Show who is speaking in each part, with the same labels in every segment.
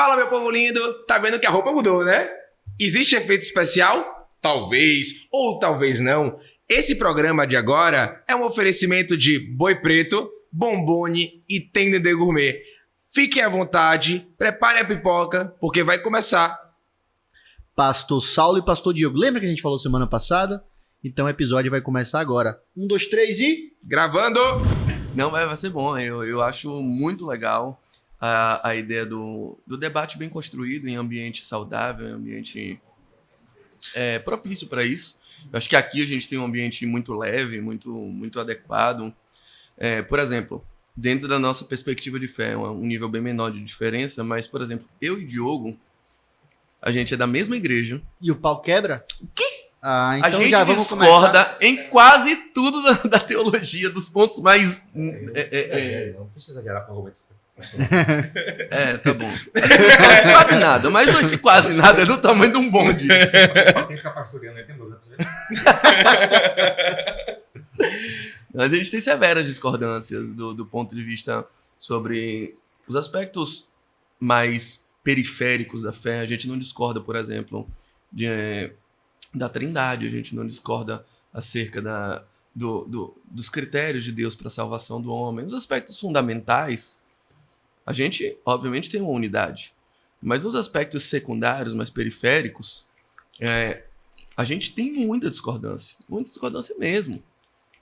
Speaker 1: Fala, meu povo lindo. Tá vendo que a roupa mudou, né? Existe efeito especial? Talvez, ou talvez não. Esse programa de agora é um oferecimento de Boi Preto, Bombone e Tendedê Gourmet. Fiquem à vontade, preparem a pipoca, porque vai começar.
Speaker 2: Pastor Saulo e Pastor Diogo. Lembra que a gente falou semana passada? Então o episódio vai começar agora. 1, 2, 3 e...
Speaker 1: Gravando!
Speaker 3: Não, vai ser bom. Eu acho muito legal a ideia do debate bem construído em ambiente saudável, em ambiente propício para isso. Eu acho que aqui a gente tem um ambiente muito leve, muito adequado. Por exemplo, dentro da nossa perspectiva de fé, um nível bem menor de diferença, mas, por exemplo, eu e Diogo, a gente é da mesma igreja.
Speaker 2: E o pau quebra?
Speaker 3: O quê?
Speaker 2: Ah, então
Speaker 3: a gente
Speaker 2: já vamos
Speaker 3: discorda
Speaker 2: começar.
Speaker 3: em quase tudo da teologia, dos pontos mais...
Speaker 4: Não precisa gerar para o argumento.
Speaker 3: Tá bom. Quase nada, mas esse quase nada é do tamanho de um bonde.
Speaker 4: Tem que ficar pastoreando, não tem dúvida.
Speaker 3: Mas a gente tem severas discordâncias do ponto de vista sobre os aspectos mais periféricos da fé. A gente não discorda, por exemplo, da Trindade, a gente não discorda acerca dos critérios de Deus para a salvação do homem. Os aspectos fundamentais, a gente, obviamente, tem uma unidade. Mas nos aspectos secundários, mais periféricos, a gente tem muita discordância mesmo.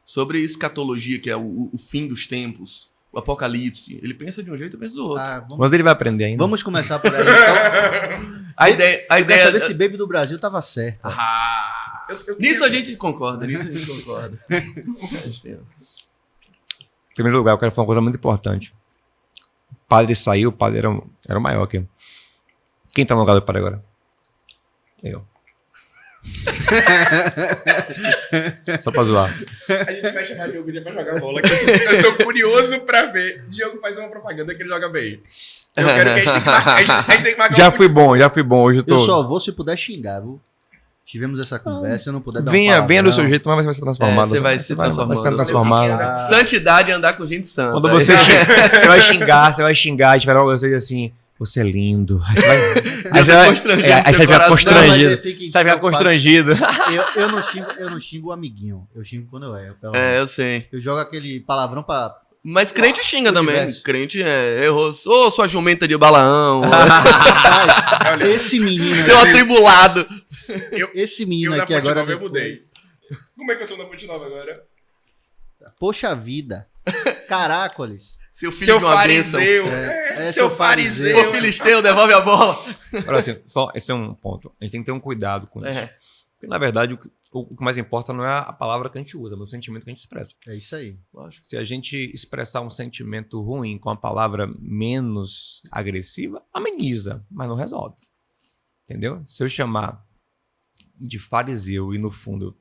Speaker 3: Sobre escatologia, que é o fim dos tempos, o apocalipse. Ele pensa de um jeito, eu penso do outro.
Speaker 5: Mas ele vai aprender ainda.
Speaker 2: Vamos começar por aí. Então.
Speaker 3: A ideia...
Speaker 2: Eu quero saber se Baby do Brasil tava certo.
Speaker 3: Nisso a gente concorda,
Speaker 5: Em primeiro lugar, eu quero falar uma coisa muito importante. O padre saiu, o padre era o maior aqui. Quem tá no lugar do padre agora? Eu. Só pra zoar.
Speaker 1: A gente vai chamar o Diogo dia pra jogar bola, que eu sou curioso pra ver. Diogo faz uma propaganda que ele joga bem. Eu quero que a gente tem que marcar
Speaker 5: Já fui bom. Hoje eu tô...
Speaker 2: Eu só vou se puder xingar, viu? Tivemos essa conversa, eu não puder dar
Speaker 5: Venha
Speaker 2: palavrão.
Speaker 5: do seu jeito, mas você vai ser transformado.
Speaker 3: Você vai se transformando.
Speaker 5: Vai ser transformado.
Speaker 3: Santidade é andar com gente santa.
Speaker 5: Quando você vai xingar, a gente vai logo você assim, você é lindo. Aí você vai ficar constrangido. Você vai ficar constrangido.
Speaker 2: Eu não xingo o amiguinho. Eu xingo quando eu erro.
Speaker 3: Eu sei.
Speaker 2: Eu jogo aquele palavrão pra...
Speaker 3: Mas crente xinga também.
Speaker 2: Universo.
Speaker 3: Crente errou. Ô, sua jumenta de Balaão.
Speaker 2: Esse menino
Speaker 3: Seu atribulado.
Speaker 2: Esse menino
Speaker 1: na
Speaker 2: aqui
Speaker 1: Fonte
Speaker 2: agora...
Speaker 1: Nova eu mudei. Como é que eu sou na Fonte Nova agora?
Speaker 2: Poxa vida. Caracoles.
Speaker 3: Seu filho
Speaker 1: Seu
Speaker 3: de uma bênção.
Speaker 1: fariseu. Seu fariseu.
Speaker 3: Ô, filisteu, devolve a bola.
Speaker 5: Olha assim, só esse é um ponto. A gente tem que ter um cuidado com isso. Porque, na verdade, o que mais importa não é a palavra que a gente usa, mas o sentimento que a gente expressa.
Speaker 2: É isso aí.
Speaker 3: Lógico.
Speaker 5: Se a gente expressar um sentimento ruim com a palavra menos agressiva, ameniza, mas não resolve. Entendeu? Se eu chamar de fariseu e no fundo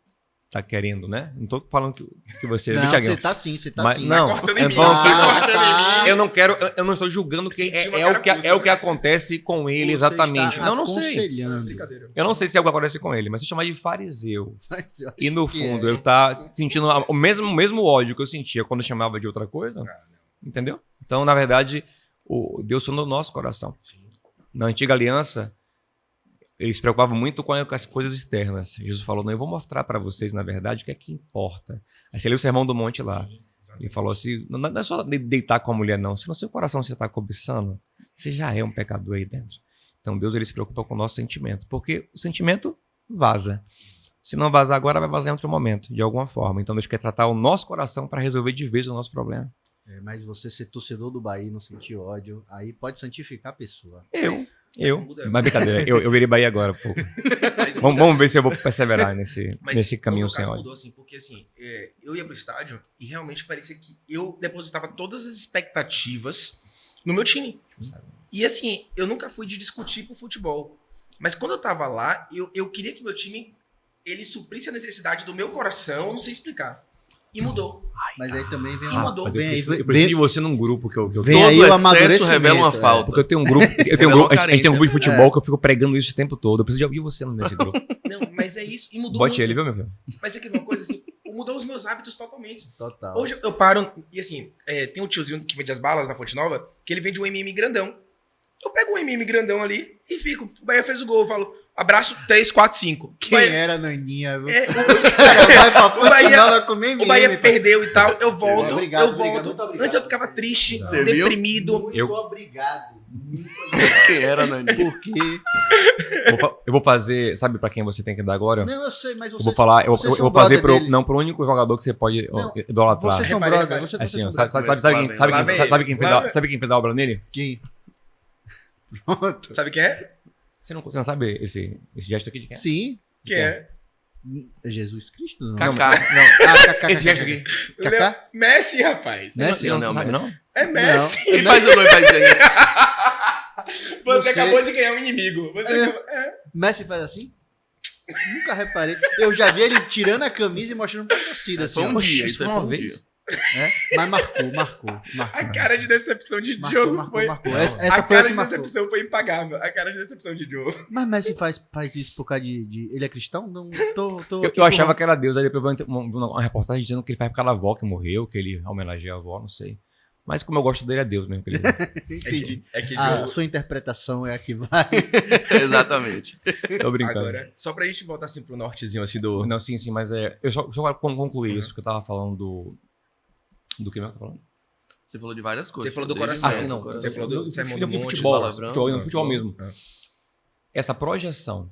Speaker 5: tá querendo, né? Não tô falando que você...
Speaker 2: Não,
Speaker 5: Thiaguinho,
Speaker 2: você tá sim, você tá
Speaker 5: mas,
Speaker 2: sim.
Speaker 5: não,
Speaker 1: cortando em
Speaker 5: eu
Speaker 1: mim,
Speaker 5: tô falando que-
Speaker 1: tá cortando em mim.
Speaker 5: eu não quero, eu não estou julgando que
Speaker 1: Senti uma
Speaker 5: é o que
Speaker 1: carapuça.
Speaker 5: acontece com ele
Speaker 2: Você
Speaker 5: exatamente.
Speaker 2: está
Speaker 5: Não, não sei.
Speaker 2: aconselhando.
Speaker 1: Brincadeira.
Speaker 5: Eu não sei se é o que acontece com ele, mas se eu chamar de fariseu
Speaker 2: Mas eu acho
Speaker 5: e no
Speaker 2: que
Speaker 5: fundo
Speaker 2: é.
Speaker 5: eu tá sentindo o mesmo ódio que eu sentia quando eu chamava de outra coisa, entendeu? Então, na verdade, Deus sonou no nosso coração. Na antiga aliança, eles se preocupavam muito com as coisas externas. Jesus falou, não, eu vou mostrar para vocês, na verdade, o que é que importa. Aí você lê o Sermão do Monte lá. Ele falou assim, não é só deitar com a mulher, não. Se no seu coração você está cobiçando, você já é um pecador aí dentro. Então Deus ele se preocupa com o nosso sentimento, porque o sentimento vaza. Se não vazar agora, vai vazar em outro momento, de alguma forma. Então Deus quer tratar o nosso coração para resolver de vez o nosso problema.
Speaker 2: Mas você ser torcedor do Bahia e não sentir ódio, aí pode santificar a pessoa.
Speaker 5: Mas brincadeira, eu virei Bahia agora, pô. Vamos ver se eu vou perseverar nesse caminho sem ódio.
Speaker 1: Mudou assim, porque assim, eu ia pro estádio e realmente parecia que eu depositava todas as expectativas no meu time. E assim, eu nunca fui de discutir por futebol. Mas quando eu tava lá, eu queria que meu time ele suprisse a necessidade do meu coração, não sei explicar. E mudou.
Speaker 2: Mas aí também vem
Speaker 1: mandou.
Speaker 5: Mas
Speaker 2: vem aí,
Speaker 5: eu preciso de você num grupo que eu
Speaker 2: vem aí
Speaker 3: Todo
Speaker 2: o
Speaker 3: excesso
Speaker 2: amadurecimento,
Speaker 3: revela uma falta.
Speaker 5: porque eu tenho um grupo, a gente tem um grupo de futebol que eu fico pregando isso o tempo todo. Eu preciso de ouvir você nesse grupo.
Speaker 1: Não, mas é isso. E mudou
Speaker 5: Bote
Speaker 1: muito.
Speaker 5: ele, viu, meu filho?
Speaker 1: Mas é que uma coisa assim, mudou os meus hábitos totalmente.
Speaker 2: Total.
Speaker 1: Hoje eu paro, e assim, tem um tiozinho que vende as balas na Fonte Nova, que ele vende um MM grandão. Eu pego um MM grandão ali e fico. O Bahia fez o gol, eu falo, abraço 3, 4, 5.
Speaker 2: Quem era a Naninha?
Speaker 1: É,
Speaker 2: Cara, vai pra
Speaker 1: o Bahia-
Speaker 2: Fonte Nova comer
Speaker 1: o
Speaker 2: MM,
Speaker 1: Bahia
Speaker 2: pá.
Speaker 1: perdeu e tal, eu volto,
Speaker 2: Obrigado,
Speaker 1: eu
Speaker 2: obrigado,
Speaker 1: volto.
Speaker 2: muito obrigado.
Speaker 1: Antes eu ficava triste,
Speaker 3: Você viu?
Speaker 1: deprimido.
Speaker 2: Muito obrigado. Muito obrigado.
Speaker 3: Quem era, Nani?
Speaker 2: Porque...
Speaker 5: Eu vou fazer. Sabe pra quem você tem que dar agora?
Speaker 2: Não, eu sei, mas
Speaker 5: Eu
Speaker 2: vocês...
Speaker 5: vou falar, eu
Speaker 2: vocês são
Speaker 5: vou fazer
Speaker 2: brother dele.
Speaker 5: pro único jogador que você pode
Speaker 2: Não,
Speaker 5: idolatrar.
Speaker 2: Vocês são
Speaker 1: Reparei,
Speaker 2: brother.
Speaker 1: reparei.
Speaker 2: Vocês
Speaker 5: Assim,
Speaker 2: são
Speaker 5: ó, sabe,
Speaker 2: brother.
Speaker 5: sabe, sabe,
Speaker 1: Lá vem.
Speaker 5: sabe quem fez a obra nele?
Speaker 2: Quem? Pronto.
Speaker 1: Sabe quem é?
Speaker 5: Você não sabe esse gesto aqui de quem é?
Speaker 2: Sim.
Speaker 1: Quem é?
Speaker 2: É Jesus Cristo? Não.
Speaker 3: Kaká.
Speaker 5: Esse gesto aqui.
Speaker 2: Kaká?
Speaker 1: Messi, rapaz.
Speaker 3: Messi,
Speaker 5: Não,
Speaker 3: não,
Speaker 5: sabe,
Speaker 3: Messi.
Speaker 5: não?
Speaker 1: É Messi.
Speaker 3: Quem faz o gol e faz aí?
Speaker 1: Você
Speaker 2: Não sei.
Speaker 1: acabou de ganhar um inimigo. Você
Speaker 2: É.
Speaker 1: acabou...
Speaker 2: Messi faz assim? Nunca reparei. Eu já vi ele tirando a camisa e mostrando pra torcida. Assim,
Speaker 3: Foi um
Speaker 2: ó.
Speaker 3: dia, isso aí
Speaker 5: uma
Speaker 3: foi um
Speaker 5: vez.
Speaker 3: dia.
Speaker 2: É? Mas marcou.
Speaker 1: A cara de decepção de
Speaker 2: Marcou,
Speaker 1: Diogo
Speaker 2: marcou,
Speaker 1: foi...
Speaker 2: marcou.
Speaker 5: Não.
Speaker 2: Essa
Speaker 1: a
Speaker 2: foi a
Speaker 1: cara
Speaker 2: que
Speaker 1: de
Speaker 2: marcou.
Speaker 1: decepção foi impagável. A cara de decepção de Diogo.
Speaker 2: Mas Messi faz isso por causa de... Ele é cristão? Não, tô
Speaker 5: Eu achava que era Deus, aí depois eu vi uma reportagem dizendo que ele faz por causa da avó que morreu, que ele homenageia a avó, não sei. Mas como eu gosto dele, é Deus mesmo. Que ele...
Speaker 2: Entendi.
Speaker 1: É que
Speaker 2: A
Speaker 1: Diogo...
Speaker 2: sua interpretação é a que vai.
Speaker 3: Exatamente.
Speaker 5: Tô brincando.
Speaker 1: Agora, só pra gente voltar assim pro nortezinho assim do...
Speaker 5: Não, sim, mas eu só quero concluir isso que eu tava falando do que mesmo que eu tô falando?
Speaker 3: Você falou de várias coisas.
Speaker 1: Você falou do
Speaker 3: Desde
Speaker 1: coração.
Speaker 3: o
Speaker 5: sim, não.
Speaker 3: coração.
Speaker 1: Você falou do Sermão do
Speaker 5: No
Speaker 1: Monte.
Speaker 5: futebol,
Speaker 3: palavrão.
Speaker 5: no futebol mesmo.
Speaker 1: Ah.
Speaker 5: Essa projeção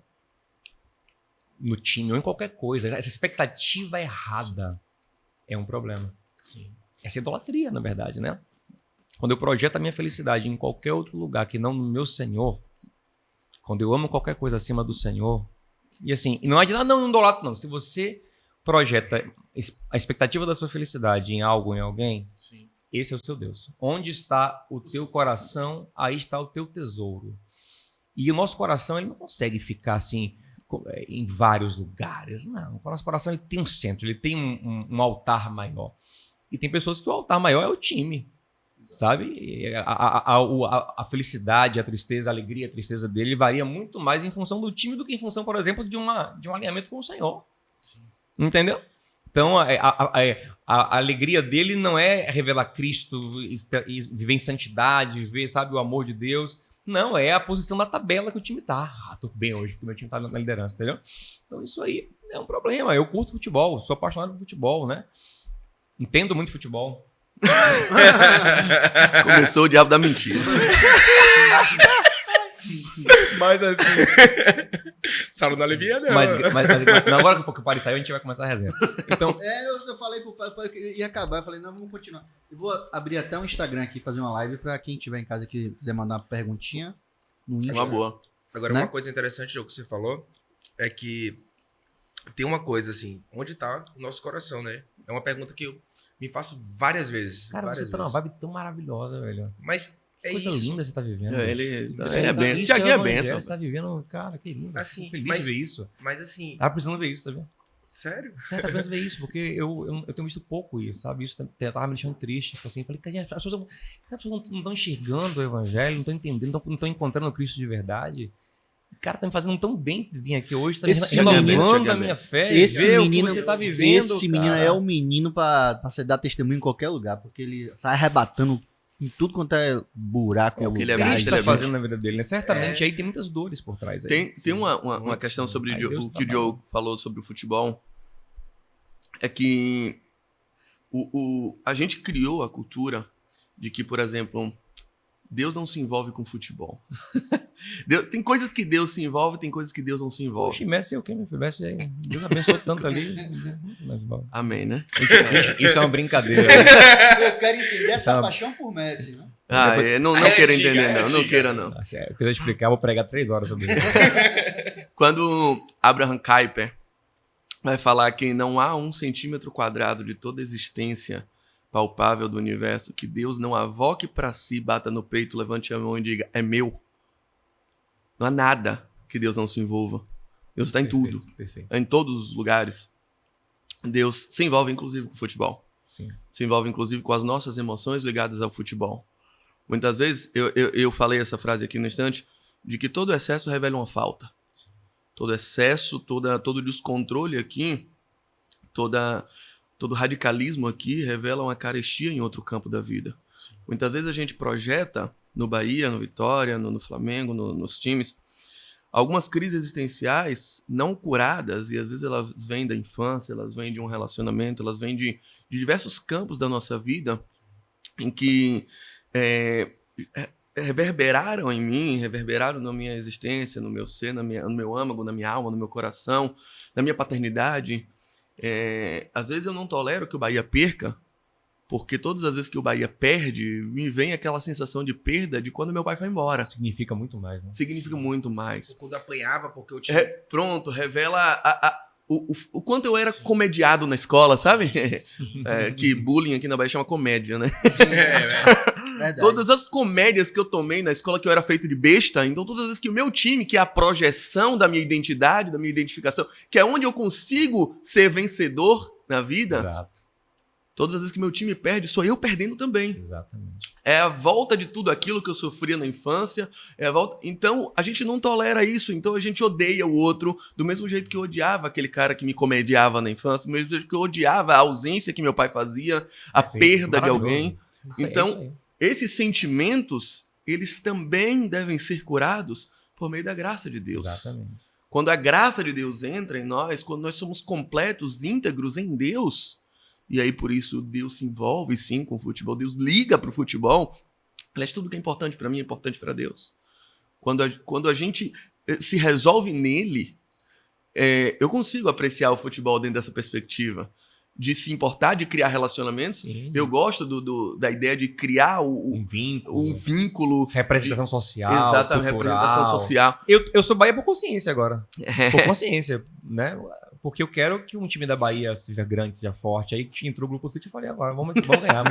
Speaker 5: no time ou em qualquer coisa, essa expectativa errada é um problema.
Speaker 1: Sim.
Speaker 5: Essa idolatria, na verdade, né? Quando eu projeto a minha felicidade em qualquer outro lugar que não no meu Senhor, quando eu amo qualquer coisa acima do Senhor, e assim, e não adianta, não idolatro, não. Se você projeta a expectativa da sua felicidade em algo, em alguém,
Speaker 1: Sim.
Speaker 5: esse é o seu Deus. Onde está o teu coração, aí está o teu tesouro. E o nosso coração, ele não consegue ficar assim em vários lugares. Não, o nosso coração ele tem um centro, ele tem um altar maior. E tem pessoas que o altar maior é o time, sabe? E a felicidade, a tristeza, a alegria, a tristeza dele varia muito mais em função do time do que em função, por exemplo, de um alinhamento com o Senhor.
Speaker 1: Sim.
Speaker 5: Entendeu? Então, a alegria dele não é revelar Cristo e viver em santidade, viver, sabe, o amor de Deus. Não, é a posição da tabela que o time tá. Ah, tô bem hoje, porque o meu time tá na liderança, entendeu? Então, isso aí é um problema. Eu curto futebol, sou apaixonado por futebol, né? Entendo muito futebol.
Speaker 3: Começou o diabo da mentira.
Speaker 5: Mas assim...
Speaker 1: Saulo não alivia, não.
Speaker 5: Não, agora que o Paris saiu, a gente vai começar a resenha. Então,
Speaker 2: Eu falei pro pai que ia acabar. Eu falei, não, vamos continuar. Eu vou abrir até um Instagram aqui, fazer uma live pra quem tiver em casa que quiser mandar uma perguntinha no Insta.
Speaker 3: Uma boa.
Speaker 1: Agora,
Speaker 2: Né?
Speaker 1: uma coisa interessante do que você falou é que tem uma coisa assim, onde tá o nosso coração, né? É uma pergunta que eu me faço várias vezes.
Speaker 5: cara,
Speaker 1: várias
Speaker 5: você tá numa
Speaker 1: vezes.
Speaker 5: vibe tão maravilhosa, velho.
Speaker 1: Mas é
Speaker 5: Coisa
Speaker 1: isso.
Speaker 5: linda você tá vivendo.
Speaker 3: Ele
Speaker 5: Isso
Speaker 3: é bem.
Speaker 5: isso
Speaker 3: Tiaguinho é
Speaker 5: evangelho,
Speaker 3: benção.
Speaker 5: Você tá vivendo, cara, que lindo.
Speaker 1: Assim,
Speaker 5: Tô feliz
Speaker 1: mas-
Speaker 5: de ver isso.
Speaker 1: Mas assim,
Speaker 5: Tava precisando ver isso, sabe?
Speaker 1: sério?
Speaker 5: Tá precisando ver isso, porque eu tenho visto pouco isso, sabe? Isso tava me deixando triste. Tipo assim, falei, cara, as pessoas não estão enxergando o evangelho, não estão entendendo, não estão encontrando o Cristo de verdade. Cara, tá me fazendo tão bem vir aqui hoje, tá me
Speaker 2: Esse
Speaker 5: renovando
Speaker 3: menino-
Speaker 5: a minha fé,
Speaker 2: Esse
Speaker 5: ver
Speaker 2: menino,
Speaker 5: o que você tá vivendo.
Speaker 2: esse menino
Speaker 5: cara.
Speaker 2: é o menino pra você dar testemunho em qualquer lugar, porque ele sai arrebatando em tudo quanto é buraco.
Speaker 3: É o que ele é
Speaker 2: lugar.
Speaker 3: visto,
Speaker 5: Cristo
Speaker 3: ele
Speaker 5: tá
Speaker 3: é
Speaker 5: fazendo na vida dele, né? Certamente aí tem muitas dores por trás. Aí.
Speaker 3: Tem uma
Speaker 5: Muitas,
Speaker 3: questão sobre
Speaker 5: aí Deus
Speaker 3: o que o
Speaker 5: trabalha.
Speaker 3: Joe falou sobre o futebol. É que a gente criou a cultura de que, por exemplo, Deus não se envolve com futebol. Tem coisas que Deus se envolve, tem coisas que Deus não se envolve.
Speaker 5: Poxa, Messi é o quê, meu filho? Messi aí. Deus abençoou tanto ali.
Speaker 3: Amém, né?
Speaker 5: Gente, isso é uma brincadeira. Né?
Speaker 2: Eu quero entender essa
Speaker 5: Sabe?
Speaker 2: paixão por Messi, né?
Speaker 3: Não
Speaker 1: É
Speaker 3: quero
Speaker 1: antiga,
Speaker 3: entender,
Speaker 1: é
Speaker 3: não. Não
Speaker 1: antiga.
Speaker 3: queira, não.
Speaker 5: Se eu quiser explicar, eu vou pregar 3 horas sobre isso.
Speaker 3: Quando Abraham Kuyper vai falar que não há 1 centímetro quadrado de toda existência palpável do universo que Deus não avoque para si, bata no peito, levante a mão e diga, é meu. Não há nada que Deus não se envolva. Deus está em tudo,
Speaker 5: Perfeito.
Speaker 3: em todos os lugares. Deus se envolve inclusive com o futebol.
Speaker 5: Sim.
Speaker 3: Se envolve inclusive com as nossas emoções ligadas ao futebol. Muitas vezes, eu falei essa frase aqui no instante, de que todo excesso revela uma falta. Todo excesso, todo descontrole aqui, todo radicalismo aqui revela uma carestia em outro campo da vida. Muitas vezes a gente projeta no Bahia, no Vitória, no Flamengo, nos times, algumas crises existenciais não curadas, e às vezes elas vêm da infância, elas vêm de um relacionamento, elas vêm de diversos campos da nossa vida, em que reverberaram em mim, reverberaram na minha existência, no meu ser, no meu âmago, na minha alma, no meu coração, na minha paternidade. Às vezes eu não tolero que o Bahia perca, porque todas as vezes que o Bahia perde, me vem aquela sensação de perda de quando meu pai foi embora.
Speaker 5: Significa muito mais, né?
Speaker 3: Significa muito mais.
Speaker 1: Quando apanhava, porque eu tinha...
Speaker 3: Pronto, revela o quanto eu era comediado na escola, sabe? Que bullying aqui na Bahia chama comédia, né?
Speaker 2: Verdade.
Speaker 3: Todas as comédias que eu tomei na escola, que eu era feito de besta, então todas as vezes que o meu time, que é a projeção da minha identidade, da minha identificação, que é onde eu consigo ser vencedor na vida,
Speaker 5: Exato.
Speaker 3: todas as vezes que meu time perde, sou eu perdendo também.
Speaker 5: Exatamente.
Speaker 3: É a volta de tudo aquilo que eu sofria na infância. É a volta... Então, a gente não tolera isso. Então, a gente odeia o outro do mesmo jeito que eu odiava aquele cara que me comediava na infância, do mesmo jeito que eu odiava a ausência que meu pai fazia, a perda de alguém. Então, esses sentimentos, eles também devem ser curados por meio da graça de Deus.
Speaker 5: Exatamente.
Speaker 3: Quando a graça de Deus entra em nós, quando nós somos completos, íntegros em Deus, e aí por isso Deus se envolve sim com o futebol, Deus liga para o futebol. Aliás, tudo que é importante para mim é importante para Deus. Quando a gente se resolve nele, eu consigo apreciar o futebol dentro dessa perspectiva. De se importar, de criar relacionamentos.
Speaker 5: Sim.
Speaker 3: Eu gosto da ideia de criar
Speaker 5: Um
Speaker 3: vínculo.
Speaker 5: representação social.
Speaker 3: Exatamente,
Speaker 5: cultural.
Speaker 3: representação social.
Speaker 5: Eu sou Bahia por consciência agora. Por consciência, né? Porque eu quero que um time da Bahia seja grande, seja forte. Aí entrou o Grupo City e falei, agora vamos ganhar.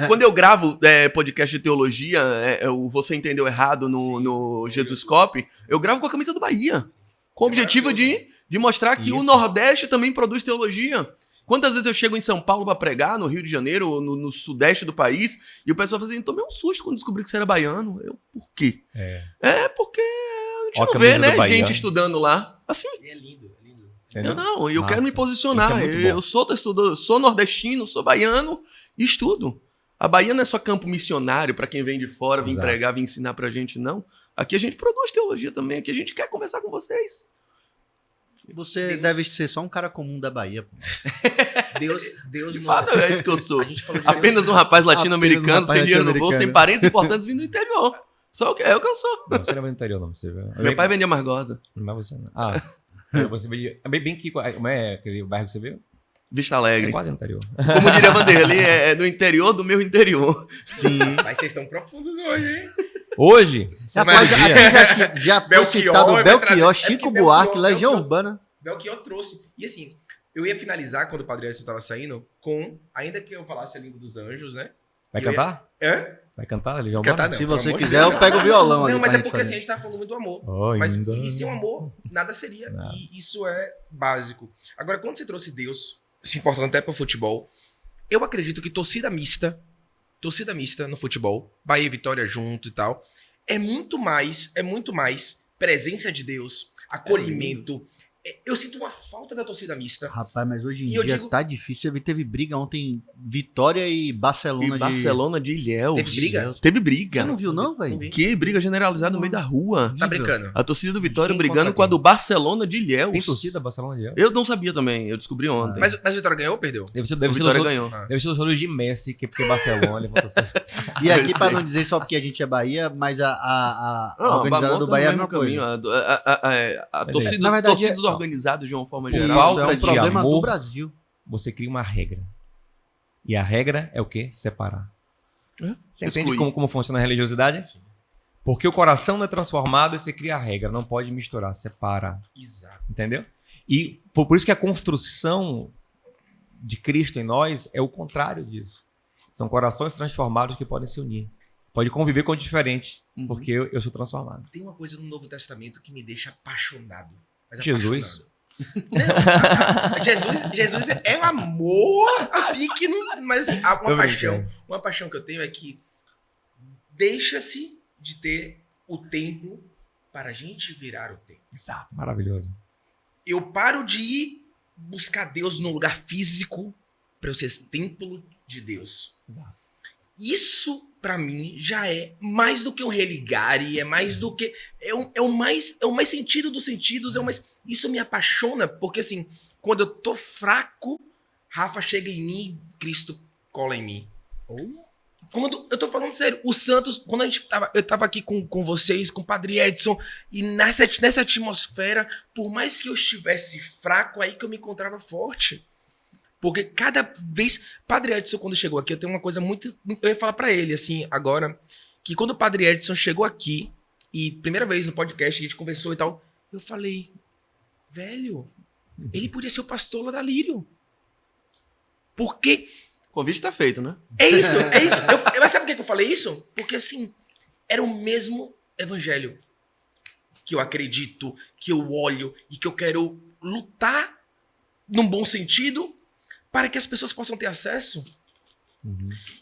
Speaker 3: Quando eu gravo podcast de teologia, o Você Entendeu Errado no Jesus Cop, eu gravo com a camisa do Bahia. Com o objetivo de mostrar que o Nordeste também produz teologia. Quantas vezes eu chego em São Paulo para pregar, no Rio de Janeiro, ou no Sudeste do país, e o pessoal fala assim, tomei um susto quando descobri que você era baiano. Eu, por quê? Porque a gente não vê, né, gente estudando lá. Assim.
Speaker 1: É lindo, é lindo.
Speaker 3: Eu quero me posicionar. Eu sou nordestino, sou baiano e estudo. A Bahia não é só campo missionário para quem vem de fora, vir pregar, vir ensinar pra gente, não. Aqui a gente produz teologia também, aqui a gente quer conversar com vocês.
Speaker 2: Você deve ser só um cara comum da Bahia. Pô.
Speaker 1: Deus
Speaker 3: De
Speaker 1: não...
Speaker 3: fato, é isso que eu sou.
Speaker 1: A gente falou de
Speaker 3: Apenas um rapaz latino-americano, sem dinheiro no bolso, sem
Speaker 2: latino-americano.
Speaker 3: parentes importantes vindo do interior. Só é o que eu sou.
Speaker 5: Não, você não é do interior, não. Você...
Speaker 3: Meu pai vendia Margosa.
Speaker 5: Mas você não. Você veio... bem que... Como é aquele bairro que você veio?
Speaker 3: Vista
Speaker 5: É
Speaker 3: Alegre.
Speaker 5: quase no interior.
Speaker 3: Como diria Vanderlei, é no interior do meu interior.
Speaker 2: Sim.
Speaker 1: Mas vocês estão profundos hoje, hein?
Speaker 5: Hoje?
Speaker 2: Rapaz, aqui já foi
Speaker 1: Belchior,
Speaker 2: citado
Speaker 1: vai
Speaker 2: Belchior,
Speaker 1: trazer-
Speaker 2: Chico
Speaker 1: porque
Speaker 2: Buarque,
Speaker 1: Belchior-
Speaker 2: Legião
Speaker 1: Belchior-
Speaker 2: Urbana.
Speaker 1: Belchior trouxe. E assim, eu ia finalizar quando o Padre Edson tava saindo com, ainda que eu falasse a língua dos anjos, né?
Speaker 5: Vai
Speaker 1: Eu ia-
Speaker 5: cantar?
Speaker 1: Hã?
Speaker 5: Vai cantar, Legião
Speaker 1: Cantar
Speaker 5: Urbana?
Speaker 1: não.
Speaker 2: Se
Speaker 1: pelo
Speaker 2: você
Speaker 1: amor de
Speaker 2: quiser,
Speaker 1: Deus.
Speaker 2: eu pego o violão ali.
Speaker 1: Não, mas
Speaker 2: pra
Speaker 1: é
Speaker 2: gente
Speaker 1: porque assim,
Speaker 2: fazer.
Speaker 1: a gente tá falando muito do amor. Mas e sem o amor, nada seria.
Speaker 5: Nada.
Speaker 1: E isso é básico. Agora, quando você trouxe Deus, se importando até pro futebol, eu acredito que torcida mista no futebol, Bahia e Vitória junto e tal, é muito mais presença de Deus, acolhimento. Eu sinto uma falta da torcida mista.
Speaker 2: Rapaz, mas hoje em
Speaker 1: E eu
Speaker 2: dia
Speaker 1: digo-
Speaker 2: tá difícil. Você viu, teve briga ontem, Vitória e Barcelona
Speaker 3: E Barcelona de Ilhéus.
Speaker 1: Teve briga?
Speaker 3: Teve briga.
Speaker 2: Você não viu, não,
Speaker 1: Não
Speaker 2: velho?
Speaker 1: vi.
Speaker 3: Que briga generalizada no meio da rua.
Speaker 1: Tá brincando?
Speaker 3: A torcida do Vitória
Speaker 5: Quem
Speaker 3: brigando
Speaker 5: contra
Speaker 3: com a
Speaker 5: quem?
Speaker 3: do Barcelona de Ilhéus.
Speaker 5: Tem torcida Barcelona de Ilhéus?
Speaker 3: Eu não sabia também, eu descobri ontem.
Speaker 1: Mas o Vitória ganhou ou perdeu?
Speaker 5: Deve ser
Speaker 3: o Vitória ganhou.
Speaker 5: Deve ser os olhos de Messi, porque Barcelona levantou.
Speaker 2: E aqui,
Speaker 3: Eu
Speaker 2: pra
Speaker 3: sei.
Speaker 2: não dizer só porque a gente é Bahia, mas a
Speaker 3: Não,
Speaker 2: organizada
Speaker 3: Bagulho
Speaker 2: do
Speaker 3: tá
Speaker 2: Bahia é a
Speaker 3: no
Speaker 2: mesma
Speaker 3: mesmo caminho.
Speaker 2: coisa.
Speaker 3: A torcida,
Speaker 2: Na verdade,
Speaker 3: torcidas organizadas de uma forma
Speaker 5: Por
Speaker 3: geral.
Speaker 2: Isso
Speaker 5: falta
Speaker 2: é um
Speaker 5: de
Speaker 2: problema do
Speaker 5: amor.
Speaker 2: Brasil.
Speaker 5: Você cria uma regra. E a regra é o quê? Separar. Você entende
Speaker 3: Excluir.
Speaker 5: como funciona a religiosidade?
Speaker 1: Sim.
Speaker 5: Porque o coração não é transformado e você cria a regra. Não pode misturar, separa.
Speaker 1: Exato.
Speaker 5: Entendeu? E por isso que a construção de Cristo em nós é o contrário disso. São corações transformados que podem se unir. Pode conviver com o diferente,
Speaker 3: Uhum.
Speaker 5: porque eu sou transformado.
Speaker 1: Tem uma coisa no Novo Testamento que me deixa apaixonado. Mas
Speaker 5: Jesus?
Speaker 1: apaixonado. Jesus é um amor, assim, que não... Mas assim, há
Speaker 5: Tô brincando.
Speaker 1: uma paixão que eu tenho é que deixa-se de ter o templo para a gente virar o templo.
Speaker 5: Exato. Maravilhoso.
Speaker 1: Eu paro de ir buscar Deus num lugar físico para eu ser templo de Deus.
Speaker 5: Exato.
Speaker 1: Isso, pra mim, já é mais do que um religare, é mais do que... É o mais sentido dos sentidos, Isso me apaixona, porque assim, quando eu tô fraco, Rafa chega em mim, Cristo cola em mim. Quando eu tô falando sério, o Santos, quando eu tava aqui com vocês, com o Padre Edson, e nessa atmosfera, por mais que eu estivesse fraco, aí que eu me encontrava forte. Porque cada vez, Padre Edson, quando chegou aqui, eu tenho uma coisa muito, eu ia falar pra ele, assim, agora, que quando o Padre Edson chegou aqui, e primeira vez no podcast, a gente conversou e tal, eu falei, velho, ele podia ser o pastor lá da Lírio. Porque...
Speaker 3: O convite tá feito, né?
Speaker 1: É isso. Mas sabe por que eu falei isso? Porque, assim, era o mesmo evangelho que eu acredito, que eu olho e que eu quero lutar num bom sentido para que as pessoas possam ter acesso.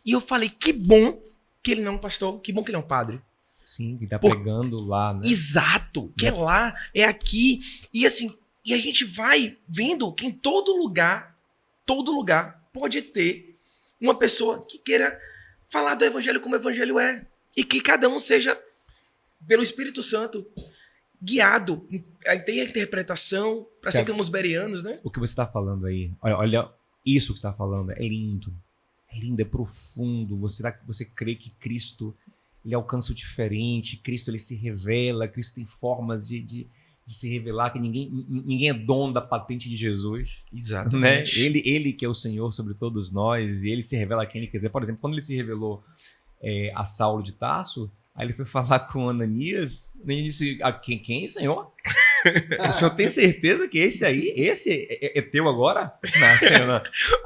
Speaker 1: E eu falei, que bom que ele não é um pastor, que bom que ele é um padre.
Speaker 5: Sim, que tá pregando lá, né?
Speaker 1: Exato, que é lá, é aqui. E assim, e a gente vai vendo que em todo lugar pode ter uma pessoa que queira falar do evangelho como o evangelho é. E que cada um seja, pelo Espírito Santo, guiado. Tem a interpretação, para ser como os berianos, né?
Speaker 5: O que você está falando aí, olha, isso que você está falando é lindo. É lindo, é profundo. Você crê que Cristo, ele alcança o diferente, Cristo, ele se revela, Cristo tem formas de se revelar, que ninguém é dono da patente de Jesus.
Speaker 1: Exatamente.
Speaker 5: Né? Ele que é o Senhor sobre todos nós, e ele se revela a quem ele quiser. Por exemplo, quando ele se revelou a Saulo de Tarso, aí ele foi falar com Ananias, e ele disse, quem, Senhor? O senhor tem certeza que esse é teu agora? Não, senhor, não.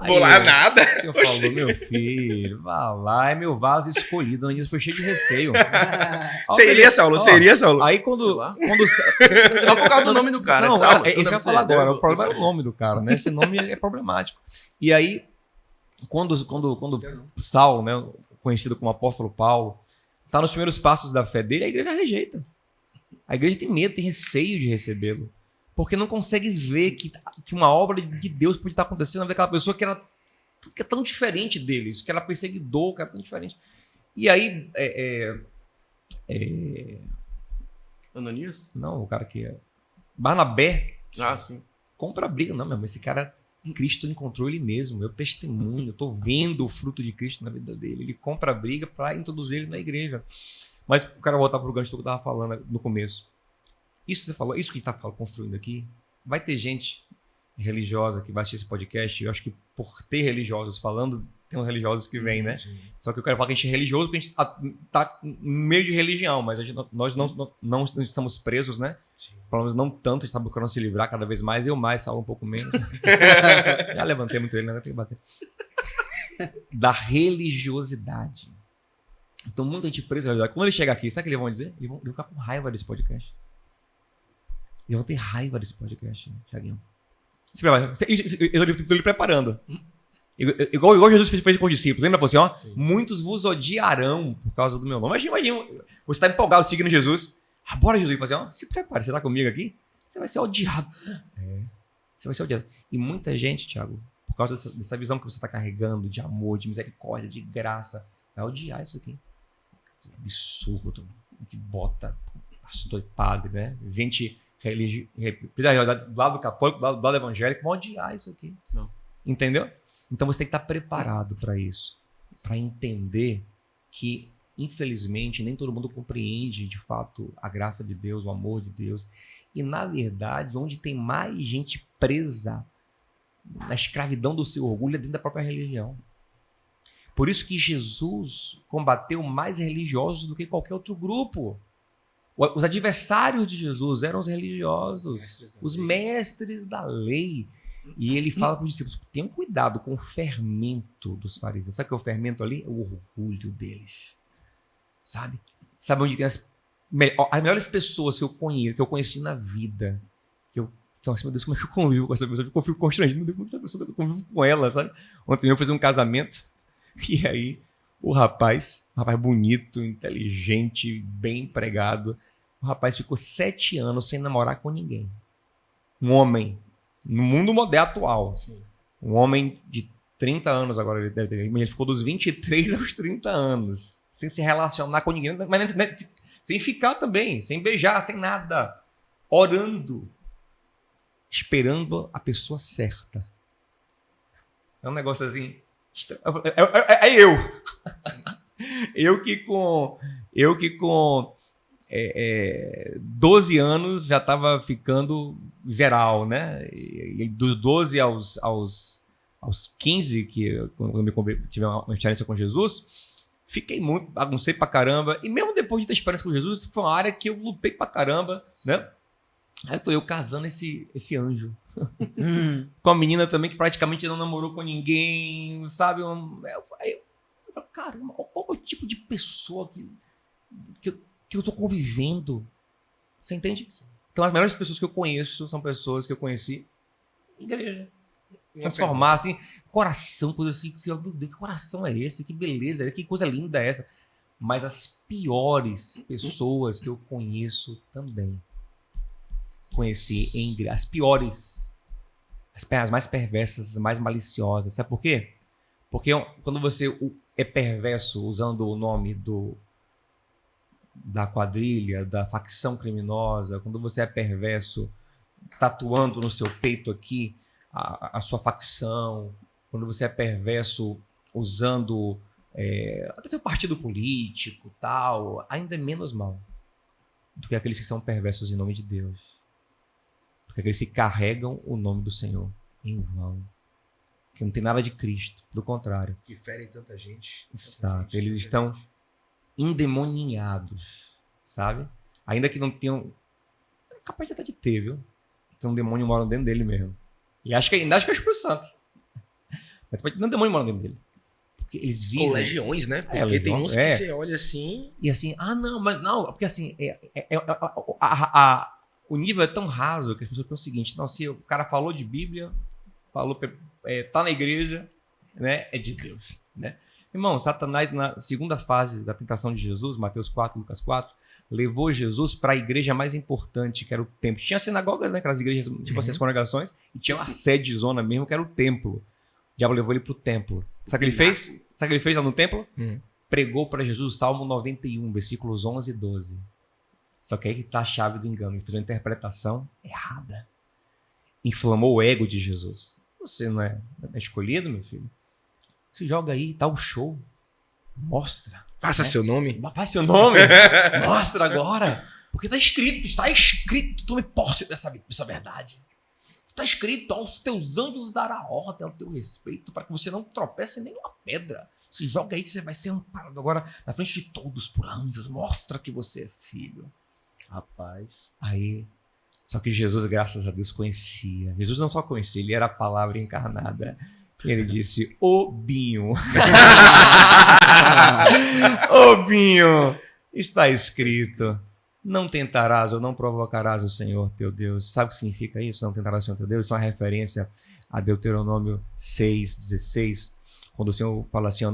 Speaker 1: Vou lá nada.
Speaker 5: O senhor falou, meu filho, vá lá, é meu vaso escolhido. Ananias foi cheio de receio.
Speaker 1: Seria, Saulo, seria, Saulo.
Speaker 5: Aí quando
Speaker 3: Só por causa do nome do cara.
Speaker 5: Não,
Speaker 3: Saulo,
Speaker 5: isso que eu ia falar agora. O problema é o nome do cara, né? Esse nome é problemático. E aí, quando Saulo, né, conhecido como apóstolo Paulo, está nos primeiros passos da fé dele, a igreja rejeita. A igreja tem medo, tem receio de recebê-lo. Porque não consegue ver que uma obra de Deus pode estar acontecendo na vida daquela pessoa que é tão diferente deles, que era perseguidor, que era tão diferente. E aí...
Speaker 3: Ananias?
Speaker 5: Não, o cara que é... Barnabé.
Speaker 3: Ah, sim.
Speaker 5: Compra a briga. Não, meu, esse cara... Cristo encontrou ele mesmo. Eu testemunho. Eu tô vendo o fruto de Cristo na vida dele. Ele compra a briga para introduzir ele na igreja. Mas o cara voltar pro gancho que eu tava falando no começo. Isso que você falou, isso que a gente tá construindo aqui, vai ter gente religiosa que vai assistir esse podcast. Eu acho que por ter religiosos falando, tem uns religiosos que vêm, né? Sim. Só que eu quero falar que a gente é religioso porque a gente tá no meio de religião, mas nós não estamos presos, né? Sim. Pelo menos não tanto, a gente tá procurando se livrar cada vez mais. Eu mais, Saulo um pouco menos. Já levantei muito ele, né? Tem que bater. Da religiosidade. Então, muita gente presa na realidade. Quando ele chegar aqui, sabe o que eles vão dizer? Eles vão ficar com raiva desse podcast. Eles vão ter raiva desse podcast, Thiaguinho. Eu estou lhe preparando. Igual Jesus fez com os discípulos. Lembra assim, ó? Sim. Muitos vos odiarão por causa do meu nome. Imagina, você está empolgado seguindo Jesus. Bora, Jesus. Ele fala assim, ó, se prepare, você está comigo aqui? Você vai ser odiado. Você vai ser odiado. E muita gente, Thiago, por causa dessa visão que você está carregando de amor, de misericórdia, de graça, vai odiar isso aqui. Absurdo que bota pastor e padre, né? Gente do lado católico, do lado evangélico, vão odiar isso aqui. Não. Entendeu? Então você tem que estar preparado para isso, para entender que, infelizmente, nem todo mundo compreende de fato a graça de Deus, o amor de Deus. E, na verdade, onde tem mais gente presa na escravidão do seu orgulho é dentro da própria religião. Por isso que Jesus combateu mais religiosos do que qualquer outro grupo. Os adversários de Jesus eram os religiosos, os mestres da lei. E ele fala para os discípulos, tenham cuidado com o fermento dos fariseus. Sabe o que é o fermento ali? O orgulho deles. Sabe onde tem as melhores pessoas que eu conheci na vida. Então, assim, meu Deus, como é que eu convivo com essa pessoa? Eu fico constrangido, meu Deus, como essa pessoa, eu convivo com ela, sabe? Ontem eu fiz um casamento. E aí, o rapaz bonito, inteligente, bem empregado, o rapaz ficou 7 anos sem namorar com ninguém. Um homem, no mundo moderno atual, sim. Um homem de 30 anos agora ele deve ter. Ele ficou dos 23 aos 30 anos. Sem se relacionar com ninguém. Mas sem ficar também. Sem beijar, sem nada. Orando. Esperando a pessoa certa. É um negócio assim. É eu. Eu que com 12 anos já estava ficando geral, né? E dos 12 aos 15, quando eu tive uma experiência com Jesus, fiquei muito, baguncei pra caramba. E mesmo depois de ter experiência com Jesus, foi uma área que eu lutei pra caramba, né? Aí tô eu casando esse anjo. Com a menina também que praticamente não namorou com ninguém, sabe? Aí eu falo, caramba, olha o tipo de pessoa que eu tô convivendo. Você entende? Então as melhores pessoas que eu conheço são pessoas que eu conheci em igreja. Transformar, assim, coração, coisa assim, meu Deus, que coração é esse? Que beleza, que coisa linda é essa? Mas as piores pessoas que eu conheço também. Conheci em igreja. As piores. As mais perversas, as mais maliciosas. Sabe por quê? Porque quando você é perverso usando o nome da quadrilha, da facção criminosa, quando você é perverso tatuando no seu peito aqui a sua facção, quando você é perverso usando até seu partido político, tal, ainda é menos mal do que aqueles que são perversos em nome de Deus, do que aqueles que carregam o nome do Senhor em vão, que não tem nada de Cristo, do contrário.
Speaker 1: Que ferem tanta gente.
Speaker 5: Exato. Eles estão endemoninhados, sabe? Ainda que não tenham... capaz até de ter, viu? Tem um demônio morando dentro dele mesmo. E acho que é o Espírito Santo. Mas não um demônio morando dentro dele. Porque eles vivem...
Speaker 1: Ou legiões, né? Porque
Speaker 5: legião,
Speaker 1: tem uns que você olha assim...
Speaker 5: E assim, não, porque assim, o nível é tão raso que as pessoas pensam o seguinte, não, se o cara falou de Bíblia, tá na igreja, né, é de Deus, né? Irmão, Satanás, na segunda fase da tentação de Jesus, Mateus 4, Lucas 4, levou Jesus para a igreja mais importante, que era o templo. Tinha sinagogas, né, aquelas igrejas, tipo assim, as congregações, e tinha uma sede zona mesmo, que era o templo. O diabo levou ele para o templo. Sabe o que ele fez? Sabe o que ele fez lá no templo? Pregou para Jesus o Salmo 91, versículos 11 e 12. Só que aí que está a chave do engano. Ele fez uma interpretação errada. Inflamou o ego de Jesus. Você não é escolhido, meu filho? Se joga aí, tá o show. Mostra.
Speaker 1: Faça seu nome.
Speaker 5: Faz seu nome. Mostra agora. Porque está escrito. Tome posse dessa verdade. Está escrito, aos teus anjos dará ordem ao teu respeito, para que você não tropece nem uma pedra. Se joga aí que você vai ser amparado agora na frente de todos por anjos. Mostra que você é filho.
Speaker 2: Rapaz.
Speaker 5: Aí, só que Jesus, graças a Deus, conhecia. Jesus não só conhecia, ele era a palavra encarnada. Ele disse, ô Binho. Ô Binho, está escrito, não tentarás ou não provocarás o Senhor teu Deus. Sabe o que significa isso? Não tentarás o Senhor teu Deus? Isso é uma referência a Deuteronômio 6,16. Quando o Senhor fala assim,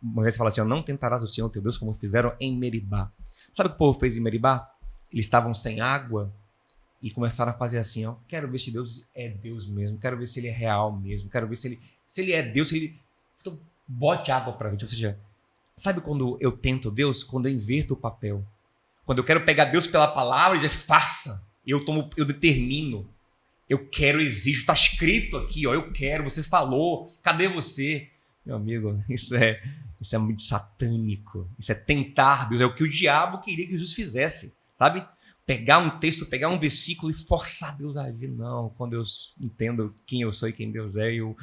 Speaker 5: Moisés fala assim, não tentarás o Senhor teu Deus como fizeram em Meribá. Sabe o que o povo fez em Meribá? Eles estavam sem água e começaram a fazer assim, ó, quero ver se Deus é Deus mesmo, quero ver se ele é real mesmo, quero ver se ele é Deus, então bote água para gente. Ou seja, sabe quando eu tento Deus? Quando eu inverto o papel. Quando eu quero pegar Deus pela palavra e dizer, faça, eu determino, eu quero, exijo, está escrito aqui, ó, eu quero, você falou, cadê você? Meu amigo, isso é muito satânico. Isso é tentar Deus. É o que o diabo queria que Jesus fizesse, sabe? Pegar um texto, pegar um versículo e forçar Deus a agir. Não, quando eu entendo quem eu sou e quem Deus é, eu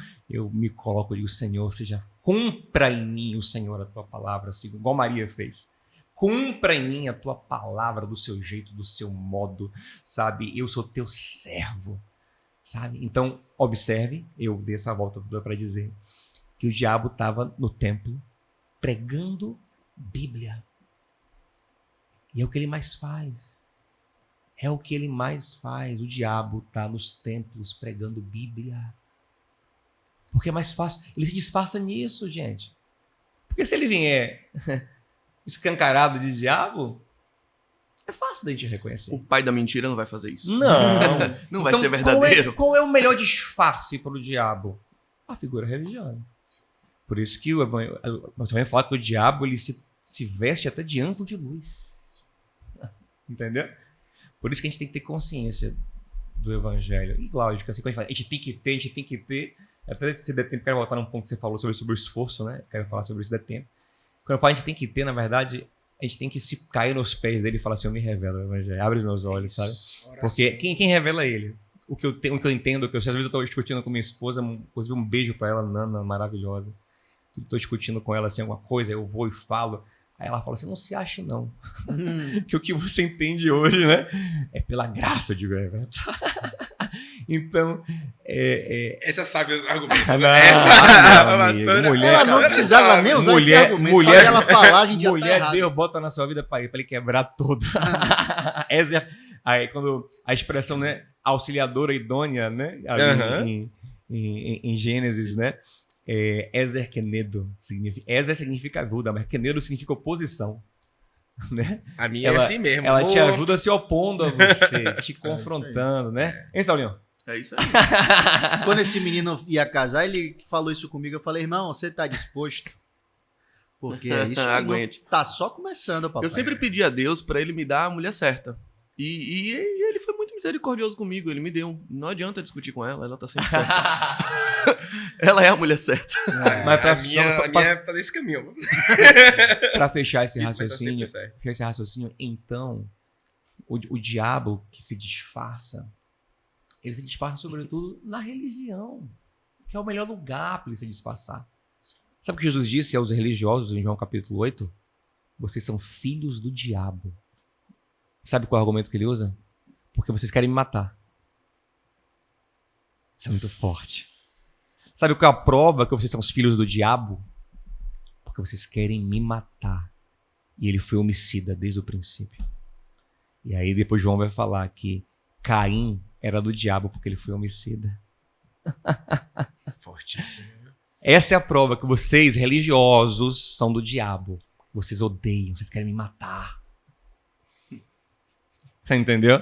Speaker 5: me coloco e digo, Senhor, seja, cumpra em mim, o Senhor, a tua palavra, assim, igual Maria fez. Cumpra em mim a tua palavra do seu jeito, do seu modo, sabe? Eu sou teu servo, sabe? Então, observe, eu dei essa volta toda para dizer que o diabo estava no templo pregando Bíblia. E é o que ele mais faz. É o que ele mais faz. O diabo está nos templos pregando Bíblia. Porque é mais fácil. Ele se disfarça nisso, gente. Porque se ele vier escancarado de diabo, é fácil da gente reconhecer.
Speaker 3: O pai da mentira não vai fazer isso.
Speaker 5: Não.
Speaker 3: Não vai ser verdadeiro.
Speaker 5: Qual é o melhor disfarce para o diabo? A figura religiosa. Por isso que nós também fala que o diabo ele se veste até de anjo de luz. Entendeu? Por isso que a gente tem que ter consciência do evangelho. E lógico, assim, quando a gente tem que ter. Até se der tempo, quero voltar num ponto que você falou sobre o esforço, né? Quero falar sobre isso se der tempo. Quando eu falo a gente tem que ter, na verdade, a gente tem que se cair nos pés dele e falar assim, eu me revelo o evangelho, abre os meus olhos, sabe? Porque quem revela ele? O que eu entendo, às vezes eu estou discutindo com minha esposa, inclusive um beijo para ela, Nana, maravilhosa. Estou discutindo com ela assim, alguma coisa, eu vou e falo. Aí ela fala assim, não se ache não. Que o que você entende hoje, né? É pela graça, eu digo, é verdade. Então,
Speaker 1: Essa sabe os argumentos.
Speaker 5: Não,
Speaker 1: Essa
Speaker 5: mulher,
Speaker 2: Ela não precisava nem usar esse argumento, só
Speaker 5: mulher-
Speaker 2: de ela falar, a gente já tá
Speaker 5: mulher,
Speaker 2: errado.
Speaker 5: Deus bota na sua vida para ele quebrar tudo. Essa aí quando a expressão, né, auxiliadora idônea, né, ali em Gênesis, né, Ezer Kenedo significa ajuda, mas Kenedo significa oposição, né?
Speaker 1: A minha é assim mesmo.
Speaker 5: Ela te ajuda se opondo a você, te confrontando, né? Hein, Saulinho?
Speaker 3: É isso aí.
Speaker 2: Quando esse menino ia casar, ele falou isso comigo. Eu falei, irmão, você tá disposto? Porque isso aí não
Speaker 3: Aguente.
Speaker 2: tá só começando, papai.
Speaker 3: Eu sempre pedi a Deus pra ele me dar a mulher certa. E ele foi muito misericordioso comigo. Ele me deu. Não adianta discutir com ela, ela tá sempre certa. Ela é a mulher certa.
Speaker 5: Mas
Speaker 1: A minha tá nesse caminho.
Speaker 5: para fechar esse
Speaker 1: Mas tá
Speaker 5: raciocínio,
Speaker 1: sempre certo.
Speaker 5: então, o diabo que se disfarça, ele se disfarça sobretudo na religião, que é o melhor lugar para ele se disfarçar. Sabe o que Jesus disse aos religiosos em João capítulo 8? Vocês são filhos do diabo. Sabe qual é o argumento que ele usa? Porque vocês querem me matar. Isso é muito forte. Sabe qual é a prova que vocês são os filhos do diabo? Porque vocês querem me matar. E ele foi homicida desde o princípio. E aí depois João vai falar que Caim era do diabo porque ele foi homicida.
Speaker 1: Fortíssimo.
Speaker 5: Essa é a prova que vocês, religiosos, são do diabo. Vocês odeiam, vocês querem me matar. Você entendeu?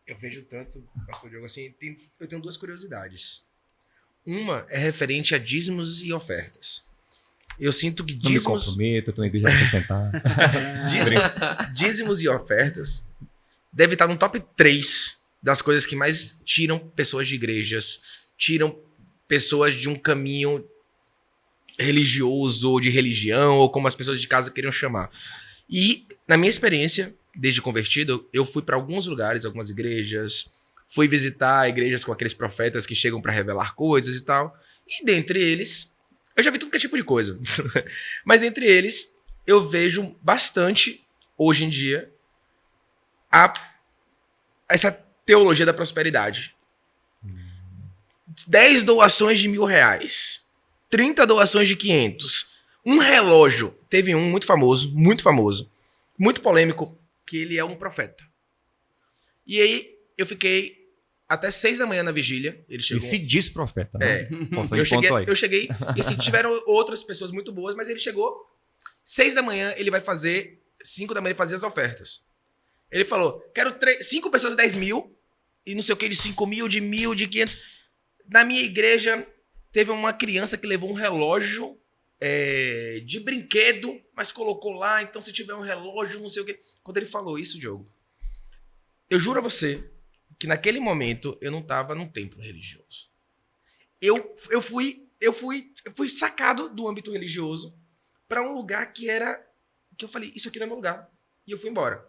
Speaker 1: Eu vejo tanto, pastor Diogo, assim, eu tenho duas curiosidades. Uma é referente a dízimos e ofertas. Eu sinto que
Speaker 5: Não me
Speaker 1: dízimos,
Speaker 5: comprometo, eu tô na igreja pra sustentar.
Speaker 1: dízimos e ofertas deve estar no top 3 das coisas que mais tiram pessoas de igrejas, tiram pessoas de um caminho religioso ou de religião, ou como as pessoas de casa queriam chamar. E, na minha experiência, desde convertido, eu fui para alguns lugares, algumas igrejas, fui visitar igrejas com aqueles profetas que chegam para revelar coisas e tal. E dentre eles, eu já vi tudo que é tipo de coisa. Mas dentre eles, eu vejo bastante, hoje em dia, essa teologia da prosperidade. 10 doações de R$1.000. 30 doações de 500. Um relógio. Teve um muito famoso, muito polêmico, que ele é um profeta. E aí, eu fiquei até 6 da manhã na vigília. Ele
Speaker 5: E
Speaker 1: chegou.
Speaker 5: se diz profeta, né?
Speaker 1: Eu cheguei, e assim, tiveram outras pessoas muito boas, mas ele chegou 6 da manhã, ele vai fazer, 5 da manhã ele fazia as ofertas. Ele falou, quero 5 pessoas 10 mil, e não sei o que, de 5 mil, de 1.000, de 500. Na minha igreja, teve uma criança que levou um relógio de brinquedo, mas colocou lá, então se tiver um relógio, não sei o que. Quando ele falou isso, Diogo, eu juro a você que naquele momento eu não estava num templo religioso. Eu fui sacado do âmbito religioso para um lugar que eu falei, isso aqui não é meu lugar. E eu fui embora.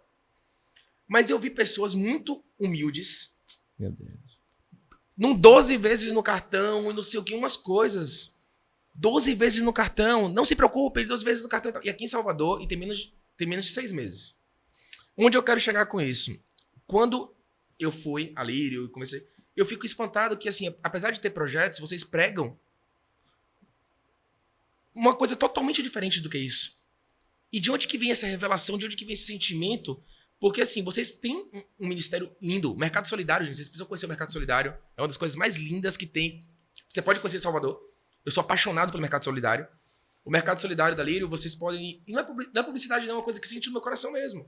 Speaker 1: Mas eu vi pessoas muito humildes,
Speaker 5: Meu Deus.
Speaker 1: num 12 vezes no cartão e não sei o que, umas coisas. 12 vezes no cartão, não se preocupe, 12 vezes no cartão. E aqui em Salvador, e tem menos de 6 meses. Onde eu quero chegar com isso? Quando eu fui a Lírio e comecei, eu fico espantado que, assim, apesar de ter projetos, vocês pregam uma coisa totalmente diferente do que isso. E de onde que vem essa revelação, de onde que vem esse sentimento? Porque, assim, vocês têm um ministério lindo, Mercado Solidário, gente, vocês precisam conhecer o Mercado Solidário, é uma das coisas mais lindas que tem. Você pode conhecer Salvador. Eu sou apaixonado pelo Mercado Solidário. O Mercado Solidário da Lírio, vocês podem... E não é publicidade, não, é uma coisa que sente no meu coração mesmo.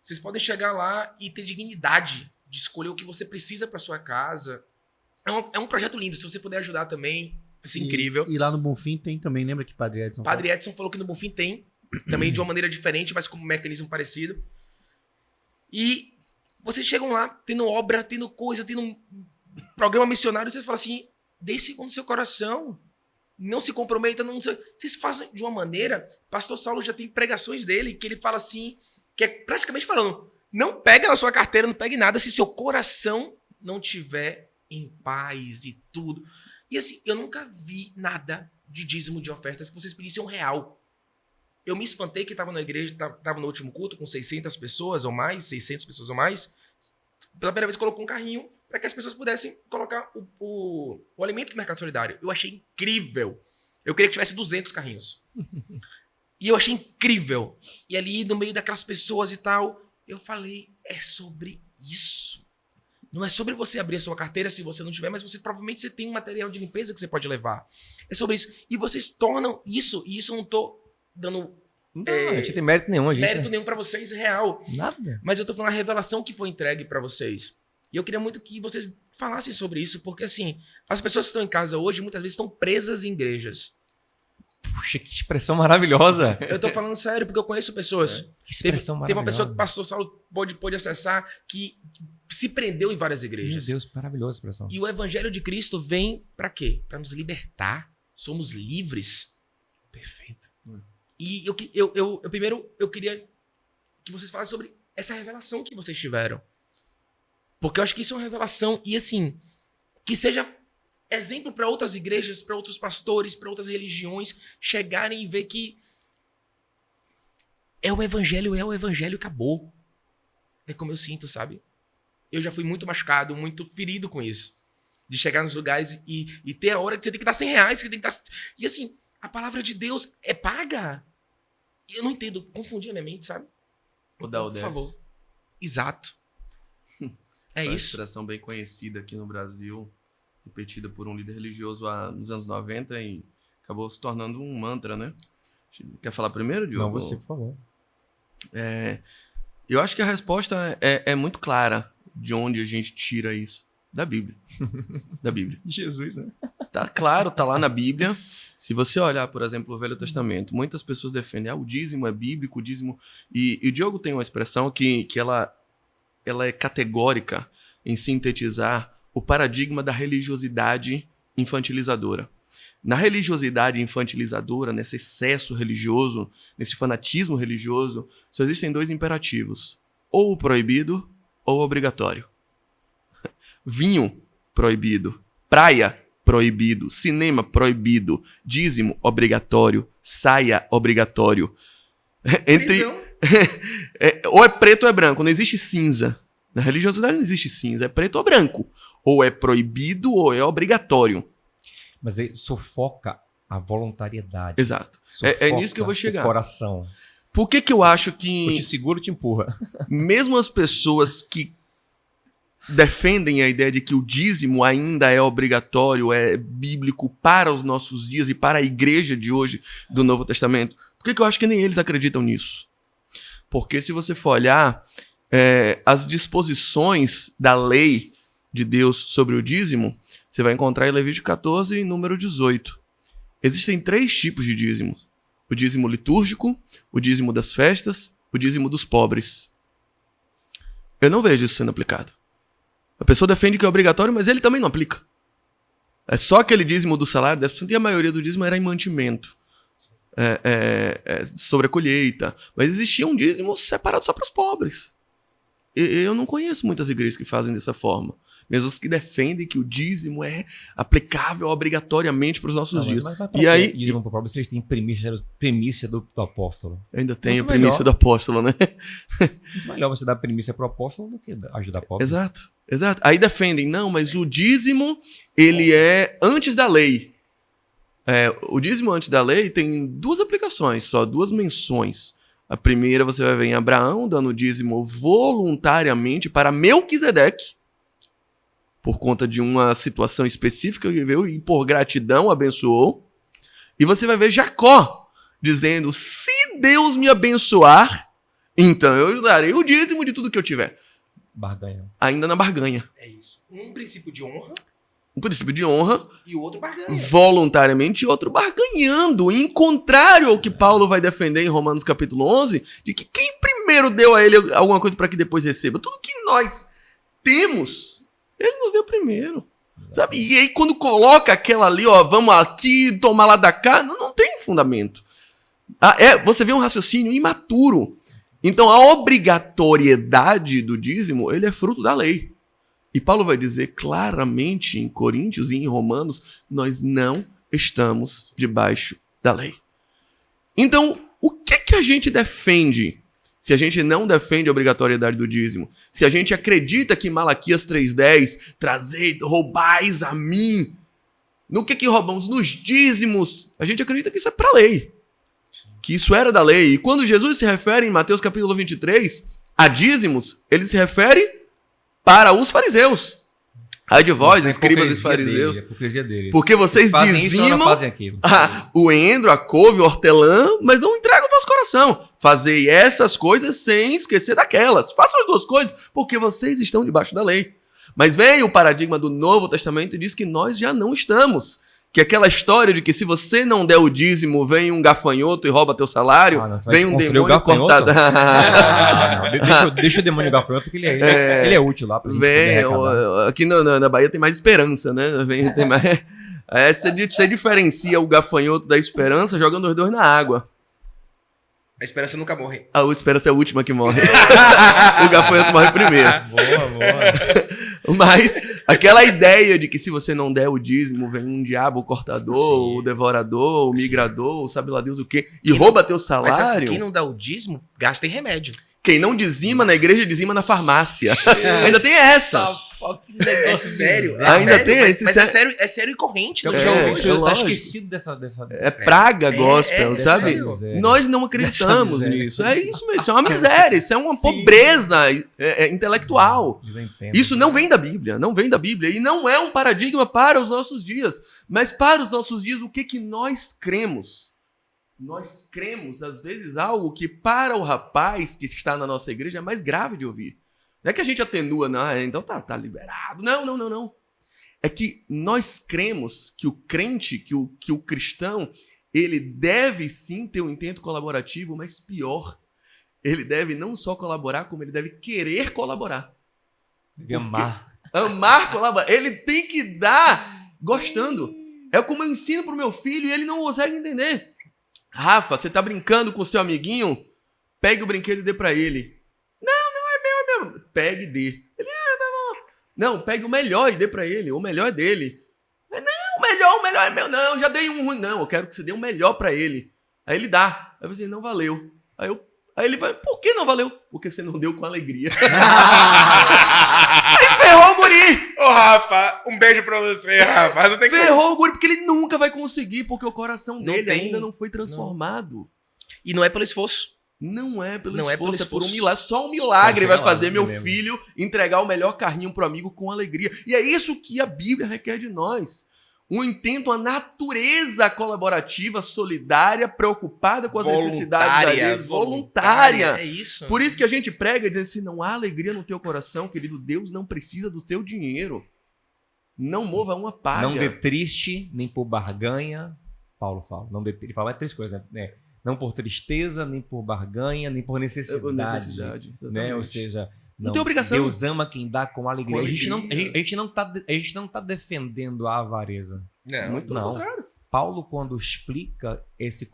Speaker 1: Vocês podem chegar lá e ter dignidade de escolher o que você precisa para sua casa. É um projeto lindo. Se você puder ajudar também, Isso é incrível.
Speaker 2: E lá no Bonfim tem também, lembra que Padre Edson?
Speaker 1: Padre Edson falou que no Bonfim tem, também de uma maneira diferente, mas com um mecanismo parecido. E vocês chegam lá, tendo obra, tendo coisa, tendo um programa missionário, vocês falam assim, dê segundo seu coração, não se comprometa, não sei. Vocês fazem de uma maneira, pastor Saulo já tem pregações dele, que ele fala assim, que é praticamente falando, não pega na sua carteira, não pegue nada se seu coração não tiver em paz e tudo. E assim, eu nunca vi nada de dízimo de ofertas que vocês pedissem real. Eu me espantei que estava na igreja, estava no último culto com 600 pessoas ou mais, 600 pessoas ou mais. Pela primeira vez colocou um carrinho para que as pessoas pudessem colocar o alimento do Mercado Solidário. Eu achei incrível. Eu queria que tivesse 200 carrinhos. E eu achei incrível. E ali, no meio daquelas pessoas e tal, eu falei, é sobre isso. Não é sobre você abrir a sua carteira se você não tiver, mas provavelmente você tem um material de limpeza que você pode levar. É sobre isso. E vocês tornam isso, e isso eu não tô dando
Speaker 5: Não, a gente tem mérito nenhum, a gente.
Speaker 1: mérito nenhum pra vocês, real.
Speaker 5: Nada.
Speaker 1: Mas eu tô falando a revelação que foi entregue pra vocês. E eu queria muito que vocês falassem sobre isso, porque assim, as pessoas que estão em casa hoje, muitas vezes estão presas em igrejas.
Speaker 5: Puxa, que expressão maravilhosa.
Speaker 1: Eu tô falando sério, porque eu conheço pessoas.
Speaker 5: Que expressão
Speaker 1: Teve uma
Speaker 5: maravilhosa.
Speaker 1: pessoa que o pastor Saulo pôde acessar, que se prendeu em várias
Speaker 5: Meu
Speaker 1: igrejas.
Speaker 5: Deus, maravilhosa expressão.
Speaker 1: E o evangelho de Cristo vem pra quê? Pra nos libertar. Somos livres.
Speaker 5: Perfeito.
Speaker 1: E primeiro eu queria que vocês falassem sobre essa revelação que vocês tiveram. Porque eu acho que isso é uma revelação e assim, que seja exemplo para outras igrejas, para outros pastores, para outras religiões chegarem e ver que é o evangelho e acabou. É como eu sinto, sabe? Eu já fui muito machucado, muito ferido com isso. De chegar nos lugares e ter a hora que você tem que dar R$100, que você tem que dar... E assim, a palavra de Deus é paga. Eu não entendo, confundi a minha mente, sabe?
Speaker 3: O dá o
Speaker 1: Por
Speaker 3: desce.
Speaker 1: favor. Exato. É
Speaker 3: Uma
Speaker 1: isso.
Speaker 3: expressão bem conhecida aqui no Brasil, repetida por um líder religioso nos anos 90 e acabou se tornando um mantra, né? Quer falar primeiro, Diogo?
Speaker 5: Não, você, por favor.
Speaker 3: Eu acho que a resposta é muito clara de onde a gente tira isso. Da Bíblia. Da Bíblia.
Speaker 5: Jesus, né?
Speaker 3: Tá claro, tá lá na Bíblia. Se você olhar, por exemplo, o Velho Testamento, muitas pessoas defendem, o dízimo é bíblico, o dízimo... E o Diogo tem uma expressão que ela é categórica em sintetizar o paradigma da religiosidade infantilizadora. Na religiosidade infantilizadora, nesse excesso religioso, nesse fanatismo religioso, só existem dois imperativos. Ou o proibido, ou o obrigatório. Vinho, proibido. Praia, proibido. Cinema, proibido. Dízimo, obrigatório. Saia, obrigatório.
Speaker 1: Prisão.
Speaker 3: Ou é preto ou é branco, não existe cinza. Na religiosidade não existe cinza, é preto ou branco. Ou é proibido ou é obrigatório.
Speaker 5: Mas ele sufoca a voluntariedade.
Speaker 3: Exato.
Speaker 5: Sufoca
Speaker 3: É nisso que eu vou chegar.
Speaker 5: o coração.
Speaker 3: Por que eu acho
Speaker 5: Eu
Speaker 3: que
Speaker 5: te seguro, te empurra.
Speaker 3: mesmo as pessoas que defendem a ideia de que o dízimo ainda é obrigatório, é bíblico para os nossos dias e para a igreja de hoje do Novo Testamento, por que eu acho que nem eles acreditam nisso? Porque se você for olhar as disposições da lei de Deus sobre o dízimo, você vai encontrar em Levítico 14 e número 18. Existem 3 tipos de dízimos. O dízimo litúrgico, o dízimo das festas, o dízimo dos pobres. Eu não vejo isso sendo aplicado. A pessoa defende que é obrigatório, mas ele também não aplica. É só aquele dízimo do salário, 10%, e a maioria do dízimo era em mantimento. Sobre a colheita. Mas existia um dízimo separado só para os pobres. Eu não conheço muitas igrejas que fazem dessa forma. Mesmo os que defendem que o dízimo é aplicável obrigatoriamente para os nossos dias.
Speaker 5: Mas
Speaker 3: E aí,
Speaker 5: dízimo pro pobre, vocês têm primícia do apóstolo.
Speaker 3: ainda tem a
Speaker 5: Muito
Speaker 3: primícia
Speaker 5: melhor.
Speaker 3: do apóstolo, né?
Speaker 5: Muito melhor você dar primícia pro apóstolo do que ajudar pobre.
Speaker 3: Exato. Aí defendem, não, mas o dízimo, ele é antes da lei. O dízimo antes da lei tem 2 aplicações, só 2 menções. A primeira você vai ver em Abraão dando o dízimo voluntariamente para Melquisedeque, por conta de uma situação específica que viveu e por gratidão abençoou. E você vai ver Jacó dizendo, se Deus me abençoar, então eu darei o dízimo de tudo que eu tiver.
Speaker 5: Barganha.
Speaker 3: Ainda na barganha.
Speaker 1: É isso. Um princípio de honra
Speaker 3: um princípio de honra,
Speaker 1: E o outro barganha.
Speaker 3: voluntariamente, e outro barganhando, em contrário ao que Paulo vai defender em Romanos capítulo 11, de que quem primeiro deu a ele alguma coisa para que depois receba? Tudo que nós temos, ele nos deu primeiro. Sabe? E aí quando coloca aquela ali, ó, vamos aqui, tomar lá da cá, não tem fundamento. Você vê um raciocínio imaturo. Então a obrigatoriedade do dízimo, ele é fruto da lei. E Paulo vai dizer claramente em Coríntios e em Romanos, nós não estamos debaixo da lei. Então, o que a gente defende se a gente não defende a obrigatoriedade do dízimo? Se a gente acredita que Malaquias 3,10, trazei, roubais a mim, no que roubamos? Nos dízimos. A gente acredita que isso é para a lei. Que isso era da lei. E quando Jesus se refere em Mateus capítulo 23 a dízimos, ele se refere para os fariseus. Ai de vós, escribas e fariseus.
Speaker 5: Hipocrisia deles.
Speaker 3: Porque vocês
Speaker 5: fazem
Speaker 3: dizimam
Speaker 5: isso ou não fazem aquilo.
Speaker 3: o endro, a couve, o hortelã, mas não entregam o vosso coração. Fazei essas coisas sem esquecer daquelas. Façam as duas coisas, porque vocês estão debaixo da lei. Mas vem o paradigma do Novo Testamento e diz que nós já não estamos. Que aquela história de que se você não der o dízimo, vem um gafanhoto e rouba teu salário, vem um demônio cortado.
Speaker 5: Deixa o demônio gafanhoto, que ele é útil lá pra gente
Speaker 3: aqui na Bahia tem mais esperança, né? Tem mais, você diferencia o gafanhoto da esperança jogando os dois na água.
Speaker 1: A esperança nunca morre.
Speaker 3: A esperança é a última que morre. O gafanhoto morre primeiro. Boa. Mas aquela ideia de que se você não der o dízimo, vem um diabo, o cortador, o devorador, o migrador, sabe lá Deus o quê, e rouba teu salário.
Speaker 1: Mas assim, quem não dá o dízimo, gasta em remédio.
Speaker 3: Quem não dizima na igreja, dizima na farmácia. Ainda tem essa.
Speaker 1: É sério?
Speaker 3: Ainda tem esse.
Speaker 1: Mas é sério e corrente.
Speaker 5: Tá esquecido dessa...
Speaker 3: É praga gospel, sabe? Nós não acreditamos nisso. É isso mesmo. Isso é uma miséria. Isso é uma pobreza intelectual. Isso não vem da Bíblia. Não vem da Bíblia. E não é um paradigma para os nossos dias. Mas para os nossos dias, o que nós cremos? Nós cremos, às vezes, algo que para o rapaz que está na nossa igreja é mais grave de ouvir. Não é que a gente atenua, não, então tá liberado. Não. É que nós cremos que o crente, que o cristão, ele deve sim ter um intento colaborativo, mas pior, ele deve não só colaborar, como ele deve querer colaborar.
Speaker 5: Deve amar.
Speaker 3: Amar, colaborar. Ele tem que dar gostando. É como eu ensino pro meu filho e ele não consegue entender. Rafa, você tá brincando com o seu amiguinho? Pegue o brinquedo e dê pra ele. Não, é meu. Pegue e dê. Ele, tá bom. Não, pegue o melhor e dê pra ele. O melhor é dele. Não, o melhor é meu. Não, já dei um ruim. Não, eu quero que você dê o melhor pra ele. Aí ele dá. Aí você, não valeu. Aí ele vai, por que não valeu? Porque você não deu com alegria. Aí ferrou o guri.
Speaker 1: Ô, Rafa, um beijo pra você, Rafa.
Speaker 3: Ferrou o guri, porque ele nunca vai conseguir, porque o coração dele ainda não foi transformado.
Speaker 1: Não. E não é pelo esforço.
Speaker 3: Não é pelo esforço, é por um milagre. Só um milagre vai fazer meu filho entregar o melhor carrinho pro amigo com alegria. E é isso que a Bíblia requer de nós. Um intento, a natureza colaborativa, solidária, preocupada com as necessidades alheias, voluntária.
Speaker 1: É isso.
Speaker 3: Por isso que a gente prega dizendo, se não há alegria no teu coração, querido, Deus não precisa do teu dinheiro. Não mova uma palha.
Speaker 5: Não dê triste, nem por barganha. Paulo fala. Ele fala 3 coisas, né? Não por tristeza, nem por barganha, nem por necessidade. Né? Ou seja,
Speaker 3: não tem obrigação.
Speaker 5: Deus ama quem dá com alegria. A gente não tá defendendo a avareza.
Speaker 3: Muito pelo contrário.
Speaker 5: Paulo, quando explica esse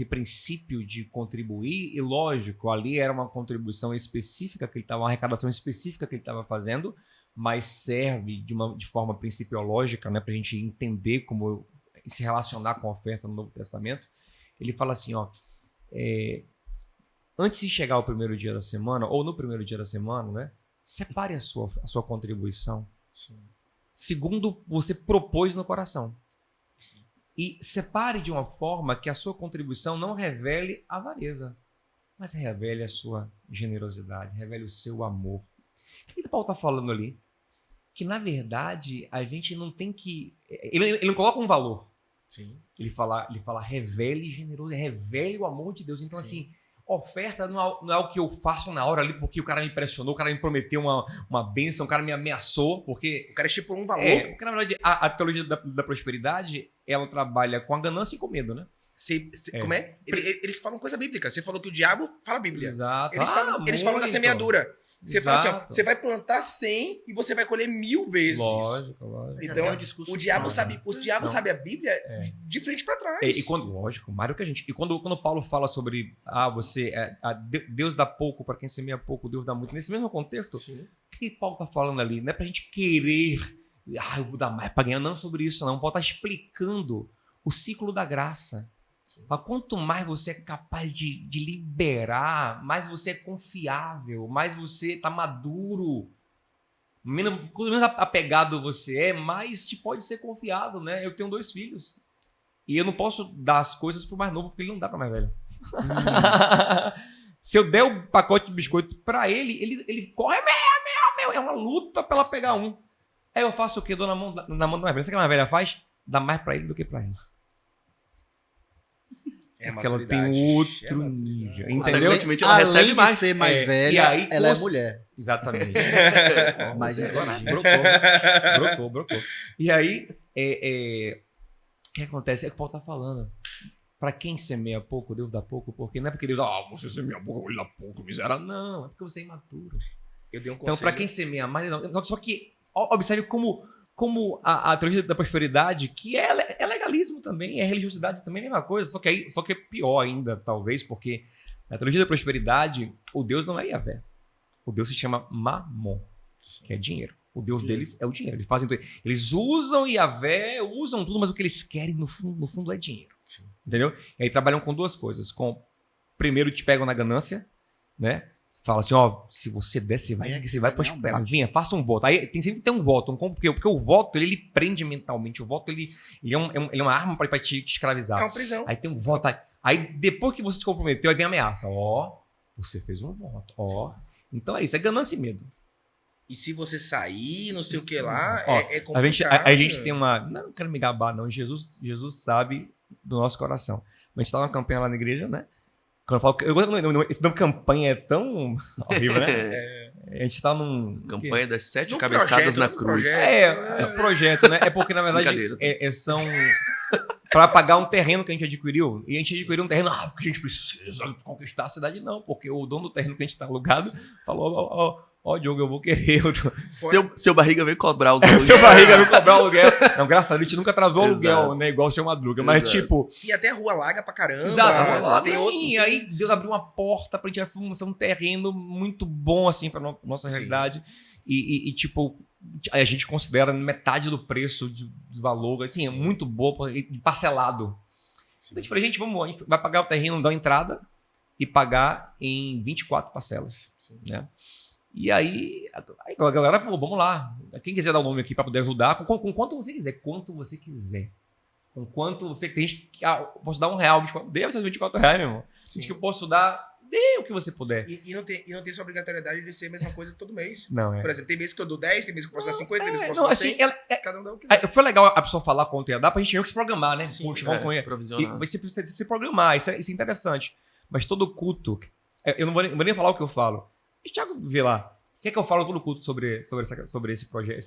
Speaker 5: princípio de contribuir, e lógico, ali era uma contribuição específica, uma arrecadação específica que ele estava fazendo, mas serve de forma principiológica, né, para a gente entender como se relacionar com a oferta no Novo Testamento. Ele fala assim, ó, antes de chegar ao primeiro dia da semana, ou no primeiro dia da semana, né, separe a sua contribuição. Sim. Segundo você propôs no coração. Sim. E separe de uma forma que a sua contribuição não revele avareza, mas revele a sua generosidade, revele o seu amor. O que Paulo está falando ali? Que, na verdade, a gente não tem que... Ele não coloca um valor. Sim. Ele fala revele generosidade, revele o amor de Deus. Então, sim, assim, Oferta não é o que eu faço na hora ali porque o cara me impressionou, o cara me prometeu uma bênção, o cara me ameaçou, porque...
Speaker 1: O cara estipulou um valor.
Speaker 5: Porque, na verdade, a teologia da prosperidade, ela trabalha com a ganância e com medo, né?
Speaker 1: Como é? Eles falam coisa bíblica. Você falou que o diabo fala a Bíblia.
Speaker 5: Exato.
Speaker 1: Eles falam da semeadura. Você fala assim, ó,
Speaker 5: Exato.
Speaker 1: você vai plantar 100 e você vai colher 1000 vezes.
Speaker 5: Lógico.
Speaker 1: Então,
Speaker 2: É um discurso
Speaker 1: o diabo
Speaker 2: não,
Speaker 1: sabe,
Speaker 5: Não.
Speaker 1: sabe a Bíblia de frente pra trás.
Speaker 5: E quando, lógico, Mário que a gente. E quando Paulo fala sobre Deus dá pouco para quem semeia pouco, Deus dá muito. Nesse mesmo contexto,
Speaker 1: Sim.
Speaker 5: o que Paulo tá falando ali? Não é pra gente querer, eu vou dar mais pra ganhar, não sobre isso, não. Paulo tá explicando o ciclo da graça. Mas quanto mais você é capaz de liberar, mais você é confiável, mais você tá maduro. Quanto menos apegado você é, mais te pode ser confiado, né? Eu tenho 2 filhos. E eu não posso dar as coisas pro mais novo, porque ele não dá pra mais velho. Se eu der o pacote de biscoito pra ele corre, meu. É uma luta pra ela pegar um. Aí eu faço o quê? Dou na mão da mais velha. Sabe o que a mais velha faz? Dá mais pra ele do que pra ela. Porque ela tem outro nível. Entendeu?
Speaker 3: Consequentemente, ela
Speaker 2: Além
Speaker 3: recebe
Speaker 2: de
Speaker 3: mais.
Speaker 2: ser mais
Speaker 5: E
Speaker 2: velha,
Speaker 5: aí,
Speaker 2: ela é mulher.
Speaker 5: Exatamente.
Speaker 2: Mais inteligente.
Speaker 5: Brocou. E aí, o que acontece? É que o Paulo tá falando. Pra quem semeia pouco, Deus dá pouco, porque não é porque Deus você semeia pouco, ele dá pouco, miserável. Não, é porque você é imaturo.
Speaker 1: Eu dei um
Speaker 5: Então,
Speaker 1: conselho.
Speaker 5: pra quem semeia mais, não. Só que observe como a teologia da prosperidade, que é legalismo também, é religiosidade também, é a mesma coisa, só que é pior ainda, talvez, porque na teologia da prosperidade, o Deus não é Yahvé. O Deus se chama Mamon, que é dinheiro. O Deus deles é o dinheiro. Eles fazem tudo. Eles usam Yahvé, usam tudo, mas o que eles querem, no fundo é dinheiro.
Speaker 1: Sim.
Speaker 5: Entendeu? E aí trabalham com 2 coisas. Primeiro te pegam na ganância, né? Fala assim, ó, se você der, você vai prosperar. Vinha, faça um voto. Aí sempre tem um voto, porque o voto, ele prende mentalmente. O voto, ele é uma arma pra te escravizar.
Speaker 1: É uma prisão.
Speaker 5: Aí tem um voto. Aí depois que você se comprometeu, aí vem a ameaça. Ó, você fez um voto. Ó. Então é isso, é ganância e medo.
Speaker 1: E se você sair, não sei o que lá,
Speaker 5: Ó,
Speaker 1: é complicado.
Speaker 5: a gente tem uma... Não quero me gabar, não. Jesus sabe do nosso coração. Mas a gente tá numa campanha lá na igreja, né? Quando eu falo... Esse nome campanha é tão horrível, né? A gente tá num...
Speaker 3: Campanha das 7
Speaker 1: Num
Speaker 3: cabeçadas
Speaker 1: projeto,
Speaker 3: na
Speaker 1: num
Speaker 3: cruz.
Speaker 1: projeto.
Speaker 5: É projeto, né? É porque, na verdade,
Speaker 3: Brincadeira.
Speaker 5: são... Para pagar um terreno que a gente adquiriu. E a gente adquiriu um terreno, porque a gente precisa conquistar a cidade. Não, porque o dono do terreno que a gente tá alugado falou, ó, Diogo, eu vou querer.
Speaker 3: Seu barriga veio cobrar os aluguéis.
Speaker 5: Seu barriga veio cobrar o aluguel. Não, graças a Deus, a gente nunca atrasou o
Speaker 3: Exato.
Speaker 5: aluguel, né? Igual o seu Madruga. Mas,
Speaker 3: Exato.
Speaker 5: tipo...
Speaker 1: E até a rua larga pra caramba.
Speaker 5: Exato.
Speaker 1: Tem outro...
Speaker 5: E aí Deus abriu uma porta pra gente fazer um terreno muito bom, assim, pra nossa
Speaker 1: Sim.
Speaker 5: realidade. E, tipo, a gente considera metade do preço de valor, assim, é muito boa, parcelado. Então a gente falou, a gente vai pagar o terreno, dar uma entrada e pagar em 24 parcelas. Né? E aí a galera falou, vamos lá. Quem quiser dar o nome aqui para poder ajudar, com quanto você quiser. Com quanto você tem gente que posso dar R$1, dê esses R$24, meu irmão. Gente que eu posso dar, dê o que você puder.
Speaker 1: E não tem essa obrigatoriedade de ser a mesma coisa todo mês.
Speaker 5: Não,
Speaker 1: Por exemplo, tem mês que eu dou 10, tem mês que eu posso dar 50, tem mês que eu posso dar 100. Cada um dá o que dá.
Speaker 5: Foi legal a pessoa falar quanto ia dar pra gente meio que se programar, né?
Speaker 1: Sim.
Speaker 5: Poxa, vamos com ele.
Speaker 3: Provisionar.
Speaker 5: Você precisa se programar, isso é interessante. Mas todo culto, eu não vou nem falar o que eu falo. Deixa o Thiago ver lá. O que é que eu falo todo culto sobre esse projeto,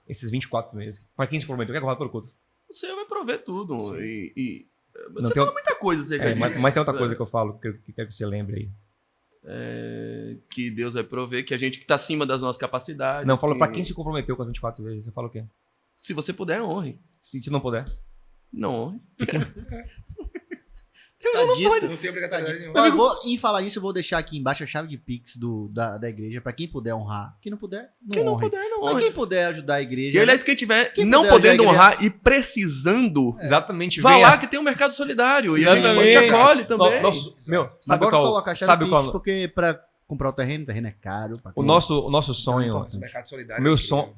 Speaker 5: esses 24 meses? Pra quem se comprometeu, o que é que eu falo todo culto?
Speaker 3: O Senhor vai prover tudo.
Speaker 1: Sim.
Speaker 3: Você
Speaker 5: Não,
Speaker 3: fala muita coisa. Você
Speaker 5: mas tem outra coisa que eu falo, que eu quero que você lembre aí.
Speaker 3: Que Deus vai prover, que a gente que tá acima das nossas capacidades.
Speaker 5: Não, fala pra quem se comprometeu com as 24 vezes. Você fala o quê?
Speaker 3: Se você puder, honre.
Speaker 5: Se não puder.
Speaker 3: Não honre.
Speaker 2: Tá dito.
Speaker 1: Não tem obrigatoriedade nenhuma.
Speaker 2: Ó, em falar nisso, eu vou deixar aqui embaixo a chave de Pix da igreja, pra quem puder honrar. Quem não puder, não
Speaker 3: Quem não
Speaker 2: honre.
Speaker 3: puder, não
Speaker 2: Mas
Speaker 3: honre.
Speaker 2: quem puder ajudar a igreja...
Speaker 3: E aliás, quem tiver
Speaker 2: Quem
Speaker 3: não
Speaker 2: puder
Speaker 3: podendo
Speaker 2: ajudar a
Speaker 3: honrar e precisando,
Speaker 5: Exatamente.
Speaker 3: vá
Speaker 5: venha.
Speaker 3: lá que tem um mercado solidário. E a gente
Speaker 5: Exatamente.
Speaker 3: te acolhe também.
Speaker 5: Sabe
Speaker 2: Bora
Speaker 5: qual?
Speaker 2: colocar a chave
Speaker 5: Sabe
Speaker 2: de Pix,
Speaker 5: qual?
Speaker 2: porque pra comprar o terreno é caro. pra
Speaker 5: O
Speaker 2: quem-
Speaker 5: nosso sonho.
Speaker 1: Mas o mercado solidário.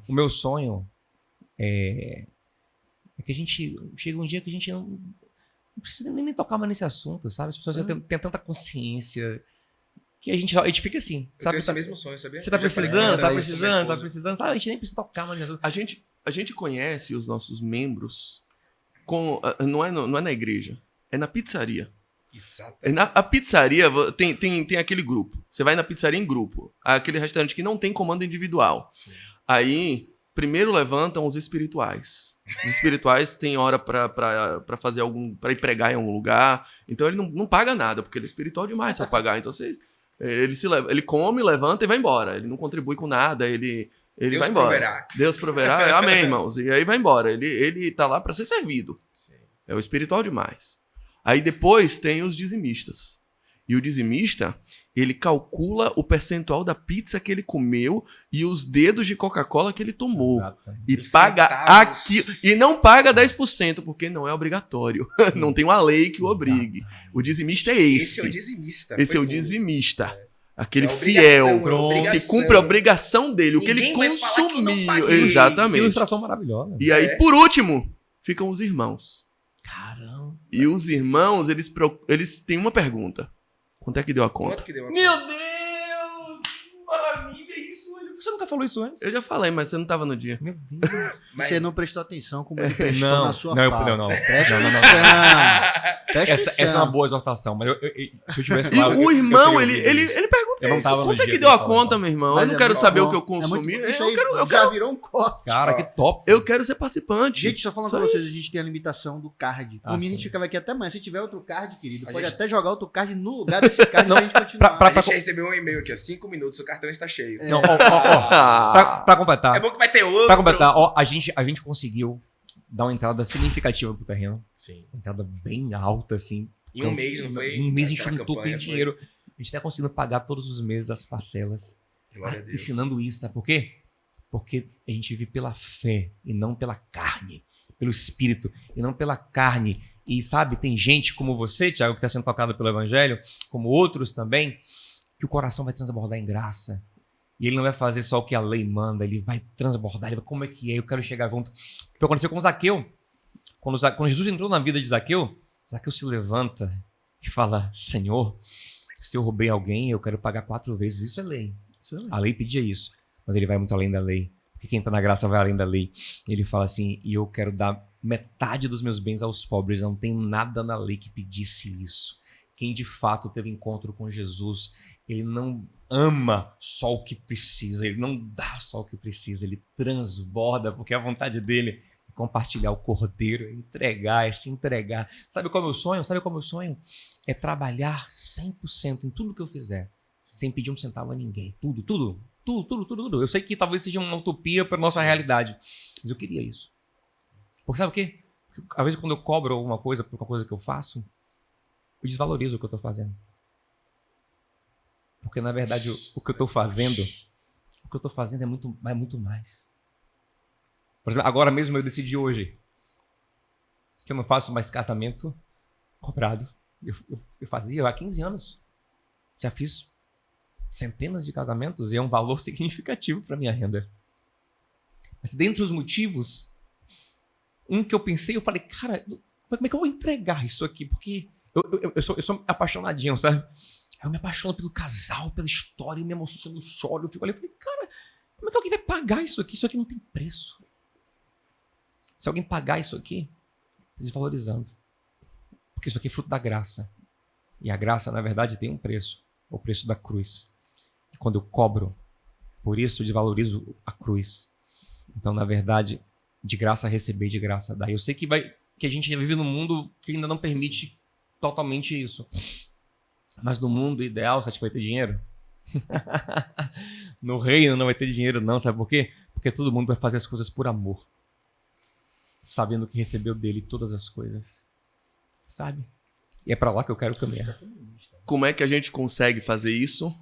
Speaker 5: O meu sonho é que a gente chega um dia que a gente não precisa nem tocar mais nesse assunto, sabe? As pessoas já têm tanta consciência que a gente fica assim,
Speaker 1: Eu
Speaker 5: sabe?
Speaker 1: tenho esse mesmo sonho, sabia?
Speaker 5: Você tá
Speaker 1: Eu já falei
Speaker 5: precisando,
Speaker 1: com
Speaker 5: tá
Speaker 1: minha
Speaker 5: precisando,
Speaker 1: esposa.
Speaker 5: sabe? A gente nem precisa tocar mais nesse assunto.
Speaker 3: A gente conhece os nossos membros não é na igreja, é na pizzaria.
Speaker 1: Exato.
Speaker 3: A pizzaria tem aquele grupo. Você vai na pizzaria em grupo. Aquele restaurante que não tem comando individual.
Speaker 1: Sim.
Speaker 3: Aí, primeiro levantam os espirituais. Os espirituais têm hora pra fazer pra ir pregar em algum lugar. Então ele não paga nada, porque ele é espiritual demais pra pagar. Então ele come, levanta e vai embora. Ele não contribui com nada, ele
Speaker 1: Deus
Speaker 3: vai embora.
Speaker 1: proverá.
Speaker 3: Deus proverá. Amém, irmãos. E aí vai embora. Ele tá lá pra ser servido.
Speaker 1: Sim.
Speaker 3: É o espiritual demais. Aí depois tem os dizimistas. E o dizimista, ele calcula o percentual da pizza que ele comeu e os dedos de Coca-Cola que ele tomou.
Speaker 5: Exatamente.
Speaker 3: E
Speaker 1: Os
Speaker 3: paga
Speaker 1: centavos.
Speaker 3: aquilo. E não paga 10%, porque não é obrigatório. Não tem uma lei que o obrigue. O dizimista é
Speaker 1: Esse
Speaker 3: esse.
Speaker 1: é o dizimista.
Speaker 3: Esse é o
Speaker 1: Foi fundo.
Speaker 3: dizimista. Aquele
Speaker 1: É obrigação,
Speaker 3: fiel,
Speaker 1: é
Speaker 3: que
Speaker 1: obrigação.
Speaker 3: cumpre a obrigação dele, o que ele
Speaker 1: Ninguém vai falar que eu não
Speaker 3: consumiu.
Speaker 1: paguei.
Speaker 5: Que
Speaker 3: Exatamente.
Speaker 5: ilustração maravilhosa.
Speaker 3: E aí,
Speaker 1: É.
Speaker 3: por último, ficam os irmãos.
Speaker 5: Caramba.
Speaker 3: E os irmãos, eles têm uma pergunta. Quanto é que deu a conta?
Speaker 1: Quanto que deu a
Speaker 5: Meu
Speaker 1: conta?
Speaker 5: Deus! Maravilha isso, olha. Você nunca falou isso antes?
Speaker 3: Eu já falei, mas você não tava no dia.
Speaker 5: Meu Deus.
Speaker 1: Mas-
Speaker 2: Você não prestou atenção como ele prestou
Speaker 5: Não,
Speaker 2: na sua
Speaker 5: não,
Speaker 2: fala.
Speaker 5: não.
Speaker 2: Presta
Speaker 5: Não.
Speaker 2: atenção. Presta
Speaker 5: Essa é
Speaker 2: atenção.
Speaker 5: uma boa exortação, mas se eu tivesse
Speaker 3: E
Speaker 5: lá...
Speaker 3: o
Speaker 5: eu
Speaker 3: irmão,
Speaker 5: teria ouvido isso.
Speaker 3: ele pergunta
Speaker 5: Eu não
Speaker 3: isso.
Speaker 5: tava no
Speaker 3: Quanto é
Speaker 5: dia
Speaker 3: que
Speaker 5: que
Speaker 3: deu a
Speaker 5: ele falou.
Speaker 3: conta, meu irmão?
Speaker 2: Mas
Speaker 3: Eu não
Speaker 2: é
Speaker 3: quero
Speaker 2: muito
Speaker 3: saber
Speaker 2: bom.
Speaker 3: o que eu
Speaker 2: É
Speaker 3: consumi.
Speaker 2: muito- isso
Speaker 3: Eu
Speaker 2: aí
Speaker 3: quero,
Speaker 2: já virou um corte.
Speaker 5: Cara, que top.
Speaker 3: eu quero ser participante.
Speaker 2: Gente, só falando
Speaker 3: Só
Speaker 2: pra vocês,
Speaker 3: isso.
Speaker 2: a gente tem a limitação do card.
Speaker 5: Ah,
Speaker 2: O Mini
Speaker 5: sim.
Speaker 2: ficava aqui até amanhã. Se tiver outro card, querido,
Speaker 1: A
Speaker 2: pode
Speaker 1: gente-
Speaker 2: até jogar outro card no lugar desse card pra gente continuar.
Speaker 5: pra-
Speaker 1: A gente recebeu um e-mail aqui, ó. 5 minutos, o cartão está cheio.
Speaker 5: Não, ó.
Speaker 3: Ah,
Speaker 5: Pra completar.
Speaker 1: É bom que vai ter outro.
Speaker 5: Pra completar, ó, a gente conseguiu dar uma entrada significativa pro terreno.
Speaker 1: Sim.
Speaker 5: Uma entrada bem alta, assim.
Speaker 1: Em um mês, não foi?
Speaker 5: Um mês a gente
Speaker 1: Aquela
Speaker 5: juntou
Speaker 1: campanha
Speaker 5: tem
Speaker 1: foi-
Speaker 5: dinheiro. A gente tá conseguindo pagar todos os meses as parcelas.
Speaker 1: Glória a Deus.
Speaker 5: Ensinando isso, sabe por quê? Porque a gente vive pela fé e não pela carne. Pelo espírito e não pela carne. E sabe, tem gente como você, Thiago, que está sendo tocado pelo evangelho, como outros também, que o coração vai transbordar em graça. E ele não vai fazer só o que a lei manda, ele vai transbordar, ele vai, como é que é? Eu quero chegar junto. O que aconteceu com Zaqueu? Quando Jesus entrou na vida de Zaqueu, Zaqueu se levanta e fala, Senhor, se eu roubei alguém, eu quero pagar 4 vezes. Isso é lei. A lei pedia isso. Mas ele vai muito além da lei. Porque quem está na graça vai além da lei. Ele fala assim, e eu quero dar metade dos meus bens aos pobres. Não tem nada na lei que pedisse isso. Quem de fato teve encontro com Jesus, ele não ama só o que precisa. Ele não dá só o que precisa. Ele transborda, porque a vontade dele é compartilhar o cordeiro, é entregar, é se entregar. Sabe qual é o meu sonho? Sabe qual é o meu sonho? É trabalhar 100% em tudo que eu fizer. Sem pedir um centavo a ninguém. Tudo. Eu sei que talvez seja uma utopia para nossa realidade. Mas eu queria isso. Porque sabe o quê? Porque, às vezes quando eu cobro alguma coisa por uma coisa que eu faço, eu desvalorizo o que eu estou fazendo. Porque na verdade o que eu estou fazendo é muito mais. Por exemplo, agora mesmo eu decidi hoje que eu não faço mais casamento cobrado. Eu fazia há 15 anos. Já fiz centenas de casamentos e é um valor significativo para minha renda. Mas dentre os motivos, um que eu pensei, eu falei, cara, como é que eu vou entregar isso aqui? Porque eu sou apaixonadinho, sabe? Eu me apaixono pelo casal, pela história, eu me emociono, choro, eu fico ali, eu falei, cara, como é que alguém vai pagar isso aqui? Isso aqui não tem preço. Se alguém pagar isso aqui, tá desvalorizando. Porque isso aqui é fruto da graça. E a graça, na verdade, tem um preço. O preço da cruz. Quando eu cobro por isso, eu desvalorizo a cruz. Então, na verdade, de graça receber, de graça dar. Eu sei que a gente vive num mundo que ainda não permite totalmente isso. Mas no mundo ideal, você acha que vai ter dinheiro? No reino não vai ter dinheiro não, sabe por quê? Porque todo mundo vai fazer as coisas por amor. Sabendo que recebeu dele todas as coisas. Sabe? E é pra lá que eu quero caminhar.
Speaker 3: como é que a gente consegue fazer isso?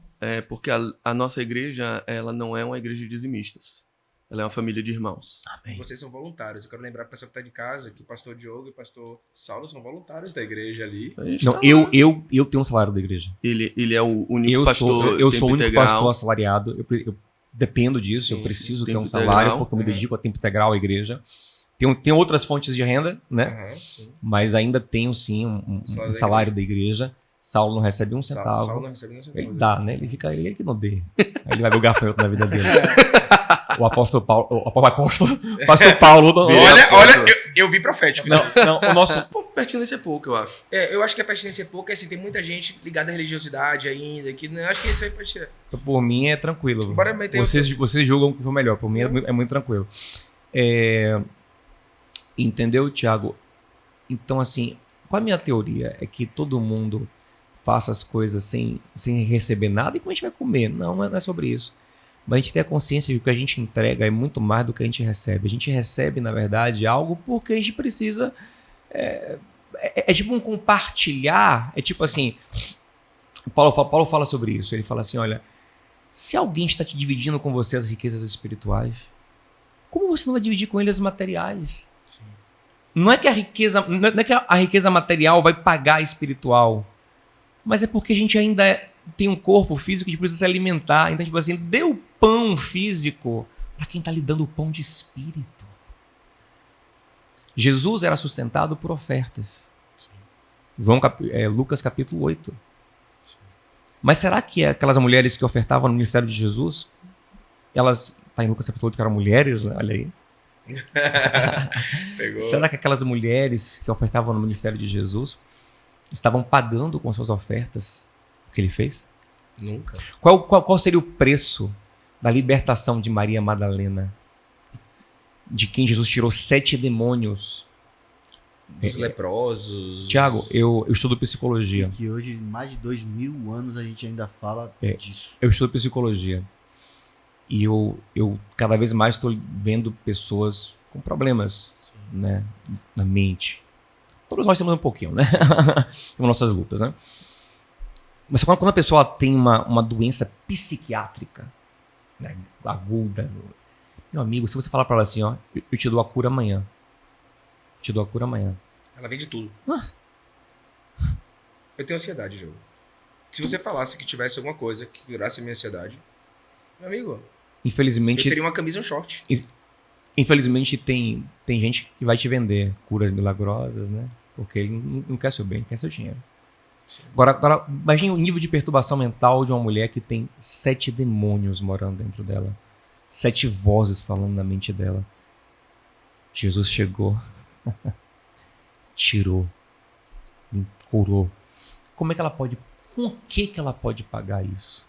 Speaker 3: Porque a nossa igreja, ela não é uma igreja de dizimistas. Ela é uma família de irmãos.
Speaker 5: Amém.
Speaker 1: Vocês são voluntários. Eu quero lembrar para o pessoal que está de casa que o pastor Diogo e o pastor Saulo são voluntários da igreja ali.
Speaker 3: A gente
Speaker 5: Não,
Speaker 3: tá lá.
Speaker 5: eu tenho um salário da igreja.
Speaker 3: Ele é o único
Speaker 5: Eu
Speaker 3: pastor
Speaker 5: sou
Speaker 3: tempo
Speaker 5: o único
Speaker 3: integral.
Speaker 5: pastor assalariado. Eu dependo disso,
Speaker 1: Sim,
Speaker 5: eu preciso ter
Speaker 3: tempo
Speaker 5: um salário,
Speaker 3: integral.
Speaker 5: porque eu me dedico a tempo integral à igreja. Tem outras fontes de renda, né?
Speaker 1: Aham, sim.
Speaker 5: Mas ainda tenho sim um salário da igreja. Saulo não recebe um centavo.
Speaker 1: Saulo não recebe nem um centavo.
Speaker 5: Ele dá, né? Ele fica ele que não dê. Aí ele vai ver o gafanhoto na vida dele. O apóstolo Paulo. O pastor Paulo.
Speaker 1: Olha, eu vi profético.
Speaker 5: Não, o nosso.
Speaker 3: pertinência pouca, eu acho.
Speaker 1: Eu acho que a pertinência é pouca, assim, tem muita gente ligada à religiosidade ainda, que não, acho que isso aí pode tirar.
Speaker 5: Então, por mim é tranquilo.
Speaker 1: Bora meter
Speaker 5: Vocês julgam o que for melhor. Por mim é muito tranquilo. Entendeu, Thiago? Então, assim, qual a minha teoria? É que todo mundo faça as coisas sem receber nada e como a gente vai comer. Não é sobre isso. Mas a gente tem a consciência de que o que a gente entrega é muito mais do que a gente recebe. A gente recebe, na verdade, algo porque a gente precisa... É tipo um compartilhar. É tipo assim... O Paulo fala sobre isso. Ele fala assim, olha... Se alguém está te dividindo com você as riquezas espirituais, como você não vai dividir com ele as materiais?
Speaker 1: Sim.
Speaker 5: Não é que a riqueza material vai pagar a espiritual. Mas é porque a gente ainda tem um corpo físico que a gente precisa se alimentar. Então, tipo assim, dê o pão físico para quem está lhe dando o pão de espírito. Jesus era sustentado por ofertas. Lucas capítulo 8. Mas será que aquelas mulheres que ofertavam no ministério de Jesus, elas, tá em Lucas capítulo 8, que eram mulheres, né? Olha aí.
Speaker 1: Pegou.
Speaker 5: Será que aquelas mulheres que ofertavam no ministério de Jesus estavam pagando com suas ofertas o que ele fez?
Speaker 1: Nunca.
Speaker 5: Qual seria o preço da libertação de Maria Madalena, de quem Jesus tirou 7 demônios?
Speaker 1: Os leprosos.
Speaker 5: Tiago, eu estudo psicologia.
Speaker 2: Que hoje, mais de 2000 anos, a gente ainda fala disso.
Speaker 5: Eu estudo psicologia. E eu cada vez mais estou vendo pessoas com problemas, né, na mente. Todos nós temos um pouquinho, né? Temos nossas lutas, né? Mas quando a pessoa tem uma doença psiquiátrica, né, aguda, meu amigo, se você falar para ela assim, ó, eu te dou a cura amanhã. Te dou a cura amanhã.
Speaker 1: Ela vende tudo. Eu tenho ansiedade, Diogo. Se você falasse que tivesse alguma coisa que curasse a minha ansiedade, meu amigo, eu
Speaker 5: Infelizmente,
Speaker 1: teria uma camisa e um short.
Speaker 5: infelizmente tem gente que vai te vender curas milagrosas, né? Porque ele não quer seu bem, quer seu dinheiro.
Speaker 1: Sim.
Speaker 5: Agora, imagine o nível de perturbação mental de uma mulher que tem 7 demônios morando dentro dela. 7 vozes falando na mente dela. Jesus chegou, tirou, me curou. Com que ela pode pagar isso?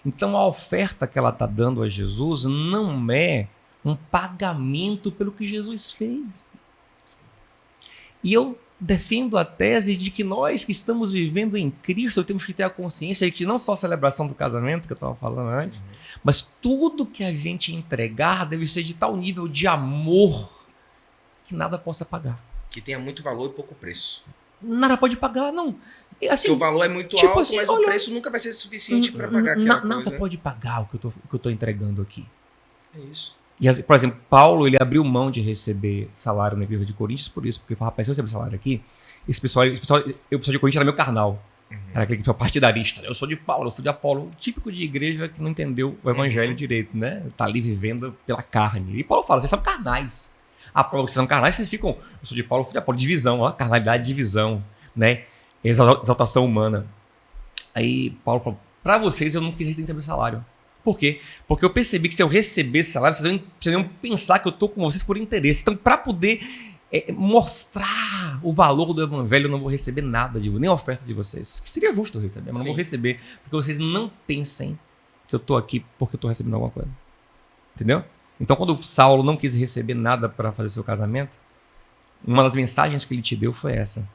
Speaker 5: Então a oferta que ela está dando a Jesus não é um pagamento pelo que Jesus fez. E eu defendo a tese de que nós que estamos vivendo em Cristo temos que ter a consciência de que não só a celebração do casamento, que eu estava falando antes, mas tudo que a gente entregar deve ser de tal nível de amor que nada possa pagar.
Speaker 1: Que tenha muito valor e pouco preço.
Speaker 5: Nada pode pagar, não. Assim,
Speaker 1: Porque o valor é muito
Speaker 5: tipo
Speaker 1: alto,
Speaker 5: assim,
Speaker 1: mas
Speaker 5: olha,
Speaker 1: o preço nunca vai ser suficiente para pagar aquela
Speaker 5: nada
Speaker 1: coisa.
Speaker 5: pode pagar o que eu tô entregando aqui.
Speaker 1: É isso.
Speaker 5: E, por exemplo, Paulo, ele abriu mão de receber salário na igreja de Coríntios por isso, porque ele falou, rapaz, se eu receber salário aqui, eu pessoal de Coríntios era meu carnal. Era aquele pessoal partidarista, né? Eu sou de Paulo, eu sou de Apolo, típico de igreja que não entendeu o evangelho direito, né? Tá ali vivendo pela carne. E Paulo fala, vocês são carnais. A prova que vocês são carnais, vocês ficam, eu sou de Paulo, eu sou de Apolo, divisão, ó, carnalidade, divisão, né? Exaltação humana. Aí Paulo falou, pra vocês eu não quis receber salário. Por quê? Porque eu percebi que se eu recebesse salário, vocês iam pensar que eu tô com vocês por interesse. Então, para poder mostrar o valor do evangelho, eu não vou receber nada, nem a oferta de vocês. Que seria justo eu receber, mas não vou receber. Porque vocês não pensem que eu tô aqui porque eu tô recebendo alguma coisa. Entendeu? Então, quando Saulo não quis receber nada para fazer seu casamento, uma das mensagens que ele te deu foi essa.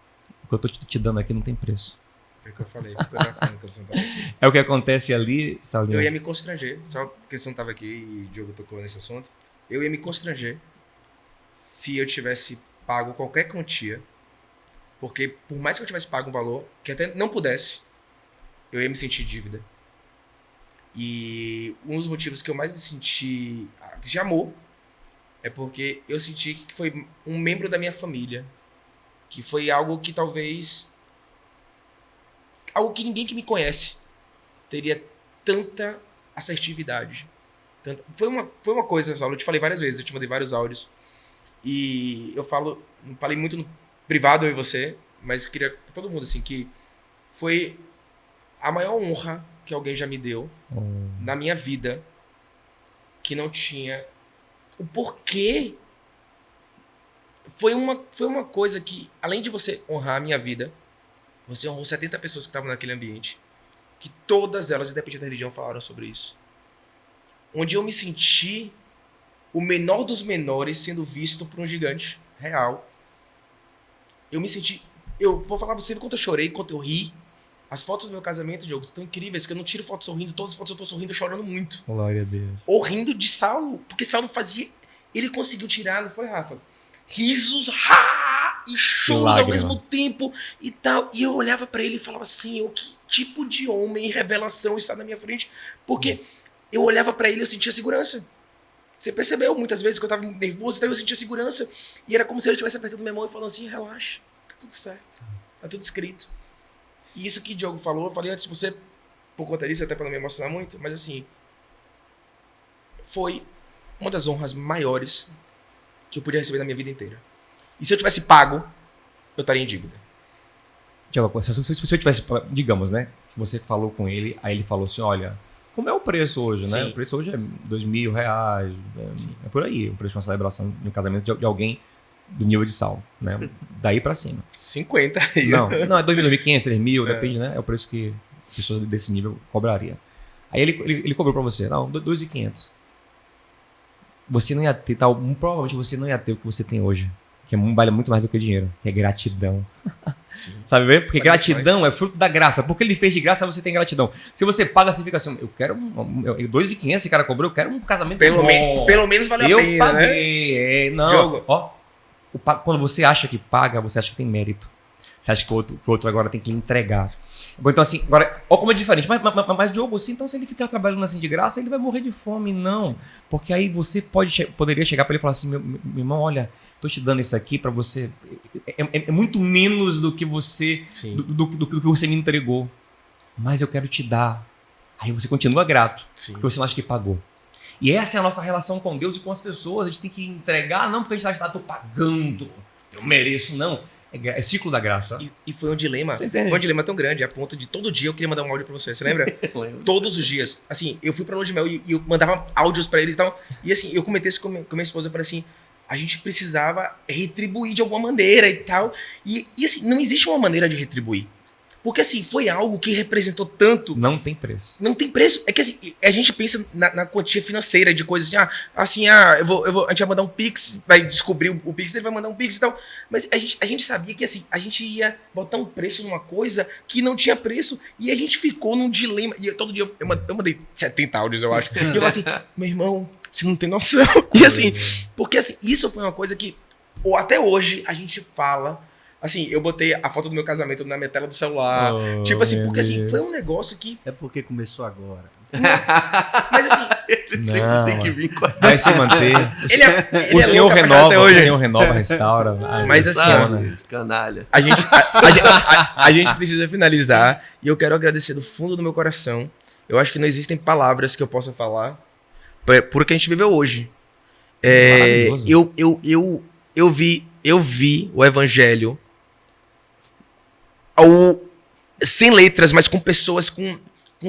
Speaker 5: O que eu tô te dando aqui não tem preço.
Speaker 1: Foi o que eu falei. Foi o que eu tava falando quando você não tava aqui.
Speaker 5: É o que acontece ali, Saulinho.
Speaker 1: Eu ia me constranger, só porque você não tava aqui e o Diogo tocou nesse assunto. Eu ia me constranger se eu tivesse pago qualquer quantia, porque por mais que eu tivesse pago um valor, que até não pudesse, eu ia me sentir dívida. E um dos motivos que eu mais me senti de amor é porque eu senti que foi um membro da minha família, que foi algo que talvez... algo que ninguém que me conhece teria tanta assertividade. Foi uma coisa, Saulo, eu te falei várias vezes, eu te mandei vários áudios. E eu falei muito no privado, eu e você, mas eu queria pra todo mundo, assim, que foi a maior honra que alguém já me deu na minha vida, que não tinha o porquê foi uma coisa que, além de você honrar a minha vida, você honrou 70 pessoas que estavam naquele ambiente, que todas elas, independente da religião, falaram sobre isso. Onde eu me senti o menor dos menores sendo visto por um gigante real. Eu me senti... Eu vou falar pra você quanto eu chorei, quanto eu ri. As fotos do meu casamento, Diogo, estão incríveis, que eu não tiro foto sorrindo. Todas as fotos eu tô sorrindo, chorando muito.
Speaker 5: Glória a Deus.
Speaker 1: Ou rindo de Saulo, porque Saulo fazia... Ele conseguiu tirar, não foi, Rafa? Risos, e choros ao
Speaker 5: lágrima.
Speaker 1: mesmo tempo e tal. E eu olhava pra ele e falava assim, que tipo de homem e revelação está na minha frente? Porque eu olhava pra ele e eu sentia segurança. Você percebeu muitas vezes que eu tava nervoso, então eu sentia segurança. E era como se ele estivesse apertando minha mão e falando assim, relaxa, tá tudo certo, tá tudo escrito. E isso que o Diogo falou, eu falei antes de você, por conta disso, até pra não me emocionar muito, mas assim, foi uma das honras maiores que eu podia receber na minha vida inteira. E se eu tivesse pago, eu estaria em dívida.
Speaker 5: Tiago, se eu tivesse, digamos, né? Você falou com ele, aí ele falou assim, olha, como é o preço hoje, né?
Speaker 1: Sim.
Speaker 5: O preço hoje é R$2.000, é por aí, o preço de uma celebração de um casamento de alguém do nível de Saulo, né? Daí pra cima.
Speaker 1: 50 aí.
Speaker 5: Não, é 2.000, 2.500, 3.000, depende, né? É o preço que pessoas desse nível cobraria. Aí ele cobrou pra você, não, 2.500. Você não ia ter, provavelmente você não ia ter o que você tem hoje, que vale muito mais do que dinheiro, que é gratidão.
Speaker 1: Sim.
Speaker 5: Sabe bem? Porque
Speaker 1: Mas
Speaker 5: gratidão é fruto da graça. Porque ele fez de graça, você tem gratidão. Se você paga, você fica assim, eu quero 2.500, esse cara cobrou, eu quero um casamento bom.
Speaker 1: Pelo menos valeu
Speaker 5: Eu
Speaker 1: a pena, né?
Speaker 5: paguei, não.
Speaker 1: Diogo.
Speaker 5: Ó, quando você acha que paga, você acha que tem mérito. Você acha que o outro agora tem que lhe entregar. Então assim, agora, ó como é diferente. Mas Diogo, assim, então se ele ficar trabalhando assim de graça, ele vai morrer de fome. Não. Sim. Porque aí você poderia chegar para ele e falar assim, meu irmão, olha, tô te dando isso aqui para você. É muito menos do que você do que você me entregou. Mas eu quero te dar. Aí você continua grato. Sim. Porque você não acha que pagou. E essa é a nossa relação com Deus e com as pessoas. A gente tem que entregar, não porque a gente tô pagando, eu mereço, não. É ciclo da graça.
Speaker 1: E foi um dilema. Foi um dilema tão grande, a ponto de todo dia eu queria mandar um áudio pra você. Você lembra? Todos os dias. Assim, eu fui pra lua de mel e eu mandava áudios pra eles e tal. E assim, eu comentei isso com minha esposa. Eu falei assim, a gente precisava retribuir de alguma maneira e tal. E assim, não existe uma maneira de retribuir. Porque assim, foi algo que representou tanto.
Speaker 5: Não tem preço.
Speaker 1: Não tem preço. É que assim, a gente pensa na quantia financeira de coisas assim, a gente vai mandar um Pix, vai descobrir o Pix, ele vai mandar um Pix e tal. Mas a gente sabia que assim, a gente ia botar um preço numa coisa que não tinha preço. E a gente ficou num dilema. E todo dia eu mandei 70 áudios, eu acho. E eu falei assim, meu irmão, você não tem noção. E assim, porque assim, isso foi uma coisa que, ou até hoje, a gente fala. Assim, eu botei a foto do meu casamento na minha tela do celular. Tipo assim, porque assim, foi um negócio que...
Speaker 2: É porque começou agora.
Speaker 1: Mas assim...
Speaker 3: Ele sempre tem que vir com a...
Speaker 5: Vai se manter.
Speaker 1: Ele
Speaker 5: o Senhor
Speaker 1: louco,
Speaker 5: renova, o Senhor renova, restaura.
Speaker 1: Mas assim,
Speaker 3: esse canalha.
Speaker 1: A gente precisa finalizar. E eu quero agradecer do fundo do meu coração. Eu acho que não existem palavras que eu possa falar por o que a gente viveu hoje. Eu vi o evangelho sem letras, mas com pessoas, com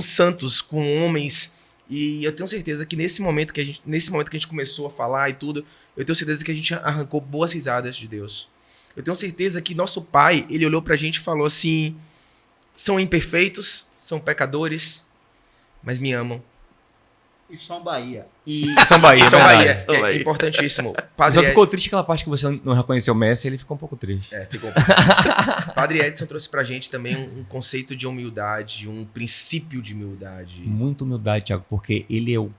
Speaker 1: santos, com homens. E eu tenho certeza que nesse momento que a gente começou a falar e tudo, eu tenho certeza que a gente arrancou boas risadas de Deus. Eu tenho certeza que nosso Pai, ele olhou pra gente e falou assim, são imperfeitos, são pecadores, mas me amam.
Speaker 2: E são Bahia.
Speaker 5: São Bahia,
Speaker 1: que é importantíssimo.
Speaker 5: Só ficou triste aquela parte que você não reconheceu o Messi, ele ficou um pouco triste.
Speaker 1: Ficou um pouco triste. Padre Edson trouxe pra gente também um conceito de humildade, um princípio de humildade.
Speaker 5: Muita humildade, Thiago, porque ele é o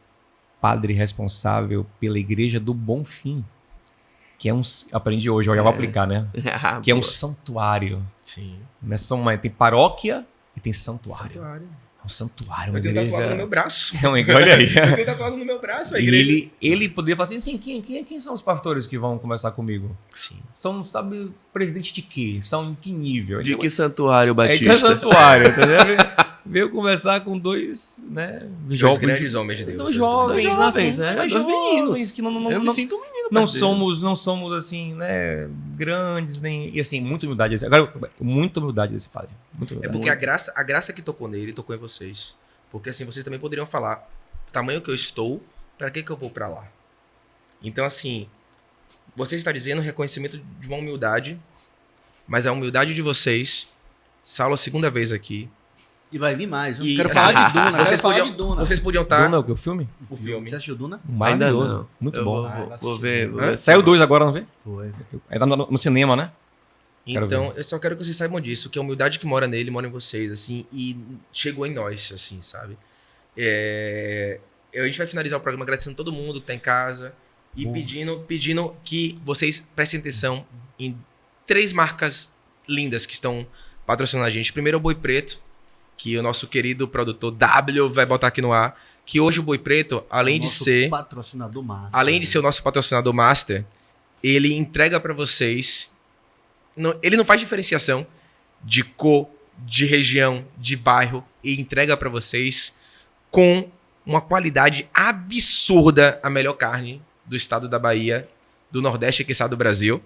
Speaker 5: padre responsável pela Igreja do Bom Fim. Que é aprendi hoje, eu já vou aplicar, né? Que é um santuário.
Speaker 1: Sim.
Speaker 5: Tem paróquia e tem santuário. Um santuário, uma
Speaker 1: igreja. Eu tenho tatuado no meu braço.
Speaker 5: Olha aí.
Speaker 1: Eu tenho tatuado no meu braço a igreja.
Speaker 5: E ele poderia falar assim, quem são os pastores que vão conversar comigo?
Speaker 1: Sim.
Speaker 5: São, sabe, presidente de quê? São em que nível?
Speaker 3: De que santuário, Batista?
Speaker 5: Que santuário, entendeu? Veio conversar com dois, né?
Speaker 1: Dois grandes homens de Deus.
Speaker 5: Dois jovens,
Speaker 3: dois meninos.
Speaker 5: Que não,
Speaker 3: eu me sinto um menino.
Speaker 5: Não somos assim, né? Grandes, nem. E assim, muita humildade. Agora, muita humildade desse padre.
Speaker 1: É porque a graça que tocou nele, tocou em vocês. Porque assim, vocês também poderiam falar, o tamanho que eu estou, para que eu vou para lá? Então, assim, você está dizendo reconhecimento de uma humildade, mas a humildade de vocês, Saulo, a segunda vez aqui.
Speaker 2: E vai vir mais. Eu
Speaker 1: E,
Speaker 2: quero
Speaker 1: assim,
Speaker 2: falar de Duna.
Speaker 1: Vocês
Speaker 2: Quero falar
Speaker 1: podiam,
Speaker 2: de Duna.
Speaker 1: vocês podiam estar...
Speaker 5: Duna, o que? O filme?
Speaker 1: O filme.
Speaker 2: Você assistiu Duna?
Speaker 3: Ainda
Speaker 5: Maravilhoso.
Speaker 3: não.
Speaker 5: Muito
Speaker 3: Eu
Speaker 5: bom.
Speaker 3: Vou ver.
Speaker 5: Saiu 2 agora, não vê?
Speaker 2: Foi.
Speaker 5: Ainda no cinema, né? Quero
Speaker 1: Então, eu só quero que vocês saibam disso, que a humildade que mora nele, mora em vocês, assim, e chegou em nós, assim, sabe? A gente vai finalizar o programa agradecendo todo mundo que tá em casa e pedindo que vocês prestem atenção em 3 marcas lindas que estão patrocinando a gente. Primeiro é o Boi Preto, que o nosso querido produtor W vai botar aqui no ar, que hoje o Boi Preto, além de
Speaker 2: Nosso
Speaker 1: ser...
Speaker 2: patrocinador master.
Speaker 1: Além de ser o nosso patrocinador master, ele entrega pra vocês... Ele não faz diferenciação de cor, de região, de bairro, e entrega pra vocês com uma qualidade absurda, a melhor carne do estado da Bahia, do Nordeste e que está do Brasil.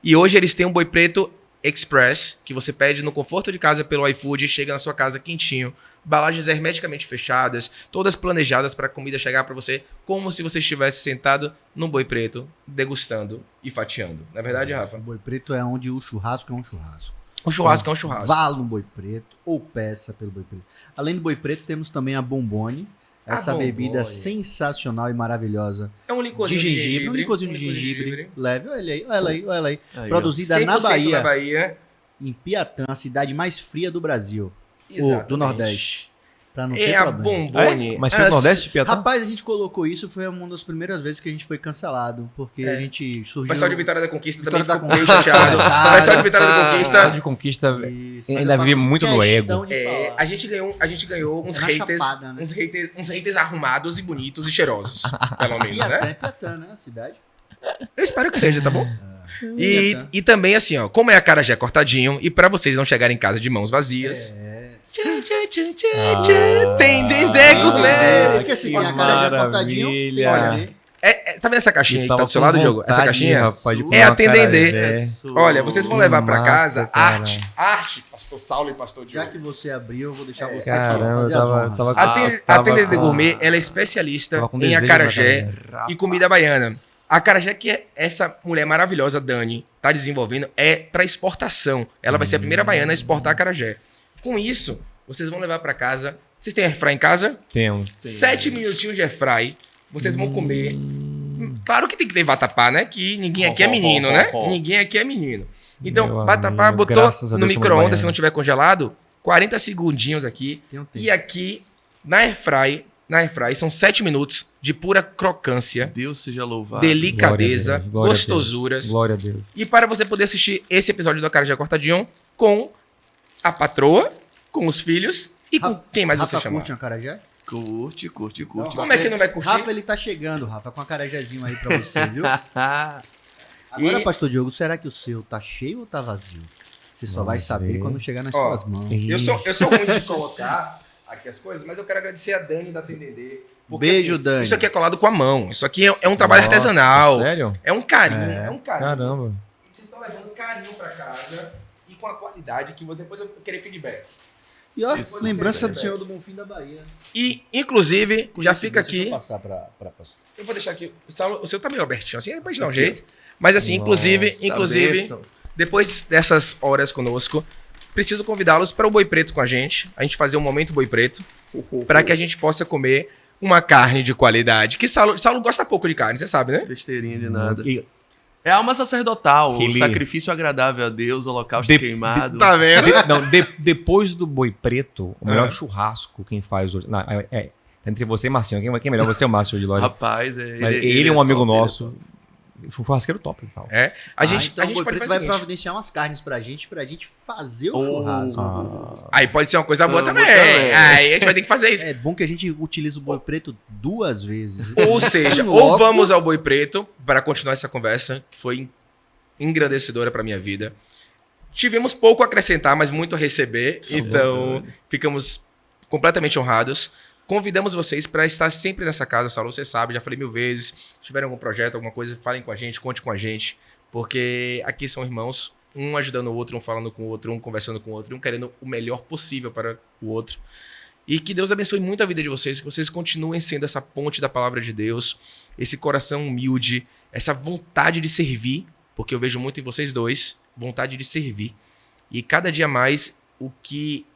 Speaker 1: E hoje eles têm um Boi Preto Express, que você pede no conforto de casa pelo iFood, chega na sua casa quentinho, embalagens hermeticamente fechadas, todas planejadas para a comida chegar para você como se você estivesse sentado num Boi Preto, degustando e fatiando. Não é verdade, Rafa?
Speaker 2: O Boi Preto é onde o churrasco é um churrasco.
Speaker 1: O churrasco é um churrasco.
Speaker 2: Vá no Boi Preto ou peça pelo Boi Preto. Além do Boi Preto, temos também a Bombone. Essa bebida sensacional e maravilhosa
Speaker 1: É um
Speaker 2: de
Speaker 1: licorzinho
Speaker 2: gengibre. Um licorzinho de gengibre. Leve, olha aí, olha aí, olha aí.
Speaker 3: Aí, ó.
Speaker 2: Produzida
Speaker 1: 100%
Speaker 2: na Bahia,
Speaker 1: na Bahia.
Speaker 2: em Piatã, a cidade mais fria do Brasil. Ou
Speaker 1: Exatamente.
Speaker 2: do Nordeste. Pra não ter
Speaker 1: É a
Speaker 2: problema.
Speaker 1: Bombone.
Speaker 5: Mas foi no Nordeste, Piatã?
Speaker 2: Rapaz, a gente colocou isso, foi uma das primeiras vezes que a gente foi cancelado, porque a gente
Speaker 1: O
Speaker 2: surgiu...
Speaker 1: pessoal de Vitória da Conquista
Speaker 2: Vitória
Speaker 1: também
Speaker 2: da
Speaker 1: ficou meio chateado. O pessoal de Vitória da
Speaker 5: A
Speaker 1: Conquista...
Speaker 5: de conquista
Speaker 2: Isso,
Speaker 5: ainda
Speaker 2: mas eu
Speaker 5: vive
Speaker 2: faço
Speaker 5: muito no ego.
Speaker 2: questão de falar.
Speaker 1: a gente ganhou uns
Speaker 2: É na
Speaker 1: haters,
Speaker 2: chapada, né?
Speaker 1: uns haters arrumados e bonitos e cheirosos, pelo menos, né?
Speaker 2: Piatã, né? A cidade.
Speaker 1: Eu espero que seja, tá bom?
Speaker 2: Piatã.
Speaker 1: E também assim, ó, como é acarajé cortadinho, e pra vocês não chegarem em casa de mãos vazias... Tem dendê gourmet!
Speaker 2: Porque assim, tem a cara já cortadinho, tem
Speaker 5: maravilha.
Speaker 2: ali.
Speaker 1: Tá vendo essa caixinha aí que tá do seu lado, Diogo? Essa caixinha?
Speaker 5: É
Speaker 1: a Tendendê.
Speaker 3: Isso.
Speaker 1: Olha, vocês vão levar pra
Speaker 5: massa,
Speaker 1: casa
Speaker 5: cara.
Speaker 1: arte, pastor Saulo e pastor
Speaker 2: Já
Speaker 1: Diogo.
Speaker 2: que você abriu, eu vou deixar você
Speaker 5: Caramba,
Speaker 2: aqui,
Speaker 5: eu
Speaker 2: ó, fazer as honras.
Speaker 1: A Tendendê Gourmet, ela é especialista
Speaker 5: tava com
Speaker 1: em
Speaker 5: desejo de
Speaker 1: acarajé
Speaker 5: matar,
Speaker 1: e comida baiana. A acarajé que essa mulher maravilhosa, Dani, tá desenvolvendo é para exportação. Ela vai ser a primeira baiana a exportar acarajé. Com isso, vocês vão levar para casa. Vocês têm airfry em casa?
Speaker 5: Temos.
Speaker 1: 7 minutinhos de airfry. Vocês vão comer. Claro que tem que ter vatapá, né? Que ninguém aqui é menino, né? Ninguém aqui é menino. Então,
Speaker 5: Meu
Speaker 1: vatapá,
Speaker 5: amigo,
Speaker 1: botou
Speaker 5: graças a
Speaker 1: no
Speaker 5: Deus somos
Speaker 1: micro-ondas,
Speaker 5: baianos.
Speaker 1: se não tiver congelado, 40 segundinhos aqui.
Speaker 2: Tem um tempo.
Speaker 1: E aqui, na airfry, são 7 minutos de pura crocância,
Speaker 3: Deus seja louvado.
Speaker 1: delicadeza,
Speaker 5: Glória a Deus, glória a Deus.
Speaker 1: gostosuras.
Speaker 5: Glória a Deus.
Speaker 1: E para você poder assistir esse episódio do Acarajé Cortadinho com a patroa, com os filhos e com
Speaker 2: Rafa-
Speaker 1: quem mais você
Speaker 2: Rafa
Speaker 1: chamar.
Speaker 2: curte um acarajé?
Speaker 3: Curte.
Speaker 1: Como é que não vai curtir?
Speaker 2: Rafa, ele tá chegando, Rafa, com um acarajézinho aí pra você, viu? Agora,
Speaker 1: E-
Speaker 2: pastor Diogo, será que o seu tá cheio ou tá vazio? Você só vai
Speaker 5: Vamos
Speaker 2: saber
Speaker 5: ver.
Speaker 2: quando chegar nas
Speaker 1: Ó,
Speaker 2: suas mãos.
Speaker 1: Eu sou ruim de colocar aqui as coisas, mas eu quero agradecer a Dani da TDD.
Speaker 2: Beijo, Dani.
Speaker 1: Isso aqui é colado com a mão. Isso aqui é um trabalho
Speaker 5: Nossa,
Speaker 1: artesanal.
Speaker 5: Sério?
Speaker 1: É um carinho,
Speaker 2: É.
Speaker 1: é um carinho.
Speaker 5: Caramba.
Speaker 1: E vocês estão levando carinho pra casa e com a qualidade que depois eu querer feedback.
Speaker 2: E ó,
Speaker 3: Isso,
Speaker 2: lembrança do
Speaker 1: velho.
Speaker 2: Senhor do Bonfim da Bahia.
Speaker 1: E, inclusive, já fica
Speaker 2: Deixa eu
Speaker 1: aqui.
Speaker 2: passar pra pastor.
Speaker 1: Eu vou deixar aqui. O seu tá meio abertinho, assim, depois dar um jeito. Mas assim, inclusive,
Speaker 3: Bênção.
Speaker 1: depois dessas horas conosco, preciso convidá-los para o Boi Preto com a gente fazer um momento Boi Preto, para que a gente possa comer uma carne de qualidade. Que Saulo gosta pouco de carne, você sabe, né?
Speaker 3: Besteirinha de nada.
Speaker 5: E-
Speaker 3: É alma sacerdotal, o
Speaker 5: Ele-
Speaker 3: sacrifício agradável a Deus, holocausto queimado.
Speaker 1: Tá vendo?
Speaker 5: Depois do Boi Preto, o melhor churrasco quem faz hoje. Não, tá entre você e Marcinho. Quem é melhor? Você é o Márcio de loja.
Speaker 3: Rapaz,
Speaker 5: Mas ele é um amigo
Speaker 3: top, ele é
Speaker 5: nosso.
Speaker 3: top.
Speaker 5: Um churrasqueiro top, ele fala.
Speaker 1: A gente,
Speaker 2: então
Speaker 1: a
Speaker 2: o
Speaker 1: gente
Speaker 2: Boi
Speaker 1: pode
Speaker 2: Preto
Speaker 1: fazer
Speaker 2: vai
Speaker 1: o seguinte.
Speaker 2: providenciar umas carnes pra gente fazer o
Speaker 3: Oh.
Speaker 2: churrasco.
Speaker 1: Aí pode ser uma coisa boa
Speaker 3: Amo
Speaker 1: também.
Speaker 3: também.
Speaker 1: Aí a gente vai ter que fazer isso.
Speaker 2: É bom que a gente utiliza o Boi Preto 2 vezes.
Speaker 1: Ou seja,
Speaker 2: Em
Speaker 1: ou
Speaker 2: loco.
Speaker 1: vamos ao Boi Preto para continuar essa conversa, que foi engrandecedora para minha vida. Tivemos pouco a acrescentar, mas muito a receber, então ficamos completamente honrados. Convidamos vocês para estar sempre nessa casa, Saulo, você sabe, já falei 1000 vezes. Se tiverem algum projeto, alguma coisa, falem com a gente, conte com a gente, porque aqui são irmãos, um ajudando o outro, um falando com o outro, um conversando com o outro, um querendo o melhor possível para o outro. E que Deus abençoe muito a vida de vocês, que vocês continuem sendo essa ponte da palavra de Deus, esse coração humilde, essa vontade de servir, porque eu vejo muito em vocês dois, vontade de servir. E cada dia mais, o que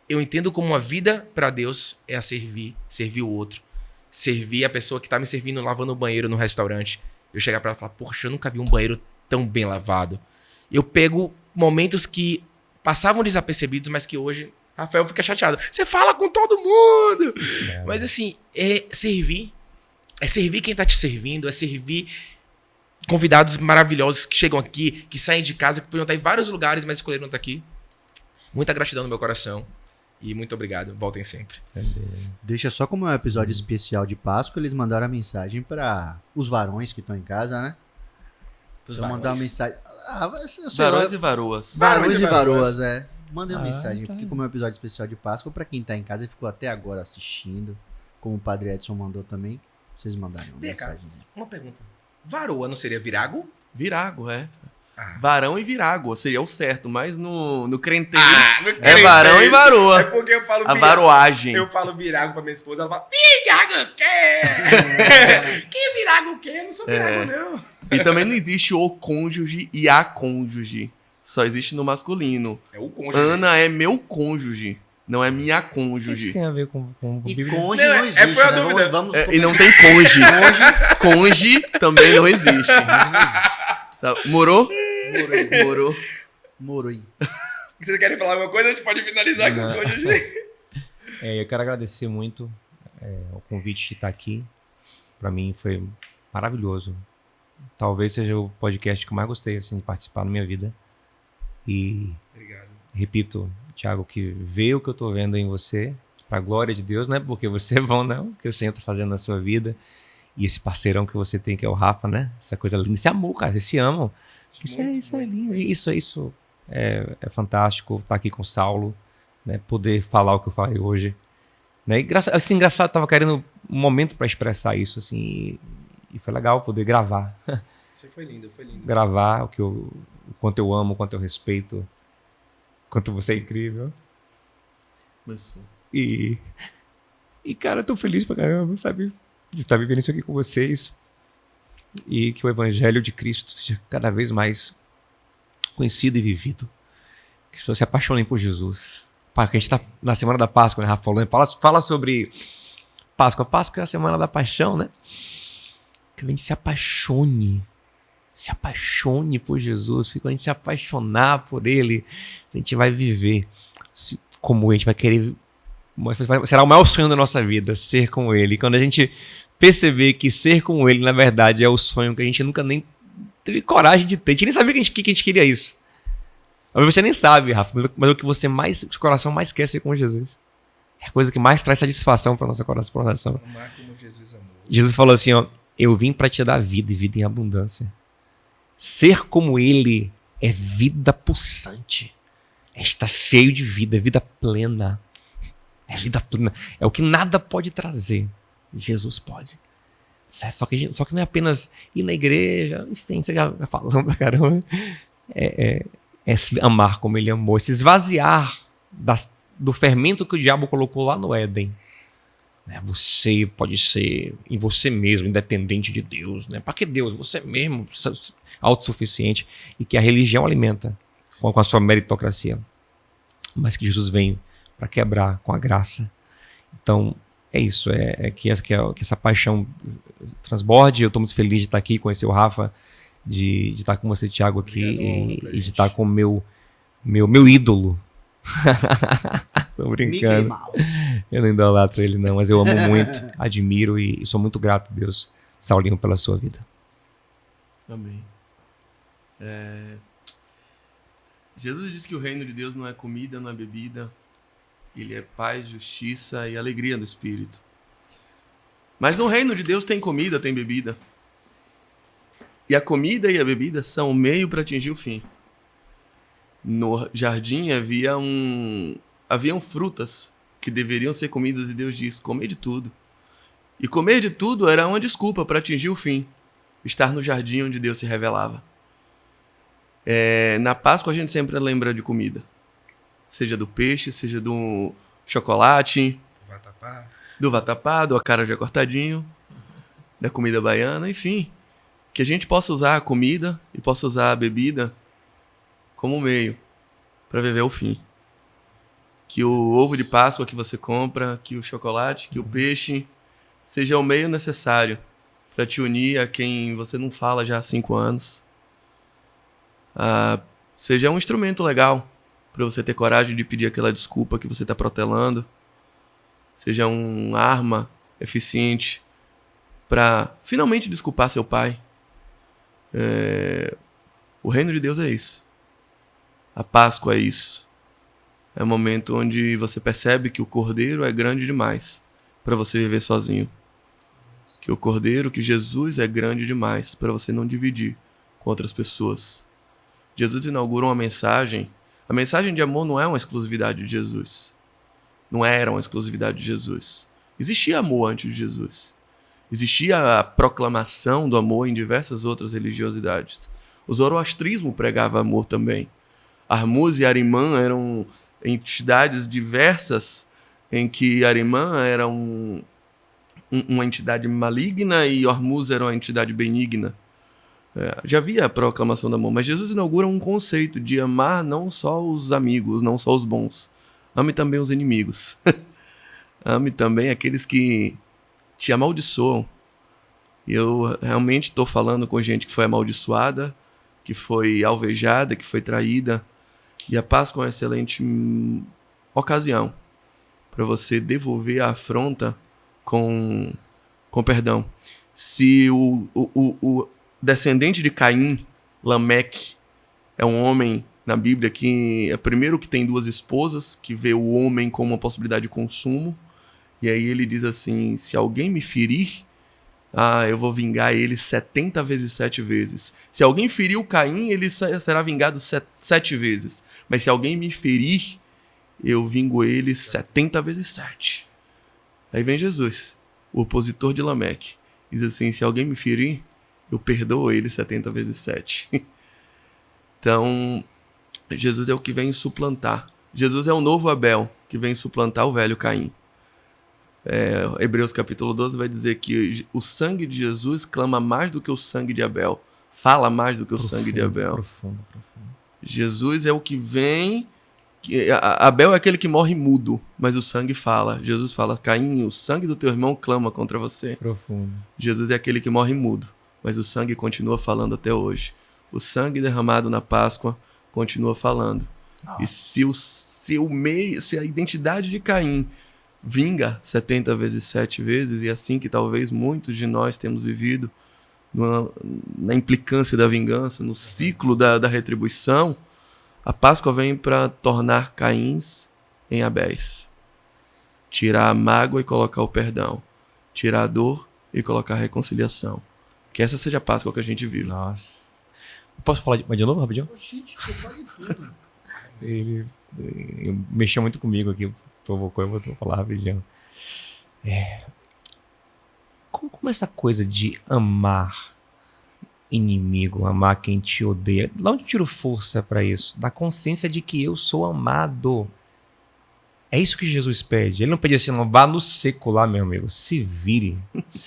Speaker 1: eu entendo como uma vida para Deus é a servir o outro. Servir a pessoa que tá me servindo lavando o banheiro no restaurante. Eu chegar pra ela e falar, poxa, eu nunca vi um banheiro tão bem lavado. Eu pego momentos que passavam desapercebidos, mas que hoje Rafael fica chateado. Você fala com todo mundo! Mas assim, é servir. É servir quem tá te servindo, é servir convidados maravilhosos que chegam aqui, que saem de casa, que podiam estar em vários lugares, mas escolheram estar aqui. Muita gratidão no meu coração. E muito obrigado. Voltem sempre.
Speaker 2: Deixa só como é um episódio especial de Páscoa, eles mandaram a mensagem para os varões que estão em casa, né? Então mandar uma mensagem.
Speaker 3: Varões e varoas.
Speaker 2: Varões e varoas, é. Mandem uma mensagem, porque como é um episódio especial de Páscoa, para quem tá em casa e ficou até agora assistindo, como o Padre Edson mandou também, vocês mandarem uma mensagem.
Speaker 1: Uma pergunta. Varoa não seria virago?
Speaker 3: Virago, é.
Speaker 1: Ah.
Speaker 3: Varão e virago seria o certo, mas no crentez
Speaker 1: no
Speaker 3: é
Speaker 1: crentez.
Speaker 3: varão e varoa.
Speaker 1: É porque eu falo
Speaker 3: A varoagem.
Speaker 1: Eu falo virago pra minha esposa, ela fala, virago o quê? Que virago o quê? Eu não sou virago, não.
Speaker 3: E também não existe o cônjuge e a cônjuge. Só existe no masculino.
Speaker 1: É o cônjuge.
Speaker 3: Ana é meu cônjuge, não é minha
Speaker 5: O que isso
Speaker 3: cônjuge.
Speaker 5: tem a ver com
Speaker 2: E
Speaker 5: Bíblia?
Speaker 2: cônge
Speaker 1: Não,
Speaker 2: não
Speaker 1: é-
Speaker 2: existe,
Speaker 1: foi a
Speaker 2: né?
Speaker 1: dúvida.
Speaker 2: Vamos
Speaker 3: E não tem cônjuge. Cônjuge também não existe. Tá, morou? Morou.
Speaker 2: Moroi.
Speaker 1: Vocês querem falar alguma coisa? A gente pode finalizar com o cônjuge.
Speaker 5: Eu quero agradecer muito o convite de estar aqui. Para mim foi maravilhoso. Talvez seja o podcast que eu mais gostei assim, de participar na minha vida. E
Speaker 1: Obrigado.
Speaker 5: repito, Thiago, que ver o que eu tô vendo em você, pra glória de Deus, né? Porque você é bom, não? Porque você tá fazendo na sua vida. E esse parceirão que você tem, que é o Rafa, né? Essa coisa linda. Esse amor, cara. Vocês se amam. Isso é lindo. Isso é fantástico. Estar aqui com o Saulo, né? Poder falar o que eu falei hoje. Né? E assim, engraçado, tava querendo um momento pra expressar isso, assim. E foi legal poder gravar.
Speaker 1: Você foi lindo, foi lindo.
Speaker 5: Gravar o quanto eu amo, o quanto eu respeito. O quanto você é incrível.
Speaker 3: Começou.
Speaker 5: E cara, eu tô feliz pra caramba, sabe? De estar vivendo isso aqui com vocês. E que o Evangelho de Cristo seja cada vez mais conhecido e vivido. Que as pessoas se apaixonem por Jesus. Porque a gente tá na Semana da Páscoa, né, Rafa? Fala sobre Páscoa. Páscoa é a Semana da Paixão, né? Que a gente se apaixone. Se apaixone por Jesus. Quando a gente se apaixonar por Ele, a gente vai viver como a gente vai querer. Será o maior sonho da nossa vida, ser como Ele. E quando a gente perceber que ser como Ele, na verdade, é o sonho que a gente nunca nem teve coragem de ter. A gente nem sabia que a gente queria isso. Mas você nem sabe, Rafa, mas o que o seu coração mais quer é ser como Jesus. É a coisa que mais traz satisfação para o nosso coração.
Speaker 1: Amar como Jesus amou.
Speaker 5: Jesus falou assim, ó, eu vim para te dar vida e vida em abundância. Ser como Ele é vida pulsante. É estar cheio de vida, vida plena. É vida plena. É o que nada pode trazer. Jesus pode. Só que não é apenas ir na igreja, enfim, você já falando pra caramba. É se amar como Ele amou, se esvaziar do fermento que o diabo colocou lá no Éden. Você pode ser em você mesmo, independente de Deus. Né? Para que Deus? Você mesmo, autossuficiente. E que a religião alimenta com a sua meritocracia. Mas que Jesus vem para quebrar com a graça. Então, é isso. Que essa paixão transborde. Eu estou muito feliz de estar aqui, conhecer o Rafa, de estar com você, Thiago, aqui. E de estar com o meu ídolo. Tô brincando. Eu não idolatro ele não, mas eu amo muito, admiro e sou muito grato a Deus, Saulinho, pela sua vida.
Speaker 3: Amém. Jesus disse que o reino de Deus não é comida, não é bebida. Ele é paz, justiça e alegria no Espírito. Mas no reino de Deus tem comida, tem bebida. E a comida e a bebida são o meio para atingir o fim. No jardim haviam frutas que deveriam ser comidas e Deus disse, comer de tudo. E comer de tudo era uma desculpa para atingir o fim. Estar no jardim onde Deus se revelava. Na Páscoa a gente sempre lembra de comida. Seja do peixe, seja do chocolate,
Speaker 1: vatapá.
Speaker 3: Do vatapá, do acarajé cortadinho, da comida baiana, enfim. Que a gente possa usar a comida e possa usar a bebida como meio para viver o fim. Que o ovo de Páscoa que você compra, que o chocolate, que o peixe seja o meio necessário para te unir a quem você não fala já há 5 anos. Seja um instrumento legal para você ter coragem de pedir aquela desculpa que você está protelando. Seja uma arma eficiente para finalmente desculpar seu pai. O reino de Deus é isso. A Páscoa é isso. É o momento onde você percebe que o Cordeiro é grande demais para você viver sozinho. Que o Cordeiro, que Jesus é grande demais para você não dividir com outras pessoas. Jesus inaugura uma mensagem. A mensagem de amor não é uma exclusividade de Jesus. Não era uma exclusividade de Jesus. Existia amor antes de Jesus. Existia a proclamação do amor em diversas outras religiosidades. O zoroastrismo pregava amor também. Armuz e Arimã eram entidades diversas em que Arimã era uma entidade maligna e Hormuz era uma entidade benigna. Já havia a proclamação do amor, mas Jesus inaugura um conceito de amar não só os amigos, não só os bons. Ame também os inimigos. Ame também aqueles que te amaldiçoam. E eu realmente estou falando com gente que foi amaldiçoada, que foi alvejada, que foi traída. E a Páscoa é uma excelente ocasião para você devolver a afronta com perdão. Se o descendente de Caim, Lameque, é um homem na Bíblia que é o primeiro que tem 2 esposas, que vê o homem como uma possibilidade de consumo. E aí ele diz assim, se alguém me ferir, eu vou vingar ele 70 vezes 7 vezes. Se alguém feriu Caim, ele será vingado 7 vezes. Mas se alguém me ferir, eu vingo ele 70 vezes 7. Aí vem Jesus, o opositor de Lameque. Diz assim, se alguém me ferir, eu perdoo ele 70 vezes 7. Então, Jesus é o que vem suplantar. Jesus é o novo Abel, que vem suplantar o velho Caim. Hebreus capítulo 12 vai dizer que o sangue de Jesus clama mais do que o sangue de Abel. Fala mais do que o sangue de Abel.
Speaker 5: Profundo.
Speaker 3: Jesus é o que vem... Abel é aquele que morre mudo, mas o sangue fala. Jesus fala, Caim, o sangue do teu irmão clama contra você.
Speaker 5: Profundo.
Speaker 3: Jesus é aquele que morre mudo, mas o sangue continua falando até hoje. O sangue derramado na Páscoa continua falando. E se a identidade de Caim vinga 70 vezes 7 vezes, e assim que talvez muitos de nós temos vivido na implicância da vingança, no ciclo da retribuição, a Páscoa vem para tornar Caíns em Abéis. Tirar a mágoa e colocar o perdão. Tirar a dor e colocar a reconciliação. Que essa seja a Páscoa que a gente vive.
Speaker 5: Nossa. Posso falar de novo, rapidinho?
Speaker 2: Oxente, você pode tudo.
Speaker 5: Ele mexeu muito comigo aqui, provocou, eu vou falar rapidinho. Como essa coisa de amar inimigo, amar quem te odeia, de onde eu tiro força pra isso? Da consciência de que eu sou amado. É isso que Jesus pede. Ele não pede assim, não vá no seco lá, meu amigo, se vire.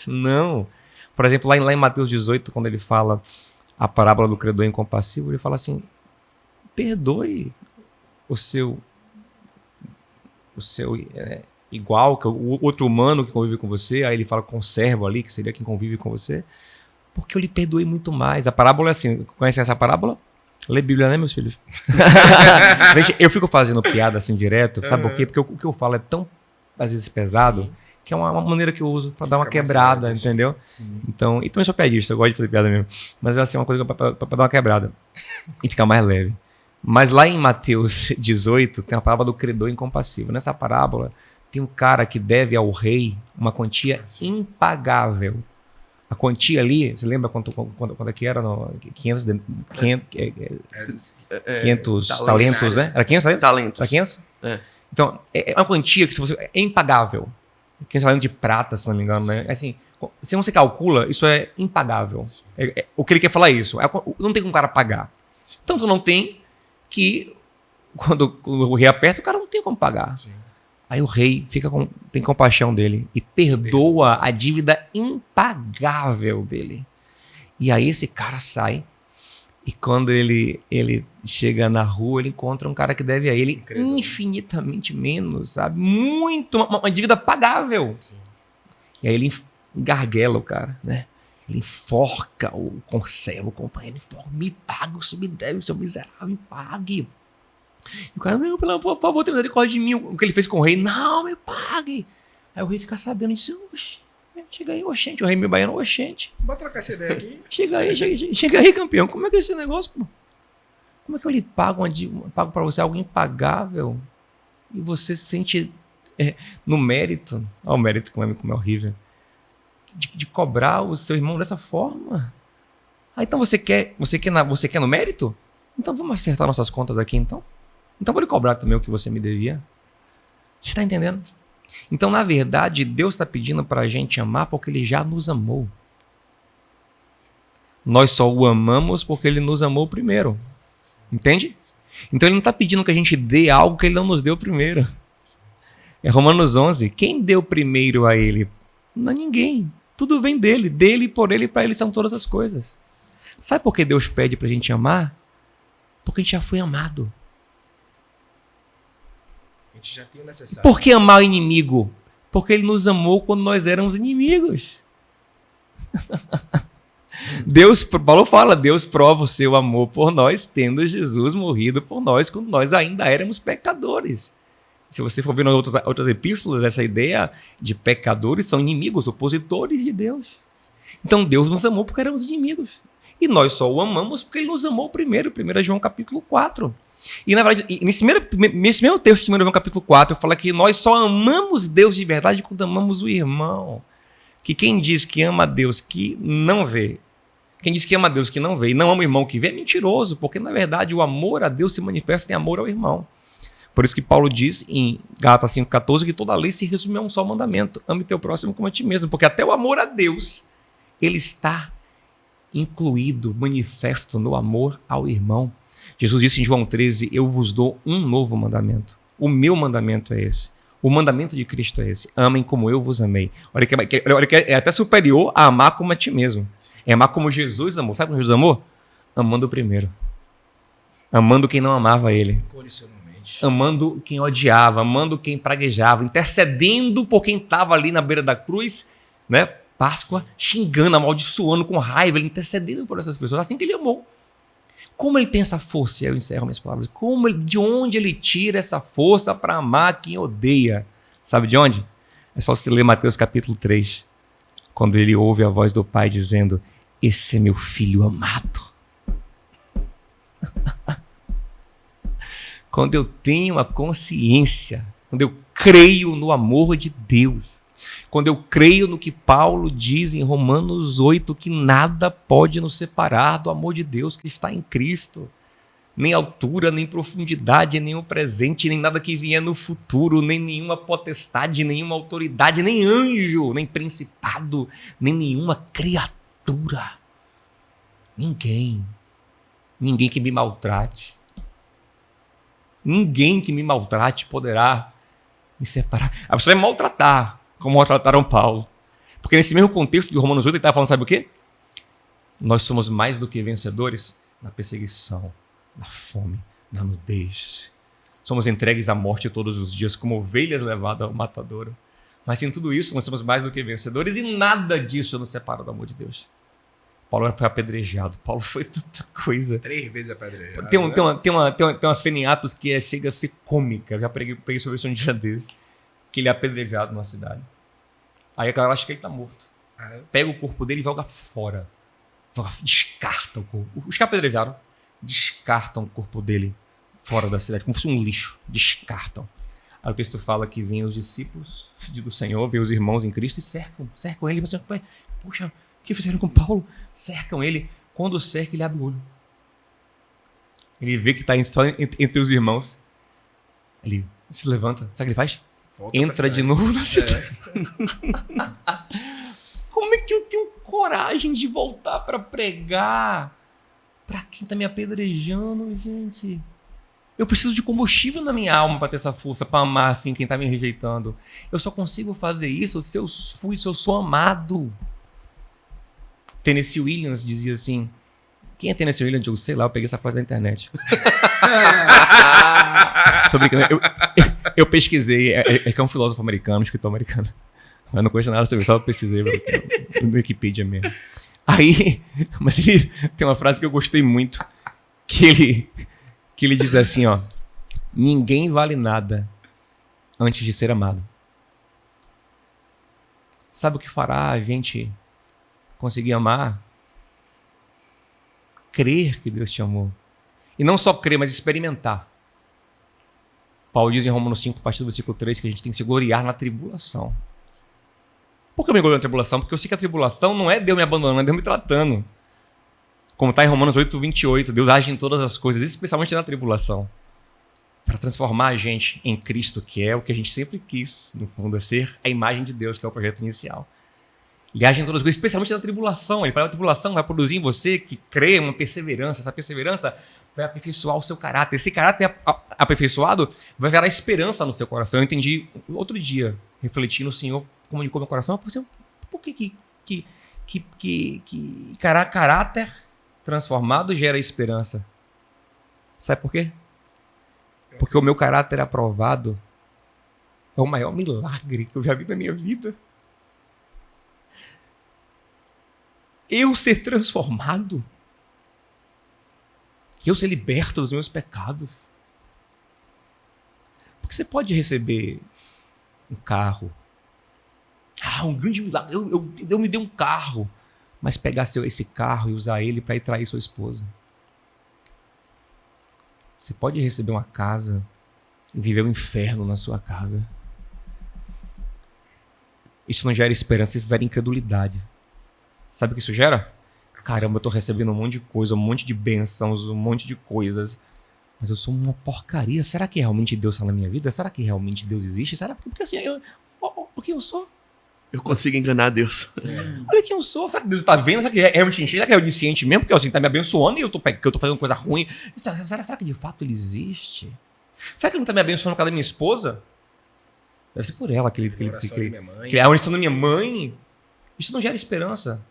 Speaker 5: Não. Por exemplo, lá em Mateus 18, quando ele fala a parábola do credor incompassível, ele fala assim, perdoe o seu igual, que o outro humano que convive com você. Aí ele fala com o servo ali, que seria quem convive com você, porque eu lhe perdoei muito mais. A parábola é assim, conhecem essa parábola? Lê Bíblia, né, meus filhos? Veja, eu fico fazendo piada assim direto, sabe por quê? Porque o que eu falo é tão, às vezes, pesado, que é uma maneira que eu uso pra dar uma quebrada, entendeu? Então, e também sou piadista, eu gosto de fazer piada mesmo, mas é assim, uma coisa pra dar uma quebrada e ficar mais leve. Mas lá em Mateus 18 tem a parábola do credor incompassível. Nessa parábola tem um cara que deve ao rei uma quantia impagável. A quantia ali, você lembra quanto é que era? 500 talentos, né? Era 500 talentos?
Speaker 3: Talentos.
Speaker 5: Era 500?
Speaker 3: É.
Speaker 5: Então, é uma quantia que é impagável. 500 talentos de prata, se não me engano, né? Assim, se você calcula, isso é impagável. O que ele quer falar é isso. Não tem como o cara pagar. Tanto não tem que, quando o rei aperta, o cara não tem como pagar. Sim. Aí o rei tem compaixão dele e perdoa a dívida impagável dele. E aí esse cara sai e quando ele chega na rua, ele encontra um cara que deve a ele infinitamente menos, sabe? Muito, uma dívida pagável.
Speaker 1: Sim.
Speaker 5: E aí ele engarguela o cara, né? Ele enforca o conserva, o companheiro, enforca, me paga, o senhor me deve, seu miserável, me pague. E o cara, não, por favor, tem misericórdia de mim. O que ele fez com o rei, não, me pague. Aí o rei fica sabendo e disse, oxe, chega aí, oxente, o rei meu baiano, oxente.
Speaker 1: Bora trocar essa ideia aqui.
Speaker 5: Chega aí, campeão, como é que é esse negócio, pô? Como é que eu lhe pago pra você algo impagável e você se sente no mérito, olha o mérito como é horrível, de cobrar o seu irmão dessa forma? Ah, então você quer no mérito? Então vamos acertar nossas contas aqui, então? Então vou lhe cobrar também o que você me devia. Você está entendendo? Então, na verdade, Deus está pedindo para a gente amar porque Ele já nos amou. Nós só o amamos porque Ele nos amou primeiro. Entende? Então Ele não está pedindo que a gente dê algo que Ele não nos deu primeiro. É Romanos 11. Quem deu primeiro a Ele? Não, ninguém. Tudo vem dele, por Ele e para Ele são todas as coisas. Sabe por que Deus pede para a gente amar? Porque a gente já foi amado.
Speaker 1: A gente já tem o necessário.
Speaker 5: Por que amar o inimigo? Porque Ele nos amou quando nós éramos inimigos. Paulo fala, Deus prova o seu amor por nós, tendo Jesus morrido por nós, quando nós ainda éramos pecadores. Se você for ver nas outras epístolas, essa ideia de pecadores são inimigos, opositores de Deus. Então Deus nos amou porque éramos inimigos. E nós só o amamos porque Ele nos amou primeiro. 1 João capítulo 4. E na verdade, nesse mesmo texto de 1 João capítulo 4, fala que nós só amamos Deus de verdade quando amamos o irmão. Que quem diz que ama a Deus que não vê, quem diz que ama a Deus que não vê e não ama o irmão que vê é mentiroso, porque na verdade o amor a Deus se manifesta em amor ao irmão. Por isso que Paulo diz em Gálatas 5,14 que toda a lei se resume a um só mandamento: ame teu próximo como a ti mesmo, porque até o amor a Deus, ele está incluído, manifesto no amor ao irmão. Jesus disse em João 13, eu vos dou um novo mandamento. O meu mandamento é esse. O mandamento de Cristo é esse. Amem como eu vos amei. Olha que é até superior a amar como a ti mesmo. É amar como Jesus amou. Sabe como Jesus amou? Amando o primeiro. Amando quem não amava ele. Amando quem odiava, amando quem praguejava, intercedendo por quem estava ali na beira da cruz, né? Páscoa, xingando, amaldiçoando, com raiva, ele intercedendo por essas pessoas, assim que ele amou. Como ele tem essa força? E eu encerro minhas palavras. De onde ele tira essa força para amar quem odeia? Sabe de onde? É só se ler Mateus capítulo 3, quando ele ouve a voz do Pai dizendo, esse é meu filho amado. Quando eu tenho a consciência, quando eu creio no amor de Deus, quando eu creio no que Paulo diz em Romanos 8, que nada pode nos separar do amor de Deus que está em Cristo. Nem altura, nem profundidade, nem o presente, nem nada que vier no futuro, nem nenhuma potestade, nenhuma autoridade, nem anjo, nem principado, nem nenhuma criatura. Ninguém que me maltrate. Ninguém que me maltrate poderá me separar. A pessoa vai maltratar, como maltrataram Paulo. Porque nesse mesmo contexto de Romanos 8, ele estava falando, sabe o quê? Nós somos mais do que vencedores na perseguição, na fome, na nudez. Somos entregues à morte todos os dias, como ovelhas levadas ao matadouro. Mas em tudo isso, nós somos mais do que vencedores e nada disso nos separa do amor de Deus. Paulo foi apedrejado. Paulo foi tanta coisa.
Speaker 1: 3 vezes apedrejado.
Speaker 5: Tem uma cena em Atos que chega a ser cômica. Eu já peguei sobre isso um dia desses. Que ele é apedrejado numa cidade. Aí a galera acha que ele tá morto. Pega o corpo dele e joga fora. Descarta o corpo. Os que apedrejaram descartam o corpo dele fora da cidade, como se fosse um lixo. Descartam. Aí o texto fala que vêm os discípulos do Senhor, vêm os irmãos em Cristo e cercam ele. Você, puxa, o que fizeram com Paulo? Cercam ele. Quando cerca, ele abre o olho. Ele vê que está só entre os irmãos. Ele se levanta. Sabe o que ele faz? Entra de novo na cidade. Como é que eu tenho coragem de voltar para pregar para quem está me apedrejando, gente? Eu preciso de combustível na minha alma para ter essa força, para amar assim quem tá me rejeitando. Eu só consigo fazer isso se eu sou amado. Tennessee Williams dizia assim... Quem é Tennessee Williams? Eu sei lá, eu peguei essa frase da internet. Tô brincando. Eu pesquisei. É um filósofo americano, um escritor americano. Mas não conheço nada sobre isso, só pesquisei no Wikipedia mesmo. Aí, mas ele tem uma frase que eu gostei muito, que ele diz assim, ó: ninguém vale nada antes de ser amado. Sabe o que fará a gente conseguir amar? Crer que Deus te amou. E não só crer, mas experimentar. Paulo diz em Romanos 5, a partir do versículo 3, que a gente tem que se gloriar na tribulação. Por que eu me glorio na tribulação? Porque eu sei que a tribulação não é Deus me abandonando, é Deus me tratando. Como está em Romanos 8, 28, Deus age em todas as coisas, especialmente na tribulação, para transformar a gente em Cristo, que é o que a gente sempre quis, no fundo, é ser a imagem de Deus, que é o projeto inicial. Ele age em todas as coisas, especialmente na tribulação. Ele fala que a tribulação vai produzir em você que crê uma perseverança. Essa perseverança vai aperfeiçoar o seu caráter. Esse caráter aperfeiçoado vai gerar esperança no seu coração. Eu entendi outro dia, refletindo, o Senhor comunicou meu coração. Por que caráter transformado gera esperança? Sabe por quê? Porque o meu caráter aprovado é o maior milagre que eu já vi na minha vida. Eu ser transformado, eu ser liberto dos meus pecados. Porque você pode receber um carro, um grande milagre, Deus me deu um carro, mas pegar esse carro e usar ele para ir trair sua esposa. Você pode receber uma casa e viver o inferno na sua casa. Isso não gera esperança, isso gera incredulidade. Sabe o que isso gera? Caramba, eu tô recebendo um monte de coisa, um monte de bênçãos, um monte de coisas. Mas eu sou uma porcaria. Será que realmente Deus está na minha vida? Será que realmente Deus existe? Será? Porque assim, o que eu sou?
Speaker 3: Eu consigo enganar Deus.
Speaker 5: Olha quem eu sou. Será que Deus tá vendo? Será que é realmente encher? Será que é onisciente mesmo? Porque assim, tá me abençoando e eu tô fazendo coisa ruim. Será que de fato ele existe? Será que ele não tá me abençoando por causa da minha esposa? Deve ser por ela que é a oração da minha mãe. Isso não gera esperança.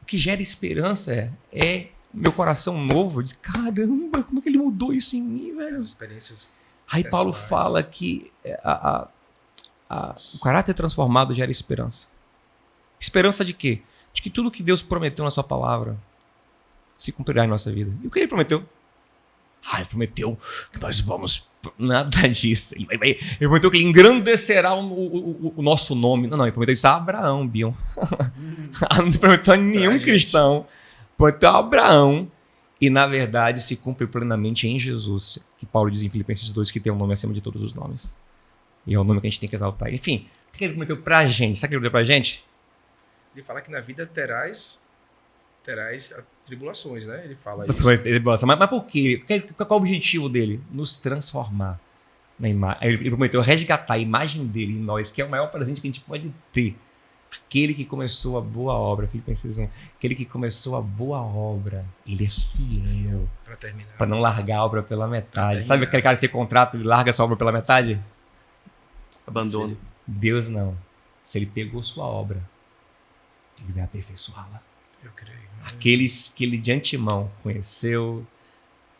Speaker 5: O que gera esperança é meu coração novo. Diz, caramba, como é que ele mudou isso em mim, velho?
Speaker 1: As experiências.
Speaker 5: Aí Paulo fala que o caráter transformado gera esperança. Esperança de quê? De que tudo que Deus prometeu na sua palavra se cumprirá em nossa vida. E o que ele prometeu? Ele prometeu que nós vamos... Nada disso. Ele prometeu que ele engrandecerá o nosso nome. Não, ele prometeu isso a Abraão, Bion. Não prometeu a nenhum cristão. Prometeu a Abraão. E, na verdade, se cumpre plenamente em Jesus. Que Paulo diz em Filipenses 2 que tem um nome acima de todos os nomes. E é o nome que a gente tem que exaltar. Enfim, o que ele prometeu pra gente? Sabe o que ele prometeu pra gente?
Speaker 1: Ele fala que na vida terás tribulações, né? Ele fala
Speaker 5: isso. Mas por quê? Qual é o objetivo dele? Nos transformar na imagem. Ele prometeu resgatar a imagem dele em nós, que é o maior presente que a gente pode ter. Aquele que começou a boa obra, Filipenses 1, aquele que começou a boa obra, ele é fiel
Speaker 1: para terminar,
Speaker 5: para não largar a obra pela metade. Sabe aquele cara que você contrata, ele larga a sua obra pela metade?
Speaker 3: Abandono.
Speaker 5: Deus não. Se ele pegou sua obra, ele vai aperfeiçoá-la.
Speaker 1: Eu creio.
Speaker 5: Aqueles que ele de antemão conheceu,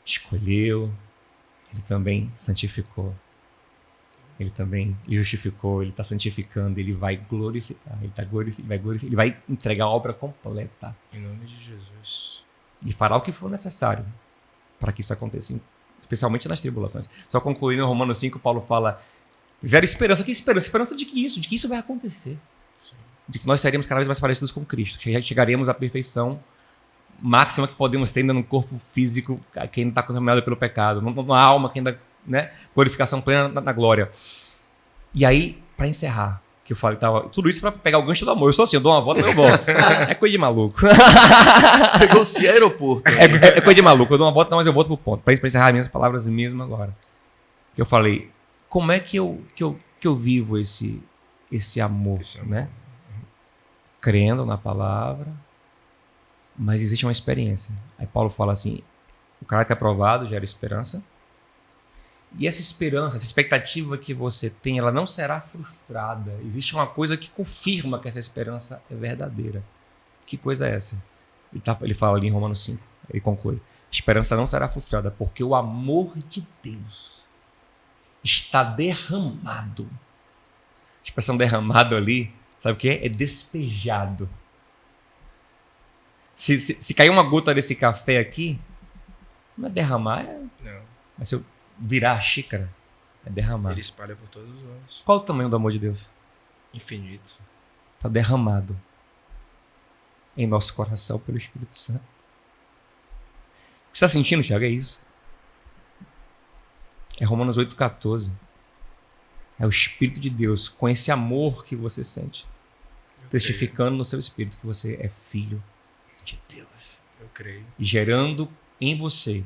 Speaker 5: escolheu, ele também santificou. Ele também justificou, ele está santificando, ele vai glorificar, ele vai entregar a obra completa.
Speaker 1: Em nome de Jesus.
Speaker 5: E fará o que for necessário para que isso aconteça, especialmente nas tribulações. Só concluindo em Romanos 5, Paulo fala, gera esperança. Que esperança? Esperança de que isso vai acontecer. Sim. De que nós seremos cada vez mais parecidos com Cristo. Chegaremos à perfeição máxima que podemos ter ainda no corpo físico que ainda está contaminado pelo pecado, numa alma que ainda, né, glorificação plena na glória. E aí, para encerrar, que eu falei, tudo isso para pegar o gancho do amor. Eu sou assim, eu dou uma volta e eu volto. É coisa de maluco.
Speaker 3: Pegou-se aeroporto.
Speaker 5: É coisa de maluco. Eu dou uma volta, mas eu volto pro ponto. Para encerrar minhas palavras mesmo agora. Eu falei, como é que eu vivo esse amor, né? Crendo na palavra, mas existe uma experiência. Aí Paulo fala assim, o caráter aprovado gera esperança, E essa esperança, essa expectativa que você tem, ela não será frustrada. Existe uma coisa que confirma que essa esperança é verdadeira. Que coisa é essa? Ele fala ali em Romanos 5, ele conclui. A esperança não será frustrada, porque o amor de Deus está derramado. A expressão derramado ali, sabe o que é? É despejado. Se cair uma gota desse café aqui, não é derramar,
Speaker 1: Não.
Speaker 5: mas se eu virar a xícara, é derramar.
Speaker 1: Ele espalha por todos os olhos.
Speaker 5: Qual o tamanho do amor de Deus?
Speaker 1: Infinito.
Speaker 5: Está derramado em nosso coração pelo Espírito Santo. O que você está sentindo, Thiago? É isso. É Romanos 8,14. É o Espírito de Deus, com esse amor que você sente, testificando no seu espírito que você é filho de Deus.
Speaker 1: Eu creio.
Speaker 5: E gerando em você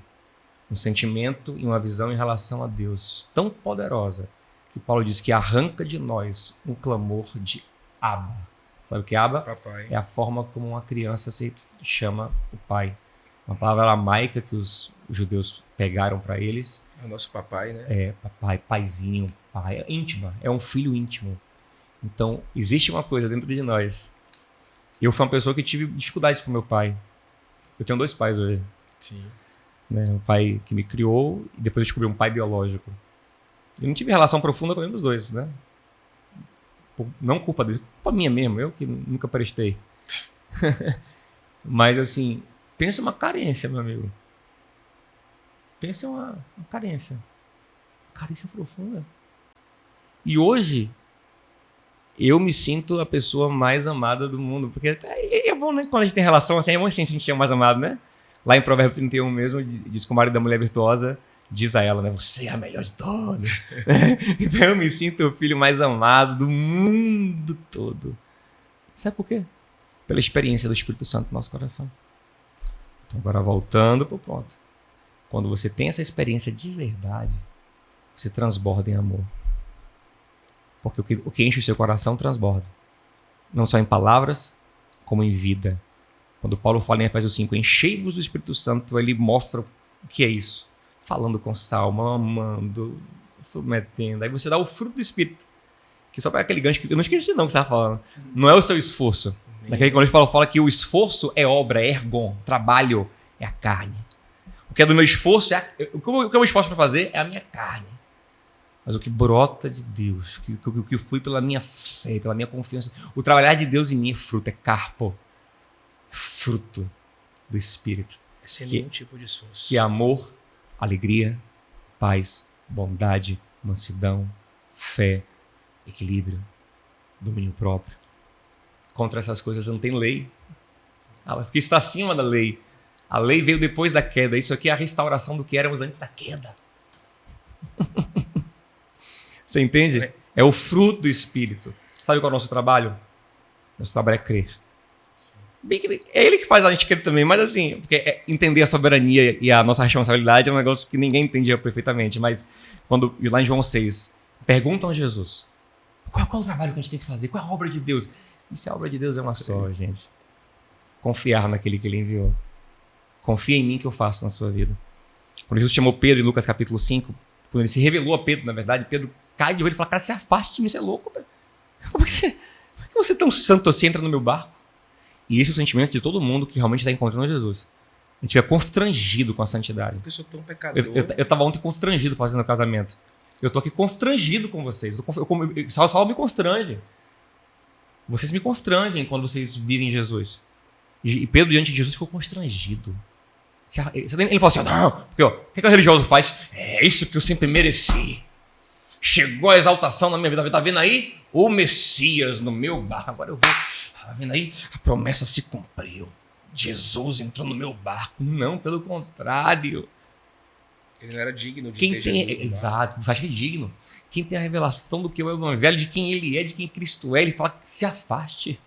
Speaker 5: um sentimento e uma visão em relação a Deus tão poderosa que Paulo diz que arranca de nós um clamor de Abba. Sabe o que é Abba?
Speaker 1: Papai.
Speaker 5: É a forma como uma criança se chama o pai. Uma palavra aramaica que os judeus pegaram para eles.
Speaker 1: É o nosso papai, né?
Speaker 5: É papai, paizinho, pai. É íntima, é um filho íntimo. Então, existe uma coisa dentro de nós. Eu fui uma pessoa que tive dificuldades com meu pai. Eu tenho 2 pais hoje.
Speaker 1: Sim.
Speaker 5: Né? Um pai que me criou e depois eu descobri um pai biológico. Eu não tive relação profunda com nenhum dos dois, né? Não culpa dele, culpa minha mesmo, eu que nunca prestei. Mas assim, pensa uma carência, meu amigo. Pensa uma carência. Carência profunda. E hoje, eu me sinto a pessoa mais amada do mundo. Porque é bom, né? Quando a gente tem relação assim, é bom assim, se sentir mais amado, né? Lá em Provérbios 31 mesmo, diz que o marido da mulher virtuosa diz a ela, né? Você é a melhor de todas. Então eu me sinto o filho mais amado do mundo todo. Sabe por quê? Pela experiência do Espírito Santo no nosso coração. Então agora voltando pro ponto. Quando você tem essa experiência de verdade, você transborda em amor. Porque o que enche o seu coração transborda. Não só em palavras, como em vida. Quando Paulo fala em Efésios 5, enchei-vos do Espírito Santo, ele mostra o que é isso. Falando com salmo, amando, submetendo. Aí você dá o fruto do Espírito. Que só para aquele gancho que eu não esqueci não que você estava falando. Não é o seu esforço. Naquele quando Paulo fala que o esforço é obra, é ergon, trabalho é a carne. O que é do meu esforço o que eu me esforço para fazer é a minha carne. Mas o que brota de Deus, o que eu fui pela minha fé, pela minha confiança, o trabalhar de Deus em mim é fruto, é carpo, fruto do Espírito.
Speaker 1: É sem nenhum tipo de esforço.
Speaker 5: Que é amor, alegria, paz, bondade, mansidão, fé, equilíbrio, domínio próprio. Contra essas coisas não tem lei. Porque está acima da lei. A lei veio depois da queda. Isso aqui é a restauração do que éramos antes da queda. Você entende? É o fruto do Espírito. Sabe qual é o nosso trabalho? Nosso trabalho é crer. Bem que é ele que faz a gente crer também, mas assim, porque entender a soberania e a nossa responsabilidade é um negócio que ninguém entendia perfeitamente. Mas quando lá em João 6, perguntam a Jesus: qual é o trabalho que a gente tem que fazer? Qual é a obra de Deus? E se a obra de Deus é uma só, gente? Confiar naquele que ele enviou. Confia em mim que eu faço na sua vida. Quando Jesus chamou Pedro em Lucas capítulo 5, quando ele se revelou a Pedro, na verdade, Pedro cai de joelho e fala: cara, se afaste de mim, você é louco, velho. Por que você é tão santo assim, entra no meu barco? E esse é o sentimento de todo mundo que realmente está encontrando Jesus. A gente fica constrangido com a santidade.
Speaker 1: Porque eu sou tão pecador.
Speaker 5: Eu estava ontem constrangido fazendo o casamento. Eu estou aqui constrangido com vocês. Saulo me constrange. Vocês me constrangem quando vocês vivem Jesus. E Pedro, diante de Jesus, ficou constrangido. Ele falou assim: não, porque o que o religioso faz? É isso que eu sempre mereci. Chegou a exaltação na minha vida. Tá vendo aí? O Messias no meu barco. Agora eu vou. Tá vendo aí? A promessa se cumpriu. Jesus entrou no meu barco. Não, pelo contrário.
Speaker 1: Ele não era digno de
Speaker 5: Quem
Speaker 1: ter
Speaker 5: tem,
Speaker 1: Jesus.
Speaker 5: exato, você acha que é digno? Quem tem a revelação do que é o evangelho, de quem ele é, de quem Cristo é, ele fala que se afaste.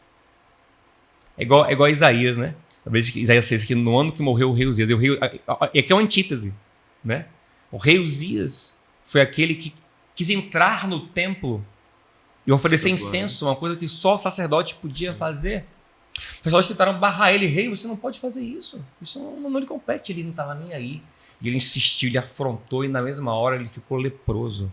Speaker 5: É igual a Isaías, né? Talvez Isaías fez que no ano que morreu o rei Uzias. E aqui é uma antítese, né? O rei Uzias foi aquele que quis entrar no templo e oferecer incenso, uma coisa que só o sacerdote podia fazer. Os sacerdotes tentaram barrar ele: rei, você não pode fazer isso. Isso não lhe compete. Ele não estava nem aí. E ele insistiu, ele afrontou e na mesma hora ele ficou leproso.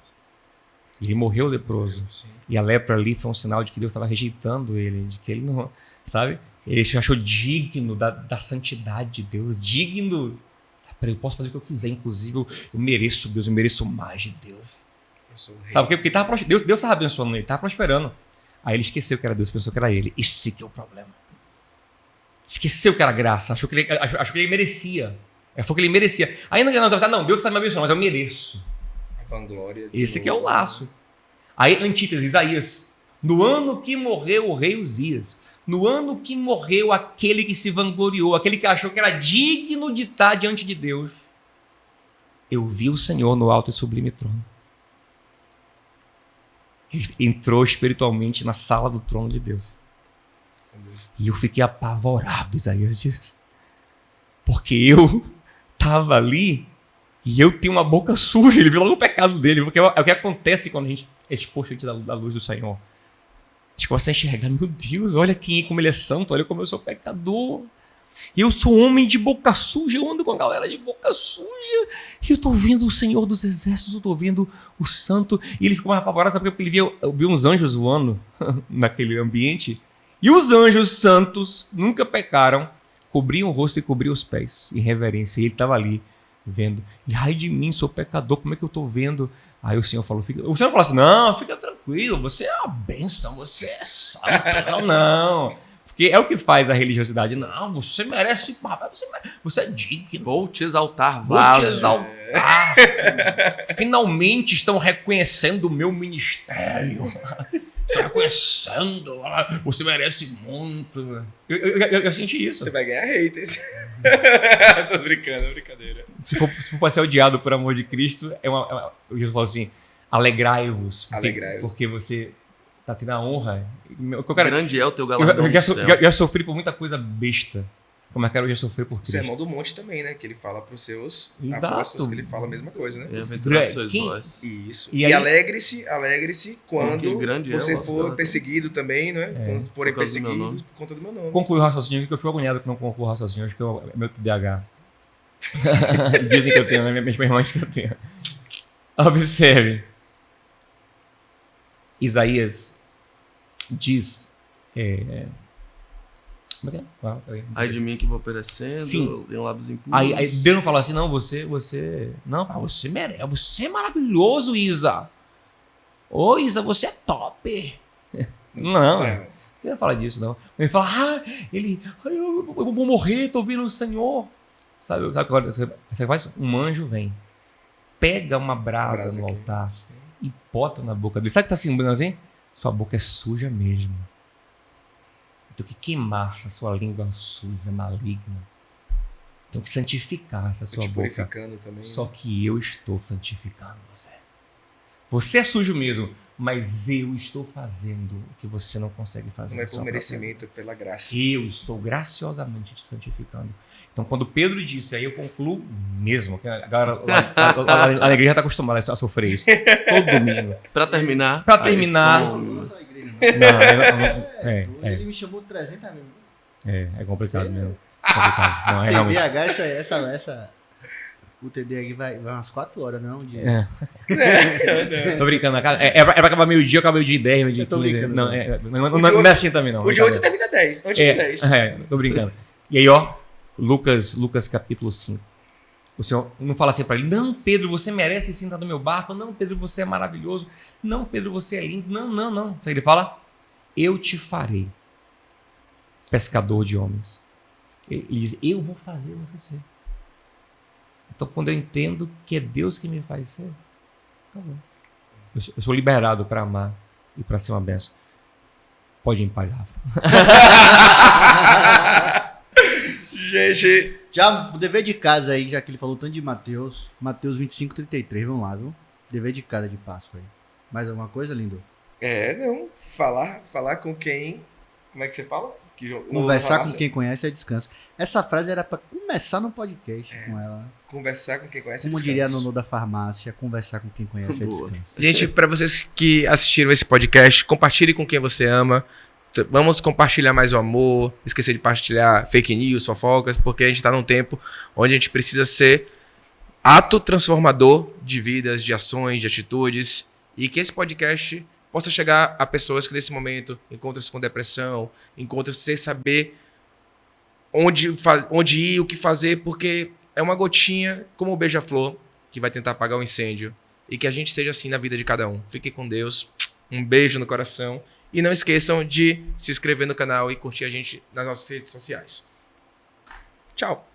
Speaker 5: Ele morreu leproso. E a lepra ali foi um sinal de que Deus estava rejeitando ele, de que ele não, sabe? Ele se achou digno da santidade de Deus, digno. Eu posso fazer o que eu quiser, inclusive eu mereço Deus, eu mereço mais de Deus.
Speaker 1: Eu sou o rei.
Speaker 5: Sabe por quê? Porque Deus estava abençoando ele, estava prosperando. Aí ele esqueceu que era Deus, pensou que era ele. Esse que é o problema. Esqueceu que era graça, achou que ele merecia. Foi que ele merecia. Aí não, Deus está me abençoando, mas eu mereço.
Speaker 1: A vanglória.
Speaker 5: Esse aqui é o laço. Aí, antítese, Isaías. No ano que morreu o rei Uzias, no ano que morreu aquele que se vangloriou, aquele que achou que era digno de estar diante de Deus, eu vi o Senhor no alto e sublime trono. Ele entrou espiritualmente na sala do trono de Deus. E eu fiquei apavorado, Isaías diz. Porque eu estava ali e eu tenho uma boca suja. Ele viu logo o pecado dele. Porque é o que acontece quando a gente é exposto da luz do Senhor. A gente começa a enxergar, meu Deus, olha como ele é santo, olha como eu sou pecador. E eu sou homem de boca suja, eu ando com a galera de boca suja. E eu estou vendo o Senhor dos Exércitos, eu estou vendo o Santo. E ele ficou mais apavorado, sabe? Porque ele viu uns anjos voando naquele ambiente. E os anjos santos nunca pecaram, cobriam o rosto e cobriam os pés, em reverência. E ele estava ali, vendo. E ai de mim, sou pecador, como é que eu estou vendo? Aí o Senhor falou, o Senhor falou assim, não, fica tranquilo, você é uma bênção, você é santo. Não. Porque é o que faz a religiosidade. Não, você merece, você é digno.
Speaker 3: Vou te exaltar,
Speaker 5: Vou
Speaker 3: vaso.
Speaker 5: te exaltar. Finalmente estão reconhecendo o meu ministério. Estão reconhecendo. Você merece muito. Eu senti isso.
Speaker 1: Você vai ganhar haters. Tô brincando, brincadeira.
Speaker 5: Se for para ser odiado por amor de Cristo, Jesus falou assim, alegrai-vos. Porque você tá tendo a honra.
Speaker 3: Grande é o teu galardão do céu.
Speaker 5: Eu já sofri por muita coisa besta. Como é que eu já sofri por Cristo?
Speaker 1: Sermão do Monte também, né? Que ele fala pros seus
Speaker 5: Exato.
Speaker 1: apóstolos, que ele fala a mesma coisa, né?
Speaker 3: Bem-aventurados sois vós.
Speaker 1: Isso.
Speaker 5: E
Speaker 1: E
Speaker 5: aí-
Speaker 1: alegre-se quando
Speaker 3: grande é
Speaker 1: você
Speaker 3: o vosso
Speaker 1: for
Speaker 3: galardão.
Speaker 1: perseguido também, né? Quando forem
Speaker 3: Por causa do meu
Speaker 1: perseguidos
Speaker 3: nome.
Speaker 1: por conta do meu nome.
Speaker 5: Conclui o raciocínio, que eu fui agoniado que não concluo o raciocínio, acho que é meu TDAH. Dizem que eu tenho, né? Minhas irmãs que eu tenho. Observe. Isaías diz... Como é que é?
Speaker 3: Ai de mim que vou perecendo,
Speaker 5: Sim.
Speaker 3: tenho lábios impuros.
Speaker 5: Aí Deus não falou assim, não, você... Não, você merece, você é maravilhoso, Isa. Ô, Isa, você é top. Não,
Speaker 1: É.
Speaker 5: Ele não fala disso, não. Ele fala, eu vou morrer, tô vendo o Senhor. Sabe agora, você faz? Um anjo vem, pega uma brasa no
Speaker 1: aqui.
Speaker 5: altar e bota na boca dele. Sabe o que tá simbolando assim? Sua boca é suja mesmo. Tem que queimar essa sua língua suja, maligna. Tem que santificar essa
Speaker 1: Tô
Speaker 5: sua
Speaker 1: te
Speaker 5: boca.
Speaker 1: purificando também.
Speaker 5: Só que eu estou santificando você. Você é sujo mesmo, mas eu estou fazendo o que você não consegue fazer.
Speaker 1: Não é
Speaker 5: na sua
Speaker 1: por
Speaker 5: própria
Speaker 1: merecimento, é pela graça.
Speaker 5: eu estou graciosamente te santificando. Então, quando Pedro disse, aí eu concluo mesmo, que a galera lá na igreja está acostumada a sofrer isso. Todo domingo.
Speaker 3: Pra terminar.
Speaker 5: Pra terminar.
Speaker 2: Não só a igreja, não.
Speaker 5: Ele
Speaker 2: Ele me chamou 300 vezes.
Speaker 5: é complicado mesmo. É complicado. Não, é realmente.
Speaker 2: TDAH, o TDAH vai umas 4 horas, não?
Speaker 5: Tô brincando, cara. É pra acabar meio-dia, acaba meio-dia e 10, meio-dia e
Speaker 2: Eu tô
Speaker 5: 15.
Speaker 2: brincando,
Speaker 5: Não é assim também, não.
Speaker 1: O de 8 termina 10, antes de 10.
Speaker 5: Tô brincando. E aí, ó, Lucas capítulo 5. O Senhor não fala assim pra ele, não, Pedro, você merece sentar no meu barco. Não, Pedro, você é maravilhoso. Não, Pedro, você é lindo. Não. Ele fala, eu te farei pescador de homens. Ele diz, eu vou fazer você ser. Então, quando eu entendo que é Deus que me faz ser, tá bom. Eu sou liberado para amar e para ser uma bênção. Pode ir em paz, Rafa.
Speaker 1: Gente,
Speaker 2: Já o dever de casa aí, já que ele falou tanto de Mateus 25:33, vamos lá, viu? Dever de casa de Páscoa aí. Mais alguma coisa, lindo?
Speaker 1: não. Falar com quem. Como é que você fala?
Speaker 2: Conversar com quem conhece é descanso. Essa frase era pra começar no podcast com ela.
Speaker 1: Conversar com quem conhece é
Speaker 2: Como
Speaker 1: descanso.
Speaker 2: diria a Nonô da farmácia, conversar com quem conhece é
Speaker 3: Boa.
Speaker 2: descanso.
Speaker 1: Gente, para vocês que assistiram esse podcast, compartilhe com quem você ama. Vamos compartilhar mais o amor. Esquecer de compartilhar fake news, fofocas, porque a gente tá num tempo onde a gente precisa ser ato transformador de vidas, de ações, de atitudes, e que esse podcast possa chegar a pessoas que nesse momento encontram-se com depressão, encontram-se sem saber onde ir, o que fazer, porque é uma gotinha como o beija-flor que vai tentar apagar o incêndio, e que a gente seja assim na vida de cada um. Fique com Deus, um beijo no coração, e não esqueçam de se inscrever no canal e curtir a gente nas nossas redes sociais. Tchau!